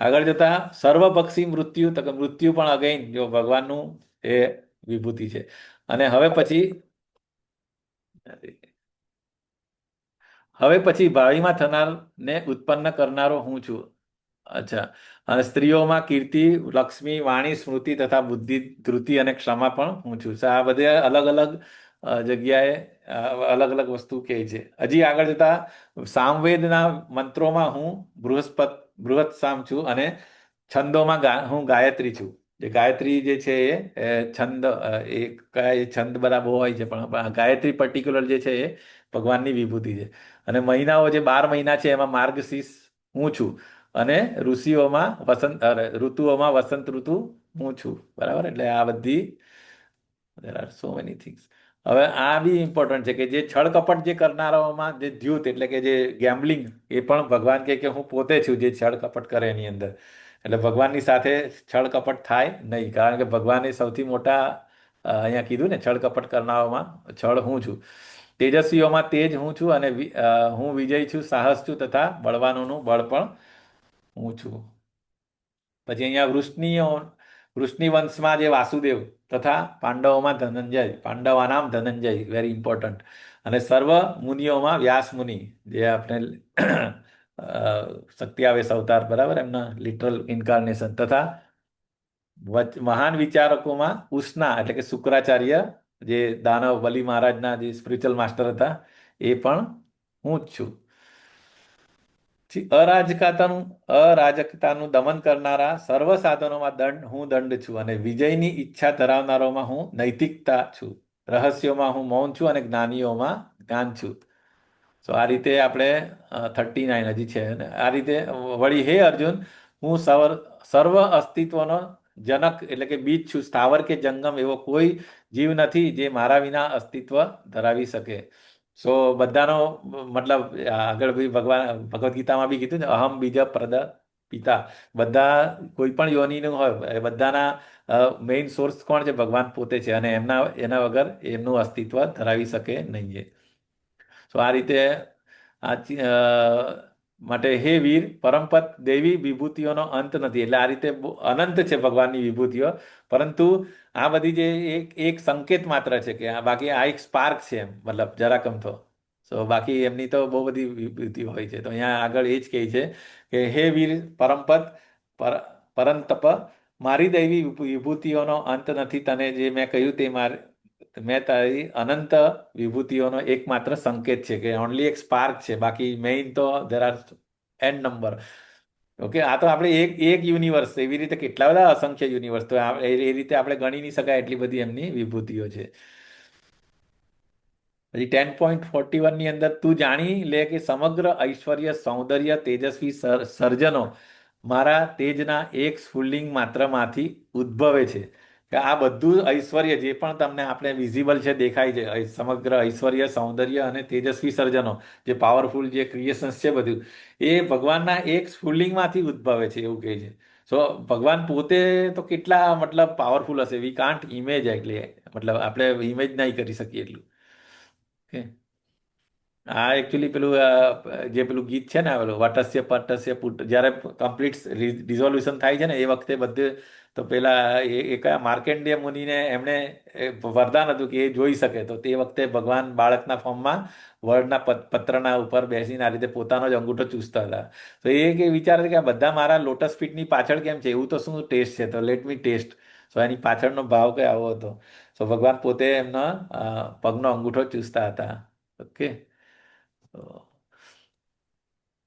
આગળ જતા સર્વપક્ષી મૃત્યુ, તો કે મૃત્યુ પણ અગેન જો ભગવાનનું એ વિભૂતિ છે. અને હવે પછી ભાવિમાં થનારને ઉત્પન્ન કરનારો હું છું. અચ્છા. અને સ્ત્રીઓમાં કીર્તિ, લક્ષ્મી, વાણી, સ્મૃતિ તથા બુદ્ધિ, ધૃતિ અને ક્ષમા પણ હું છું. આ બધા અલગ અલગ જગ્યાએ અલગ અલગ વસ્તુ કહે છે. હજી આગળ જતા સામવેદના મંત્રોમાં હું બૃહત સામ છું. અને છંદોમાં હું ગાયત્રી છું. જે ગાયત્રી જે છે એ છંદ, એ કયા એ છંદ બધા બહુ હોય છે, પણ ગાયત્રી પર્ટિક્યુલર જે છે એ ભગવાનની વિભૂતિ છે. અને મહિનાઓ જે 12 મહિના છે એમાં માર્ગશીર્ષ હું છું. અને ઋતુઓમાં વસંત ઋતુ હું છું, બરાબર. એટલે આ બધી there are so many things. હવે આ બી ઇમ્પોર્ટન્ટ છે કે જે છળ કપટ જે કરનારાઓમાં જે દ્યુત એટલે કે જે ગેમ્બલિંગ, એ પણ ભગવાન કે હું પોતે છું જે છળ કપટ કરે એની અંદર. એટલે ભગવાનની સાથે છળ કપટ થાય નહીં, કારણ કે ભગવાને સૌથી મોટા અહીંયા કીધું ને છળ કપટ કરનારાઓમાં છળ હું છું. તેજસ્વીઓમાં તેજ હું છું. અને હું વિજય છું, સાહસ છું તથા બળવાનોનું બળ પણ હું છું. પછી અહીંયા વૃષ્ણિ વંશમાં જે વાસુદેવ તથા પાંડવોમાં ધનંજય, પાંડવાનામ ધનંજય, વેરી ઇમ્પોર્ટન્ટ. અને સર્વ મુનિઓમાં વ્યાસ મુનિ, જે આપણે સત્યાવેશ અવતાર, બરાબર, એમના લિટરલ ઇન્કાર્નેશન. તથા મહાન વિચારકોમાં ઉષ્ણા એટલે કે શુક્રાચાર્ય, જે દાનવ બલી મહારાજના જે સ્પિરિચ્યુઅલ માસ્ટર હતા, એ પણ હું જ છું. અરાજકતાનું દમન કરનારા સર્વ સાધનોમાં હું દંડ છું. અને વિજયની ઈચ્છા ધરાવનારોમાં હું નૈતિકતા છું. રહસ્યોમાં હું મૌન છું. અને જ્ઞાનીઓમાં જ્ઞાન છું. સો આ રીતે આપણે 39 હજી છે. અને આ રીતે વળી હે અર્જુન, હું સર્વ અસ્તિત્વનો જનક એટલે કે બીજ છું. સ્થાવર કે જંગમ એવો કોઈ જીવ નથી જે મારા વિના અસ્તિત્વ ધરાવી શકે. સો બધાનો મતલબ આગળ બી ભગવદ્ ગીતામાં બી કીધું ને, અહમ બીજ પ્રદ પિતા. બધા કોઈ પણ યોનિનું હોય એ બધાના મેઇન સોર્સ કોણ છે? ભગવાન પોતે છે. અને એના વગર એમનું અસ્તિત્વ ધરાવી શકે નહીં. સો આ રીતે માટે હે વીર, પરમપદ દેવી વિભૂતિઓનો અંત નથી. એટલે આ રીતે અનંત છે ભગવાનની વિભૂતિઓ. પરંતુ આ બધી જે એક સંકેત માત્ર છે કે બાકી આ એક સ્પાર્ક છે, એમ મતલબ જરાક અમથો. સો બાકી એમની તો બહુ બધી વિભૂતિ હોય છે. તો અહીંયા આગળ એ જ કહે છે કે હે વીર પરમપદ પરંતપ, મારી દૈવી વિભૂતિઓનો અંત નથી. તને જે મેં કહ્યું તે મેં તારી અનંત વિભૂતિઓનો એકમાત્ર સંકેત છે, કે ઓનલી એક સ્પાર્ક છે. બાકી મેઇન તો there are n number. Okay, આ તો આપણે એક યુનિવર્સ, એવી રીતે કેટલા બધા અસંખ્ય યુનિવર્સ, તો એ રીતે આપણે ગણી નહીં શકાય એટલી બધી એમની વિભૂતિઓ છે. પછી 10.41 ની અંદર તું જાણી લે કે સમગ્ર ઐશ્વર્ય, સૌંદર્ય, તેજસ્વી સર્જનો મારા તેજના એક સ્ફુલ્લિંગ માત્રમાંથી ઉદ્ભવે છે. કે આ બધું ઐશ્વર્ય જે પણ તમને આપણે વિઝિબલ છે દેખાય છે, સમગ્ર ઐશ્વર્ય, સૌંદર્ય અને તેજસ્વી સર્જનો, જે પાવરફુલ જે ક્રિએશન્સ છે બધું, એ ભગવાનના એક સ્ફુલ્લિંગમાંથી ઉદ્ભવે છે એવું કહે છે. સો ભગવાન પોતે તો કેટલા મતલબ પાવરફુલ હશે, વી કાન્ટ ઇમેજ, એટલે મતલબ આપણે ઇમેજ નહીં કરી શકીએ એટલું. ઓકે, આ એકચ્યુઅલી પેલું જે પેલું ગીત છે ને, પેલું વટસ્ય પટસ્ય પુટ, જ્યારે કમ્પ્લીટ રિઝોલ્યુશન થાય છે ને એ વખતે બધે, તો પેલા એ કયા માર્કંડેય મુનિને એમણે વરદાન હતું કે એ જોઈ શકે, તો તે વખતે ભગવાન બાળકના ફોર્મમાં વડના પત્રના ઉપર બેસીને આ રીતે પોતાનો જ અંગૂઠો ચૂસતા હતા. તો એ કે વિચારે કે આ બધા મારા લોટસ ફીટની પાછળ કેમ છે, એવું તો શું ટેસ્ટ છે, તો લેટ મી ટેસ્ટ. સો એની પાછળનો ભાવ કઈ આવો હતો. સો ભગવાન પોતે એમનો પગનો અંગૂઠો ચૂસતા હતા. ઓકે,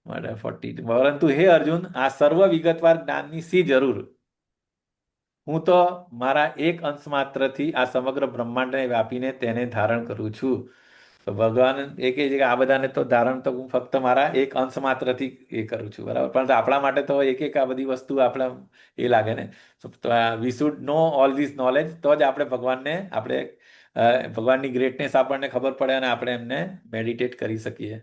માટે 40. પરંતુ હે અર્જુન, આ સર્વ વિગતવાર જ્ઞાનની શી જરૂર? હું તો મારા એક અંશ માત્રથી આ સમગ્ર બ્રહ્માંડને વ્યાપીને તેને ધારણ કરું છું. તો ભગવાન એ કહે છે કે આ બધાને તો ધારણ તો હું ફક્ત મારા એક અંશ માત્રથી એ કરું છું, બરાબર. પરંતુ આપણા માટે તો એક આ બધી વસ્તુ આપણે એ લાગે ને. તો we should no all this knowledge, તો જ આપણે ભગવાનને ભગવાનની ગ્રેટનેસ આપણને ખબર પડે અને આપણે એમને મેડિટેટ કરી શકીએ.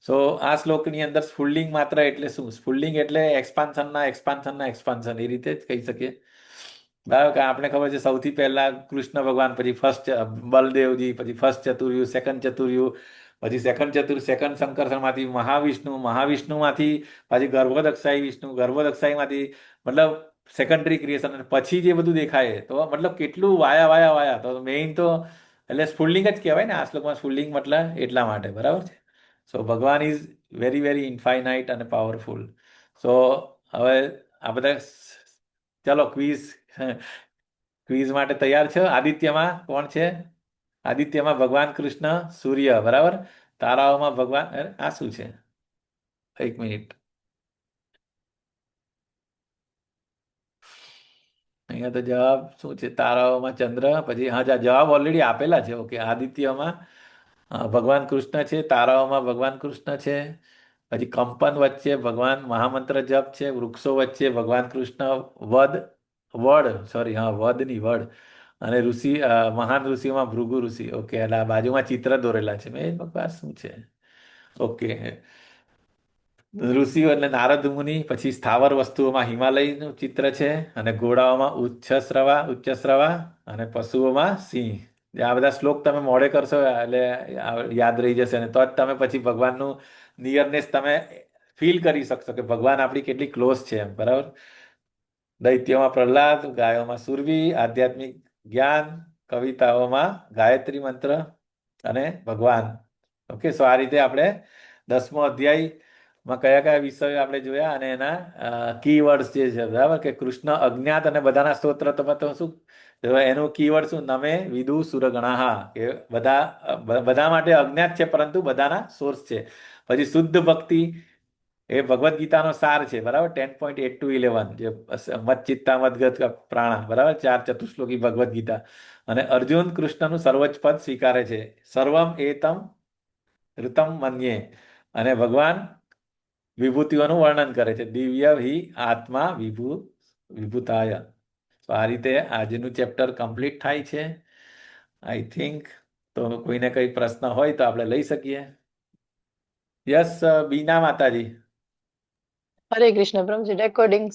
સો આ શ્લોકની અંદર સ્ફુલ્લિંગ માત્ર એટલે શું? સ્ફુલ્લિંગ એટલે એક્સપાન્શન, એ રીતે જ કહી શકીએ, બરાબર. કે આપણે ખબર છે સૌથી પહેલા કૃષ્ણ ભગવાન, પછી ફર્સ્ટ બલદેવજી, પછી ફર્સ્ટ ચતુર્યુ, સેકન્ડ ચતુર્યુ, પછી સેકન્ડ સંકર્ષણમાંથી મહાવિષ્ણુમાંથી પાછી ગર્ભોદક્ષાઈ વિષ્ણુ, ગર્ભોદક્ષાઈમાંથી મતલબ સેકન્ડરી ક્રિએશન, અને પછી જે બધું દેખાય, તો મતલબ કેટલું વાયા. તો મેઇન તો એટલે સ્ફુલ્લિંગ જ કહેવાય ને આ શ્લોકમાં. સ્ફુલ્લિંગ મતલબ એટલા માટે, બરાબર છે. સો ભગવાન ઇઝ વેરી વેરી ઇન્ફાઇનાઇટ અને પાવરફુલ. સો હવે આ બધા, ચલો ક્વિઝ માટે તૈયાર છો? આદિત્યમાં કોણ છે? આદિત્યમાં ભગવાન કૃષ્ણ, સૂર્ય, બરાબર. તારાઓમાં ભગવાન, આ શું છે? એક મિનિટ, અહીંયા તો જવાબ શું છે? તારાઓમાં ચંદ્ર, પછી હા જવાબ ઓલરેડી આપેલા છે. ઓકે, આદિત્યમાં ભગવાન કૃષ્ણ છે, તારાઓમાં ભગવાન કૃષ્ણ છે, પછી કંપન વચ્ચે ભગવાન મહામંત્ર જપ છે, વૃક્ષો વચ્ચે ભગવાન કૃષ્ણ, વડ અને ઋષિ, મહાન ઋષિઓમાં ભૃગુ ઋષિ. ઓકે, એટલે આ બાજુમાં ચિત્ર દોરેલા છે. મેં ભગવાન શું છે? ઓકે, ઋષિઓ એટલે નારદ મુનિ, પછી સ્થાવર વસ્તુઓમાં હિમાલયનું ચિત્ર છે, અને ઘોડાઓમાં ઉચ્ચશ્રવા, અને પશુઓમાં સિંહ. આ બધા શ્લોક તમે મોડે કરશો એટલે યાદ રહી જશે, અને તો જ તમે પછી ભગવાનનું નિયરનેસ તમે ફીલ કરી શકશો કે ભગવાન આપણી કેટલી ક્લોઝ છે એમ, બરાબર. દૈત્યોમાં પ્રહલાદ, ગાયોમાં સુરવી, આધ્યાત્મિક જ્ઞાન, કવિતાઓમાં ગાયત્રી મંત્ર અને ભગવાન. ઓકે, સો આ રીતે આપણે 10મો અધ્યાયમાં કયા કયા વિષયો આપણે જોયા, અને એના કીવર્ડ્સ જે છે, બરાબર. કે કૃષ્ણ અજ્ઞાત અને બધાના સ્તોત્ર, તો શું એનું કીવર્ડ શું? નમે વિદુ સુરગણાહા, કે બધા માટે અજ્ઞાત છે પરંતુ બધાના સોર્સ છે. પછી શુદ્ધ ભક્તિ, એ ભગવદ્ ગીતાનો સાર છે, બરાબર. 10.8 to 11, જે મચ્ચિત્તા મદગત પ્રાણા, બરાબર. 4 ચતુશ્લોકી ભગવદ્ ગીતા. અને અર્જુન કૃષ્ણનું સર્વોચ્ચ પદ સ્વીકારે છે, સર્વમ એતમ ઋતમ મન્યે, અને ભગવાન વિભૂતિઓનું વર્ણન કરે છે, દિવ્ય હિ આત્મા વિભૂતાય. તો આ રીતે આજનું ચેપ્ટર કમ્પ્લીટ થાય છે, આઈ થિંક. તો કોઈને કઈ પ્રશ્ન હોય તો આપણે લઈ શકીએ. યસ, બીના માતાજી. હરે કૃષ્ણ પ્રભુજી, રેકોર્ડિંગ